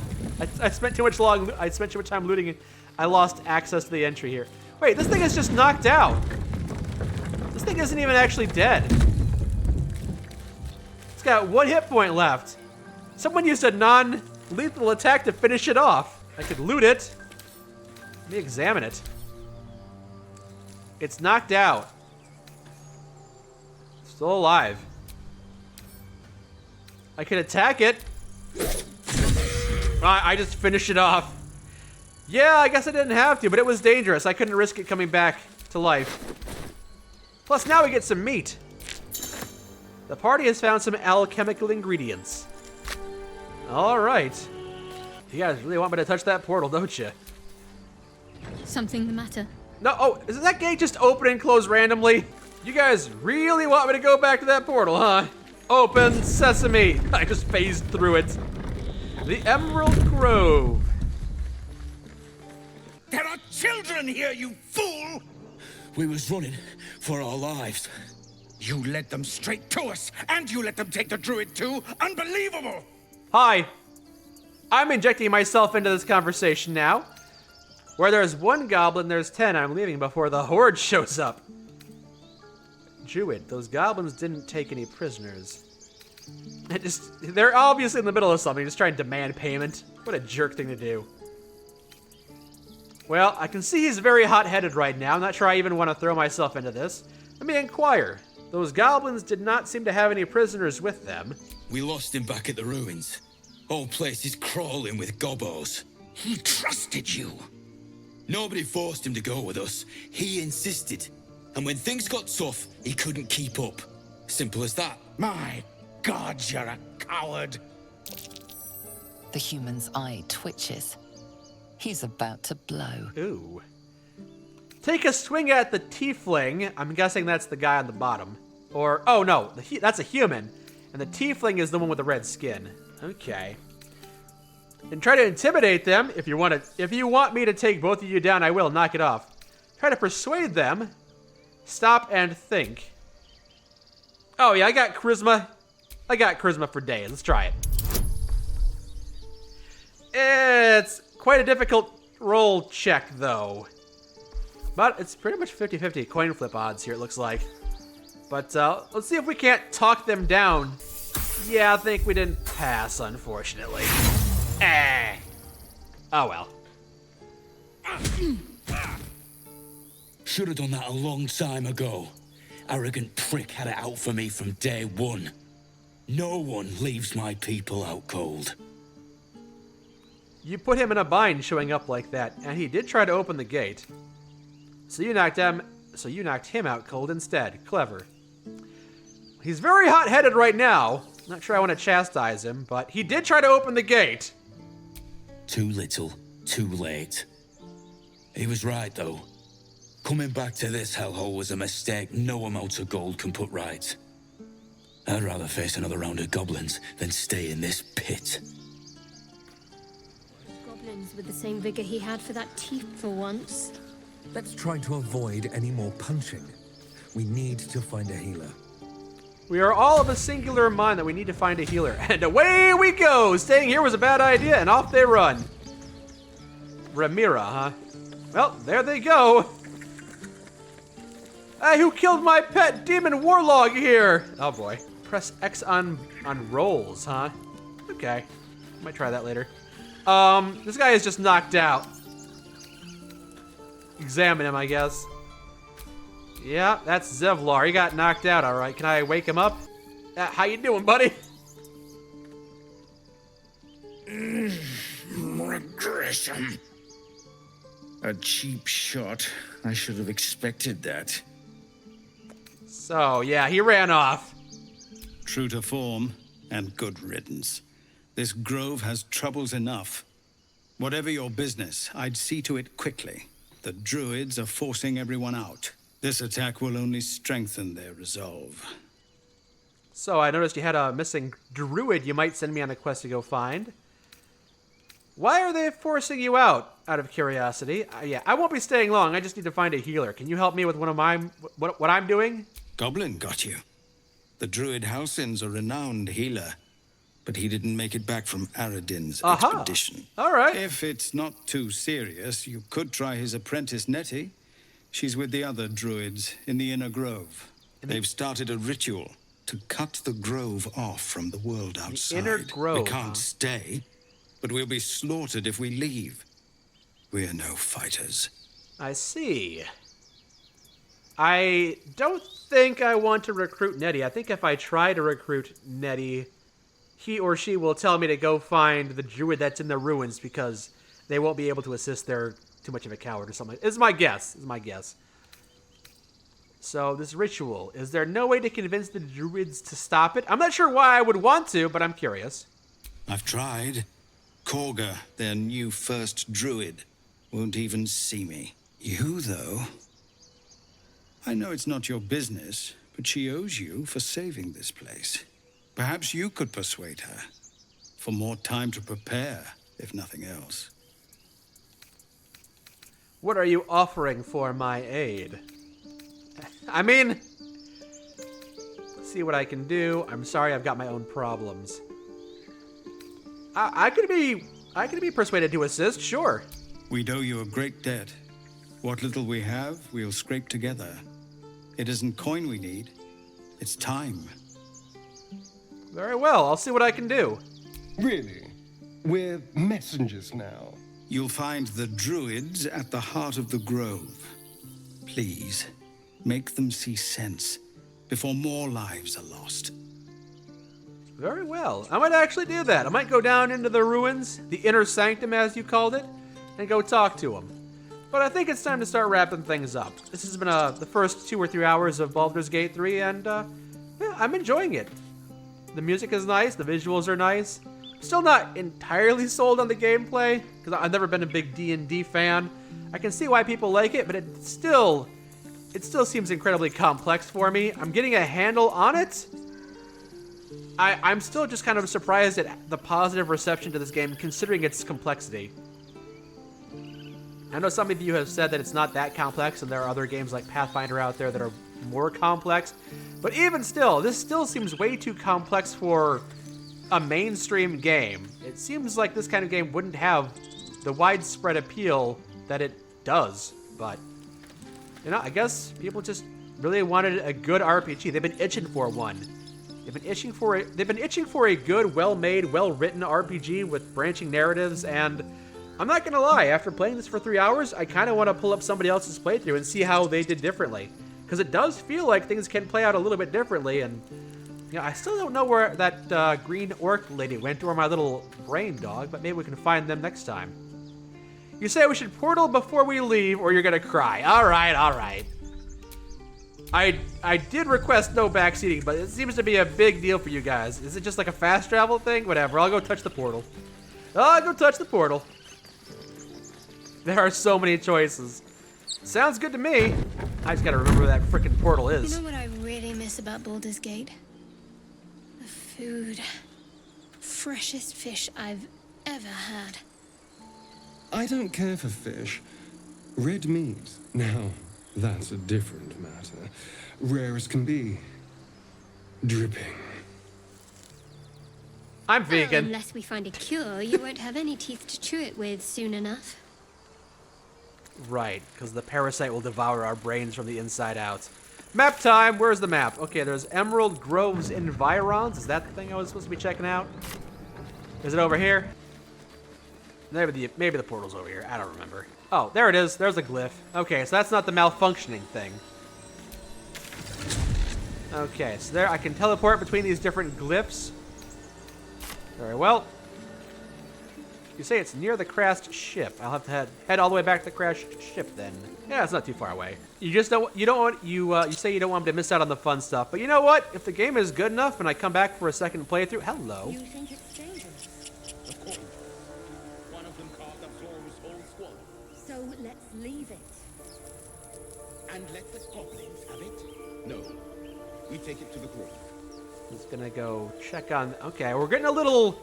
I spent too much time looting it. I lost access to the entry here. Wait, this thing is just knocked out. This thing isn't even actually dead. It's got 1 hit point left. Someone used a non-lethal attack to finish it off. I could loot it. Let me examine it. It's knocked out. Still alive. I could attack it. I just finished it off. Yeah, I guess I didn't have to, but it was dangerous. I couldn't risk it coming back to life. Plus, now we get some meat. The party has found some alchemical ingredients. All right. You guys really want me to touch that portal, don't you? Something the matter? No, oh, is that gate just open and close randomly? You guys really want me to go back to that portal, huh? Open sesame. I just phased through it. The Emerald Grove. There are children here, you fool! We was running for our lives. You led them straight to us, and you let them take the druid too? Unbelievable! Hi. I'm injecting myself into this conversation now. Where there's 1 goblin, there's 10. I'm leaving before the horde shows up. Druid, those goblins didn't take any prisoners. They're obviously in the middle of something, just trying to demand payment. What a jerk thing to do. Well, I can see he's very hot-headed right now. I'm not sure I even want to throw myself into this. Let me inquire. Those goblins did not seem to have any prisoners with them. We lost him back at the ruins. Whole place is crawling with gobos. He trusted you. Nobody forced him to go with us. He insisted. And when things got tough, he couldn't keep up. Simple as that. My God, you're a coward. The human's eye twitches. He's about to blow. Ooh. Take a swing at the tiefling. I'm guessing that's the guy on the bottom. Or, oh no, that's a human. And the tiefling is the one with the red skin. Okay. And try to intimidate them. If you want me to take both of you down, I will. Knock it off. Try to persuade them. Stop and think. Oh yeah, I got charisma. I got charisma for days. Let's try it. It's quite a difficult roll check, though. But it's pretty much 50-50 coin flip odds here, it looks like. But let's see if we can't talk them down. Yeah, I think we didn't pass, unfortunately. Oh well. Should have done that a long time ago. Arrogant prick had it out for me from day one. No one leaves my people out cold. You put him in a bind showing up like that, and he did try to open the gate. So you knocked him out cold instead. Clever. He's very hot-headed right now. Not sure I want to chastise him, but he did try to open the gate. Too little, too late. He was right, though. Coming back to this hellhole was a mistake no amount of gold can put right. I'd rather face another round of goblins than stay in this pit. Goblins with the same vigor he had for that teeth for once. Let's try to avoid any more punching. We need to find a healer. We are all of a singular mind that we need to find a healer. And away we go! Staying here was a bad idea, and off they run. Ramira, huh? Well, there they go. Hey, who killed my pet demon warlog here? Oh boy. Press X on rolls, huh? Okay. Might try that later. This guy is just knocked out. Examine him, I guess. Yeah, that's Zevlar. He got knocked out, all right. Can I wake him up? How you doing, buddy? Regret. Gresham. A cheap shot. I should have expected that. So, yeah, he ran off. True to form, and good riddance. This grove has troubles enough. Whatever your business, I'd see to it quickly. The druids are forcing everyone out. This attack will only strengthen their resolve. So, I noticed you had a missing druid you might send me on a quest to go find. Why are they forcing you out of curiosity? Yeah, I won't be staying long. I just need to find a healer. Can you help me with one of my what I'm doing? Goblin got you. The druid Halsin's a renowned healer, but he didn't make it back from Aradin's expedition. All right. If it's not too serious, you could try his apprentice Nettie. She's with the other druids in the inner grove. They've started a ritual to cut the grove off from the world outside. The inner grove. We can't stay, but we'll be slaughtered if we leave. We're no fighters. I see. I don't think I want to recruit Nettie. I think if I try to recruit Nettie, he or she will tell me to go find the druid that's in the ruins because they won't be able to assist. They're too much of a coward or something. It's my guess. So this ritual, is there no way to convince the druids to stop it? I'm not sure why I would want to, but I'm curious. I've tried. Korga, their new first druid, won't even see me. You, though... I know it's not your business, but she owes you for saving this place. Perhaps you could persuade her. For more time to prepare, if nothing else. What are you offering for my aid? I mean... see what I can do. I'm sorry, I've got my own problems. I could be persuaded to assist, sure. We'd owe you a great debt. What little we have, we'll scrape together. It isn't coin we need, it's time. Very well, I'll see what I can do. Really? We're messengers now. You'll find the druids at the heart of the grove. Please, make them see sense before more lives are lost. Very well. I might actually do that. I might go down into the ruins, the inner sanctum as you called it, and go talk to them. But I think it's time to start wrapping things up. This has been the first 2 or 3 hours of Baldur's Gate 3, and yeah, I'm enjoying it. The music is nice, the visuals are nice. Still not entirely sold on the gameplay, because I've never been a big D&D fan. I can see why people like it, but it still seems incredibly complex for me. I'm getting a handle on it. I'm still just kind of surprised at the positive reception to this game, considering its complexity. I know some of you have said that it's not that complex, and there are other games like Pathfinder out there that are more complex. But even still, this still seems way too complex for a mainstream game. It seems like this kind of game wouldn't have the widespread appeal that it does. But, you know, I guess people just really wanted a good RPG. They've been itching for one. They've been itching for a good, well-made, well-written RPG with branching narratives, and I'm not gonna lie, after playing this for 3 hours, I kind of want to pull up somebody else's playthrough and see how they did differently. Because it does feel like things can play out a little bit differently, and you know, I still don't know where that green orc lady went, or my little brain dog, but maybe we can find them next time. You say we should portal before we leave, or you're gonna cry. Alright. I did request no backseating, but it seems to be a big deal for you guys. Is it just like a fast travel thing? Whatever, I'll go touch the portal. I'll go touch the portal. There are so many choices. Sounds good to me. I just gotta remember where that frickin' portal is. You know what I really miss about Baldur's Gate? The food. Freshest fish I've ever had. I don't care for fish. Red meat, now, that's a different matter. Rare as can be. Dripping. I'm vegan. Well, unless we find a cure, you won't have any teeth to chew it with soon enough. Right, because the parasite will devour our brains from the inside out. Map time! Where's the map? Okay, there's Emerald Grove's Environs. Is that the thing I was supposed to be checking out? Is it over here? Maybe the portal's over here. I don't remember. Oh, there it is. There's a glyph. Okay, so that's not the malfunctioning thing. Okay, so there I can teleport between these different glyphs. Very well. You say it's near the crashed ship. I'll have to head all the way back to the crashed ship then. Yeah, it's not too far away. You say you don't want me to miss out on the fun stuff, but you know what? If the game is good enough and I come back for a second playthrough, hello. You think it's dangerous? Of course. One of them carved up Zorro's whole squad. So let's leave it. And let the goblins have it? No. We take it to the grove. He's gonna go check on. Okay, we're getting a little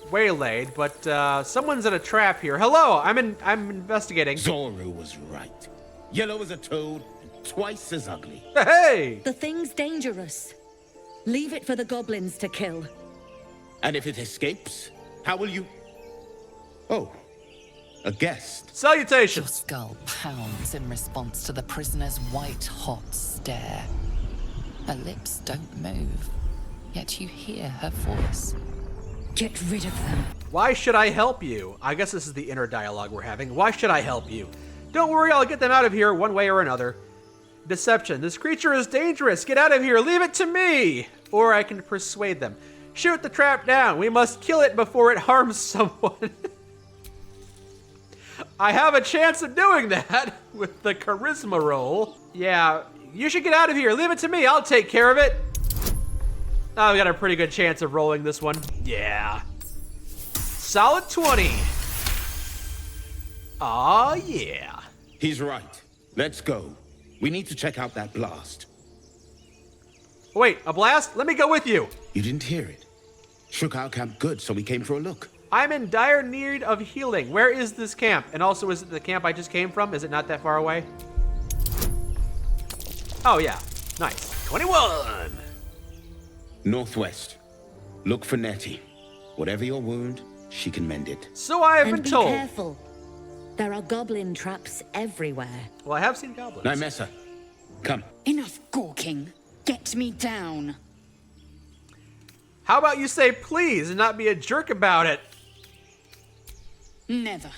waylaid, but someone's in a trap here. Hello, I'm investigating. Zorro was right. Yellow as a toad, and twice as ugly. Hey! The thing's dangerous. Leave it for the goblins to kill. And if it escapes, how will you... Oh, a guest. Your Salutations! skull pounds in response to the prisoner's white-hot stare. Her lips don't move, yet you hear her voice. Get rid of them. Why should I help you? I guess this is the inner dialogue we're having. Why should I help you? Don't worry, I'll get them out of here one way or another. Deception. This creature is dangerous. Get out of here. Leave it to me. Or I can persuade them. Shoot the trap down. We must kill it before it harms someone. I have a chance of doing that with the charisma roll. Yeah, you should get out of here. Leave it to me. I'll take care of it. Oh, we got a pretty good chance of rolling this one. Yeah. Solid 20. Aw, yeah. He's right. Let's go. We need to check out that blast. Wait, a blast? Let me go with you. You didn't hear it. Shook our camp good, so we came for a look. I'm in dire need of healing. Where is this camp? And also, is it the camp I just came from? Is it not that far away? Oh, yeah. Nice. 21. Northwest. Look for Nettie. Whatever your wound, she can mend it. So I have And been be told. careful. There are goblin traps everywhere. Well, I have seen goblins. Nymessa, come. Enough gawking. Get me down. How about you say please and not be a jerk about it? Never.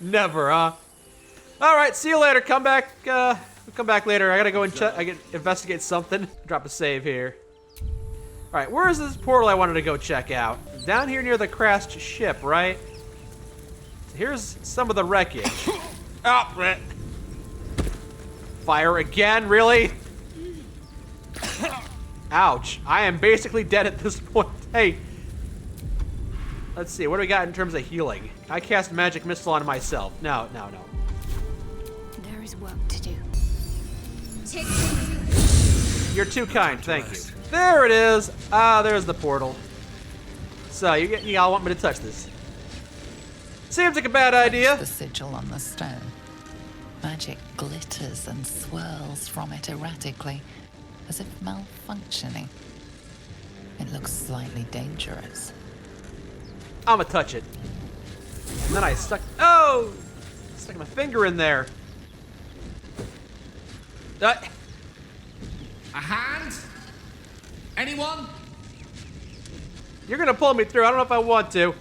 Never, huh? All right, see you later. Come back. Come back later. I gotta go and check. I can investigate something. Drop a save here. All right, where is this portal I wanted to go check out? Down here near the crashed ship, right? Here's some of the wreckage. Oh, bleh. Fire again, really? Ouch. I am basically dead at this point. Hey. Let's see, what do we got in terms of healing? I cast magic missile on myself. No. There is work to do. You're too kind, thank you. There it is. Ah, there's the portal. So, you all want me to touch this? Seems like a bad idea. The sigil on the stone. Magic glitters and swirls from it erratically, as if malfunctioning. It looks slightly dangerous. I'm gonna touch it. And then I stuck my finger in there. A hand? Anyone? You're gonna pull me through. I don't know if I want to.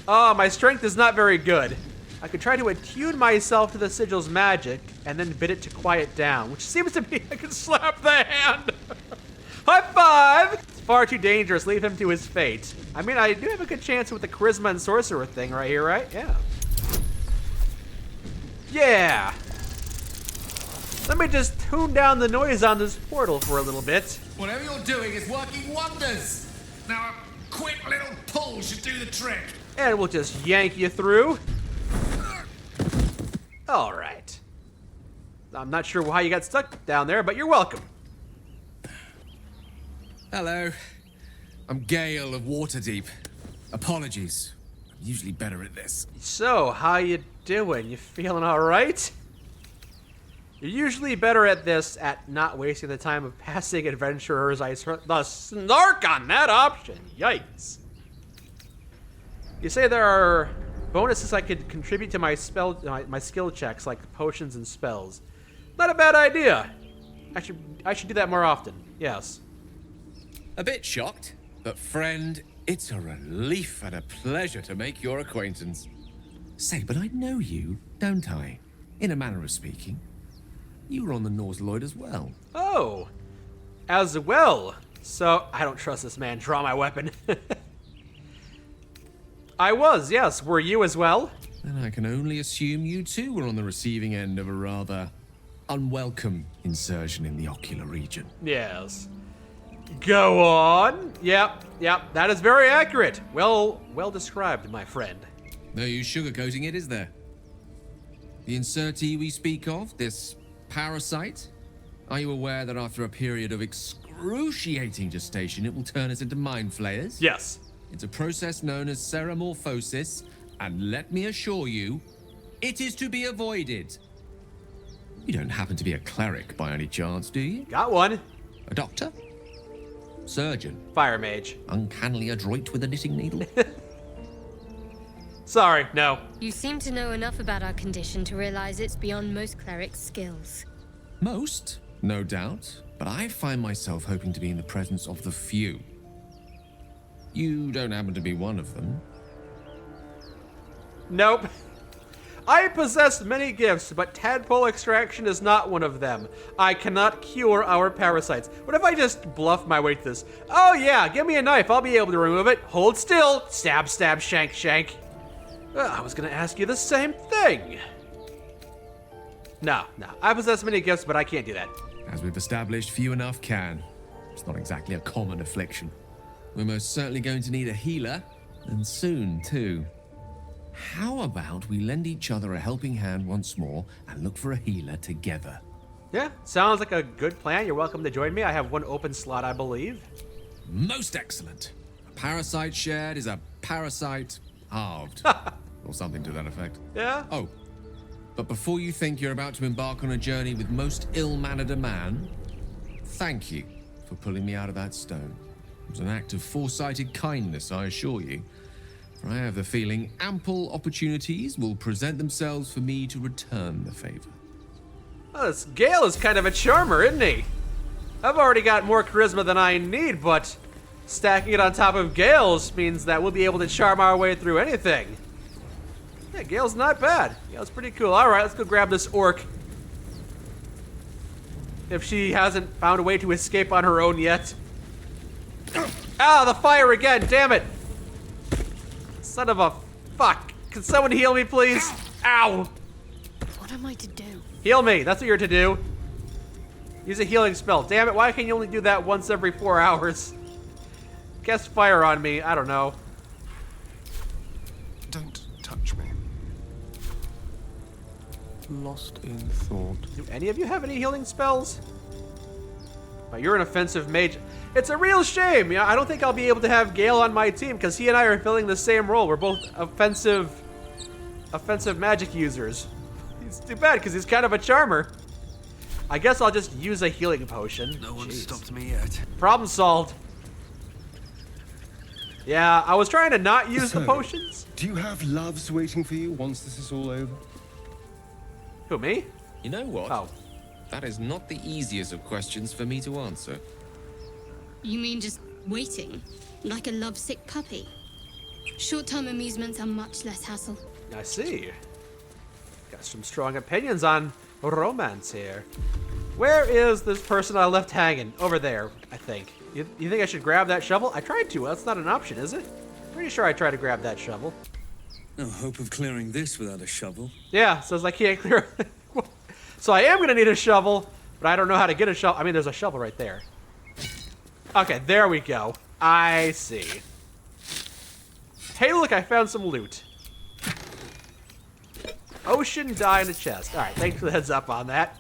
Oh, my strength is not very good. I could try to attune myself to the sigil's magic and then bid it to quiet down, which seems to be I can slap the hand. High five! It's far too dangerous. Leave him to his fate. I mean, I do have a good chance with the charisma and sorcerer thing right here, right? Yeah. Yeah. Let me just tune down the noise on this portal for a little bit. Whatever you're doing is working wonders. Now a quick little pull should do the trick. And we'll just yank you through. All right. I'm not sure why you got stuck down there, but you're welcome. Hello. I'm Gale of Waterdeep. Apologies. I'm usually better at this. So, how you doing? You feeling all right? You're usually better at this, at not wasting the time of passing adventurers. The snark on that option. Yikes. You say there are bonuses I could contribute to my my skill checks, like potions and spells. Not a bad idea. I should do that more often. Yes. A bit shocked, but friend, it's a relief and a pleasure to make your acquaintance. Say, but I know you, don't I? In a manner of speaking. You were on the Norse Lloyd as well. Oh, as well. So I don't trust this man. Draw my weapon. I was, yes. Were you as well? Then I can only assume you too were on the receiving end of a rather unwelcome insertion in the ocular region. Yes. Go on. Yep, that is very accurate. Well described, my friend. No use sugarcoating it, is there? The insertee we speak of, this parasite, are you aware that after a period of excruciating gestation, it will turn us into mind flayers? Yes. It's a process known as seromorphosis, and let me assure you, it is to be avoided. You don't happen to be a cleric by any chance, do you? Got one. A doctor? Surgeon? Fire mage. Uncannily adroit with a knitting needle? Sorry, no. You seem to know enough about our condition to realize it's beyond most clerics' skills. Most, no doubt, but I find myself hoping to be in the presence of the few. You don't happen to be one of them. Nope. I possess many gifts, but tadpole extraction is not one of them. I cannot cure our parasites. What if I just bluff my way to this? Oh yeah, give me a knife, I'll be able to remove it. Hold still. Stab, stab, shank, shank. I was gonna ask you the same thing. No, I possess many gifts, but I can't do that. As we've established, few enough can. It's not exactly a common affliction. We're most certainly going to need a healer, and soon too. How about we lend each other a helping hand once more and look for a healer together? Yeah, sounds like a good plan. You're welcome to join me. I have one open slot, I believe. Most excellent. A parasite shared is a parasite halved. Or something to that effect. Yeah? Oh, but before you think you're about to embark on a journey with most ill-mannered a man, thank you for pulling me out of that stone. It was an act of foresighted kindness, I assure you. For I have the feeling ample opportunities will present themselves for me to return the favor. Well, this Gale is kind of a charmer, isn't he? I've already got more charisma than I need, but stacking it on top of Gale's means that we'll be able to charm our way through anything. Yeah, Gale's not bad. Gale's pretty cool. All right, let's go grab this orc. If she hasn't found a way to escape on her own yet. Ah, the fire again, damn it. Son of a fuck. Can someone heal me, please? Ow. What am I to do? Heal me, that's what you're to do. Use a healing spell. Damn it, why can you only do that once every 4 hours? Cast fire on me, I don't know. Don't touch me. Lost in thought. Do any of you have any healing spells? Oh, you're an offensive mage. It's a real shame. I don't think I'll be able to have Gale on my team because he and I are filling the same role. We're both offensive magic users. It's too bad because he's kind of a charmer. I guess I'll just use a healing potion. No one stopped me yet. Problem solved. Yeah, I was trying to not use the potions. Do you have loves waiting for you once this is all over? Who, me? You know what? Oh. That is not the easiest of questions for me to answer. You mean just waiting? Like a lovesick puppy? Short-term amusements are much less hassle. I see. Got some strong opinions on romance here. Where is this person I left hanging? Over there, I think. You think I should grab that shovel? I tried to. That's not an option, is it? Pretty sure I tried to grab that shovel. No hope of clearing this without a shovel. Yeah, says I can't clear. So I am gonna need a shovel, but I don't know how to get a shovel. I mean, there's a shovel right there. Okay, there we go. I see. Hey, look, I found some loot. Ocean dye in a chest. All right, thanks for the heads up on that.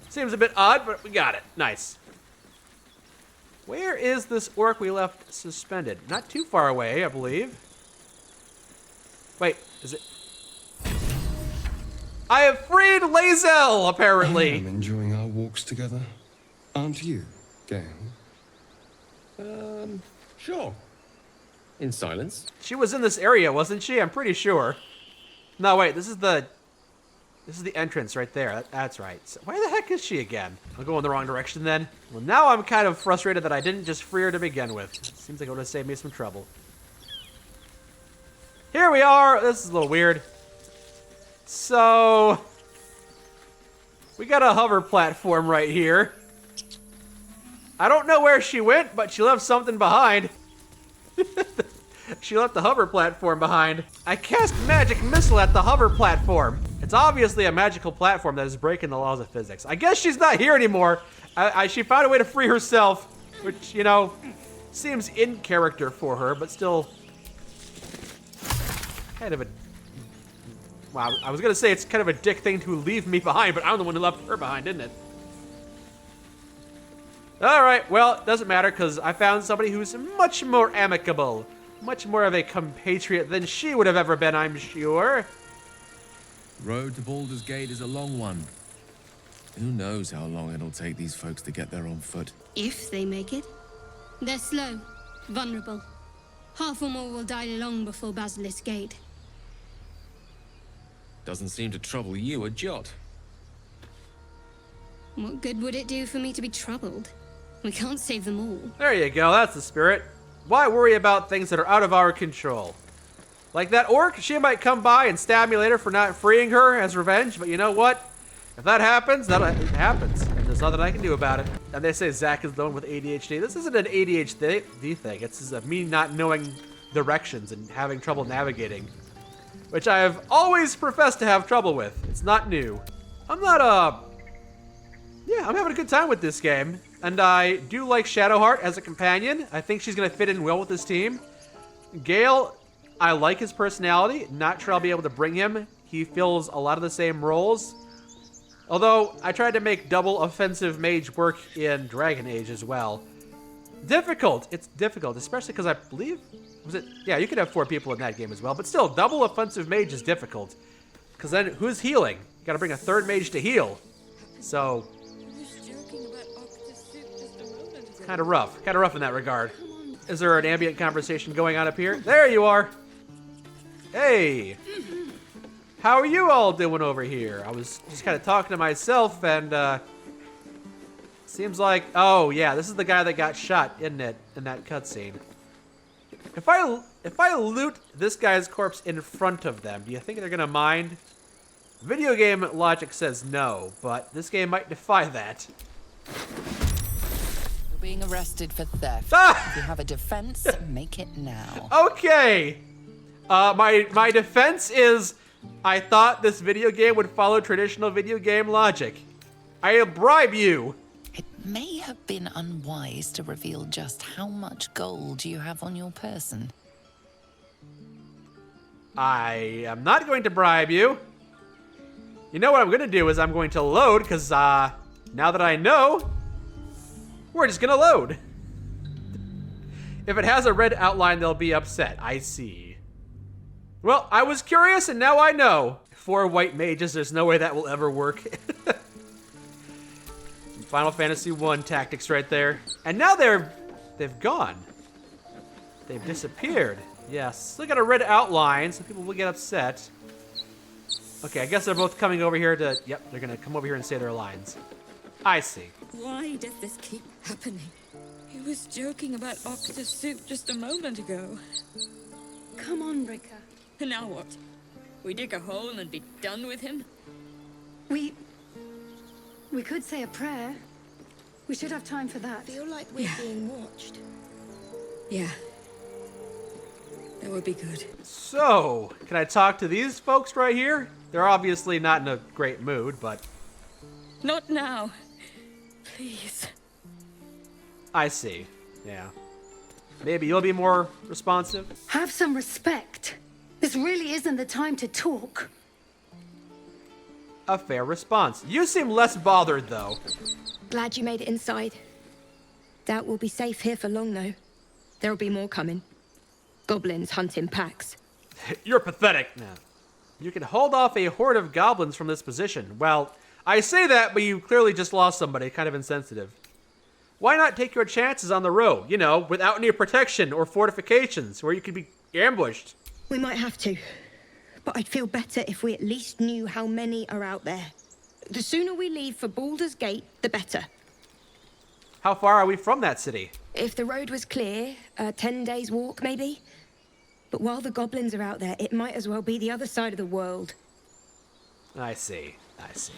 Seems a bit odd, but we got it. Nice. Where is this orc we left suspended? Not too far away, I believe. Wait, is it? I have freed Lae'zel, apparently. I'm enjoying our walks together. Aren't you, Gale? Sure. In silence. She was in this area, wasn't she? I'm pretty sure. No, wait, this is the entrance right there. That's right. So where the heck is she again? I'll go in the wrong direction then. Well, now I'm kind of frustrated that I didn't just free her to begin with. Seems like it would have saved me some trouble. Here we are. This is a little weird. So, we got a hover platform right here. I don't know where she went, but she left something behind. She left the hover platform behind. I cast magic missile at the hover platform. It's obviously a magical platform that is breaking the laws of physics. I guess she's not here anymore. She found a way to free herself, which, you know, seems in character for her, but still kind of a... Wow, I was gonna say it's kind of a dick thing to leave me behind, but I'm the one who left her behind, isn't it? Alright, well, it doesn't matter, because I found somebody who's much more amicable. Much more of a compatriot than she would have ever been, I'm sure. Road to Baldur's Gate is a long one. Who knows how long it'll take these folks to get there on foot. If they make it. They're slow, vulnerable. Half or more will die long before Basilisk Gate. Doesn't seem to trouble you a jot. What good would it do for me to be troubled? We can't save them all. There you go, that's the spirit. Why worry about things that are out of our control? Like that orc, she might come by and stab me later for not freeing her as revenge, but you know what? If that happens, that happens. And there's nothing I can do about it. And they say Zach is the one with ADHD. This isn't an ADHD thing. It's just me not knowing directions and having trouble navigating. Which I have always professed to have trouble with. It's not new. I'm having a good time with this game. And I do like Shadowheart as a companion. I think she's going to fit in well with this team. Gale, I like his personality. Not sure I'll be able to bring him. He fills a lot of the same roles. Although, I tried to make double offensive mage work in Dragon Age as well. Difficult. It's difficult, especially because I believe... Yeah, you could have 4 people in that game as well. But still, double offensive mage is difficult. Because then, who's healing? You gotta bring a 3rd mage to heal. So... Kind of rough. Kind of rough in that regard. Is there an ambient conversation going on up here? There you are! Hey! How are you all doing over here? I was just kind of talking to myself and, seems like... Oh, yeah, this is the guy that got shot, isn't it? In that cutscene. If I loot this guy's corpse in front of them, do you think they're gonna mind? Video game logic says no, but this game might defy that. You're being arrested for theft. Ah! If you have a defense, make it now. Okay! My defense is... I thought this video game would follow traditional video game logic. I'll bribe you! It may have been unwise to reveal just how much gold you have on your person. I am not going to bribe you. You know what I'm going to do is I'm going to load, because now that I know, we're just going to load. If it has a red outline, they'll be upset. I see. Well, I was curious, and now I know. 4 white mages, there's no way that will ever work. Final Fantasy 1 tactics right there. And now they've gone. They've disappeared. Yes, look at a red outline, so people will get upset. Okay, I guess they're both coming over here to... Yep, they're gonna come over here and say their lines. I see. Why does this keep happening? He was joking about octopus soup just a moment ago. Come on, Rika. And now what? We dig a hole and be done with him? We could say a prayer. We should have time for that. Feel like we're being watched. Yeah. That would be good. So, can I talk to these folks right here? They're obviously not in a great mood, but... Not now. Please. I see. Yeah. Maybe you'll be more responsive? Have some respect. This really isn't the time to talk. A fair response. You seem less bothered, though. Glad you made it inside. Doubt we'll be safe here for long, though. There'll be more coming. Goblins hunt in packs. You're pathetic. No. You can hold off a horde of goblins from this position. Well, I say that, but you clearly just lost somebody. Kind of insensitive. Why not take your chances on the road? You know, without any protection or fortifications, where you could be ambushed. We might have to. But I'd feel better if we at least knew how many are out there. The sooner we leave for Baldur's Gate, the better. How far are we from that city? If the road was clear, 10 days walk, maybe? But while the goblins are out there, it might as well be the other side of the world. I see. I see.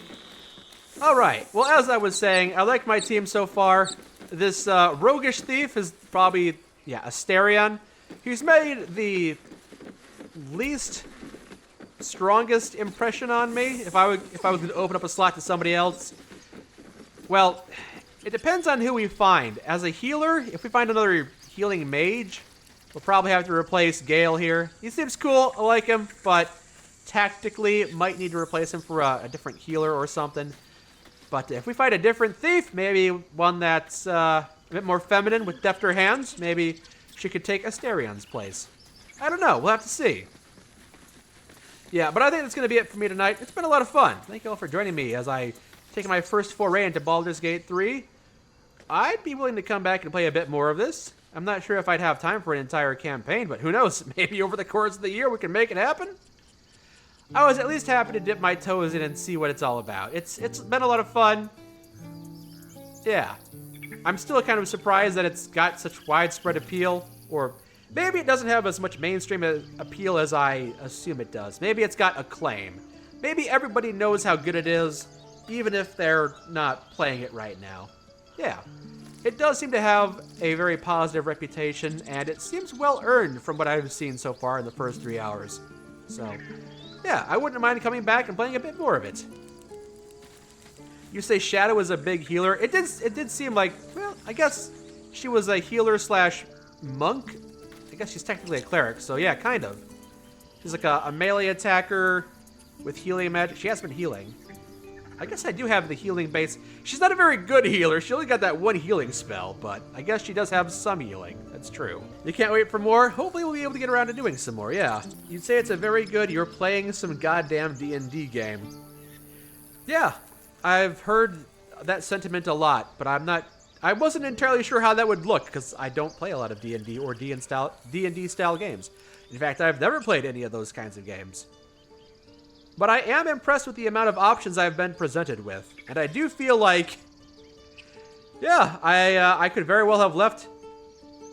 All right. Well, as I was saying, I like my team so far. This roguish thief is probably, Asterion. He's made the least strongest impression on me. If I was going to open up a slot to somebody else, well, it depends on who we find. As a healer, if we find another healing mage, we'll probably have to replace Gale here. He seems cool, I like him, but tactically might need to replace him for a different healer or something. But if we find a different thief, maybe one that's a bit more feminine with defter hands, maybe she could take Asterion's place. I don't know, we'll have to see. Yeah, but I think that's going to be it for me tonight. It's been a lot of fun. Thank you all for joining me as I take my first foray into Baldur's Gate 3. I'd be willing to come back and play a bit more of this. I'm not sure if I'd have time for an entire campaign, but who knows? Maybe over the course of the year we can make it happen. I was at least happy to dip my toes in and see what it's all about. It's been a lot of fun. Yeah. I'm still kind of surprised that it's got such widespread appeal, or maybe it doesn't have as much mainstream appeal as I assume it does. Maybe it's got acclaim. Maybe everybody knows how good it is, even if they're not playing it right now. Yeah. It does seem to have a very positive reputation, and it seems well earned from what I've seen so far in the first 3 hours. So, yeah, I wouldn't mind coming back and playing a bit more of it. You say Shadow is a big healer. It did seem like, well, I guess she was a healer slash monk. I guess she's technically a cleric, so yeah, kind of. She's like a melee attacker with healing magic. She has been healing. I guess I do have the healing base. She's not a very good healer. She only got that one healing spell, but I guess she does have some healing. That's true. You can't wait for more? Hopefully we'll be able to get around to doing some more, yeah. You'd say it's a very good, you're playing some goddamn D&D game. Yeah, I've heard that sentiment a lot, but I wasn't entirely sure how that would look, because I don't play a lot of D&D or D&D style games. In fact, I've never played any of those kinds of games. But I am impressed with the amount of options I've been presented with. And I do feel like, yeah, I could very well have left,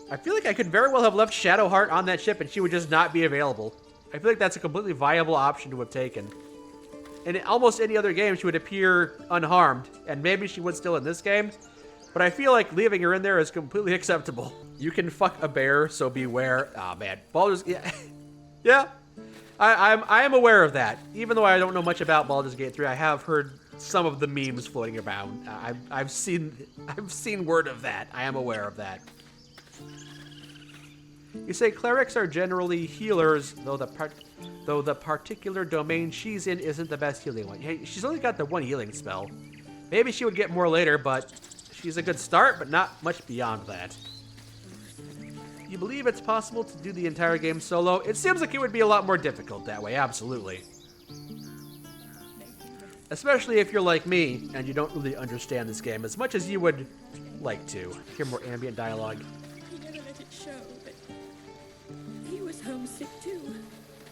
I feel like I could very well have left Shadowheart on that ship and she would just not be available. I feel like that's a completely viable option to have taken. In almost any other game, she would appear unharmed, and maybe she would still in this game. But I feel like leaving her in there is completely acceptable. You can fuck a bear, so beware. Ah, man. Baldur's... Yeah. Yeah. I am aware of that. Even though I don't know much about Baldur's Gate 3, I have heard some of the memes floating around. I've seen word of that. I am aware of that. You say clerics are generally healers, though the particular domain she's in isn't the best healing one. Hey, she's only got the one healing spell. Maybe she would get more later, but she's a good start, but not much beyond that. You believe it's possible to do the entire game solo? It seems like it would be a lot more difficult that way, absolutely. Especially if you're like me, and you don't really understand this game as much as you would like to. Hear more ambient dialogue. He never let it show, but he was homesick too.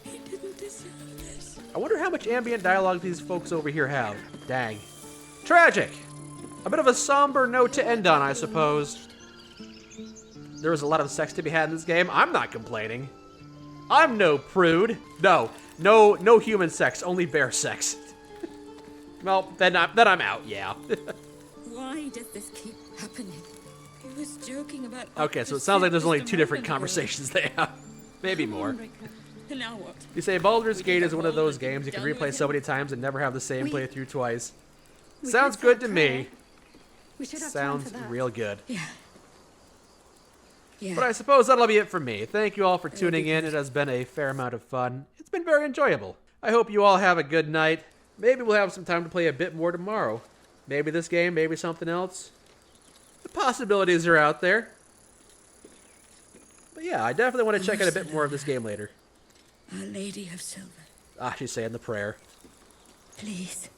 He didn't deserve this. I wonder how much ambient dialogue these folks over here have. Dang. Tragic! A bit of a somber note to end on, I suppose. There was a lot of sex to be had in this game. I'm not complaining. I'm no prude. No human sex, only bear sex. Well, then I'm out, yeah. Why does this keep happening? He was joking about... Okay, so it sounds like there's only 2 different conversations they have. Maybe more. Now what? You say Baldur's Gate is one of those games you can replay so many times and never have the same playthrough twice. Sounds good to me. Sounds real good. Yeah. But I suppose that'll be it for me. Thank you all for tuning in. It has been a fair amount of fun. It's been very enjoyable. I hope you all have a good night. Maybe we'll have some time to play a bit more tomorrow. Maybe this game, maybe something else. The possibilities are out there. But yeah, I definitely want to check out a bit more of this game later. Our Lady of Silver. Ah, she's saying the prayer. Please,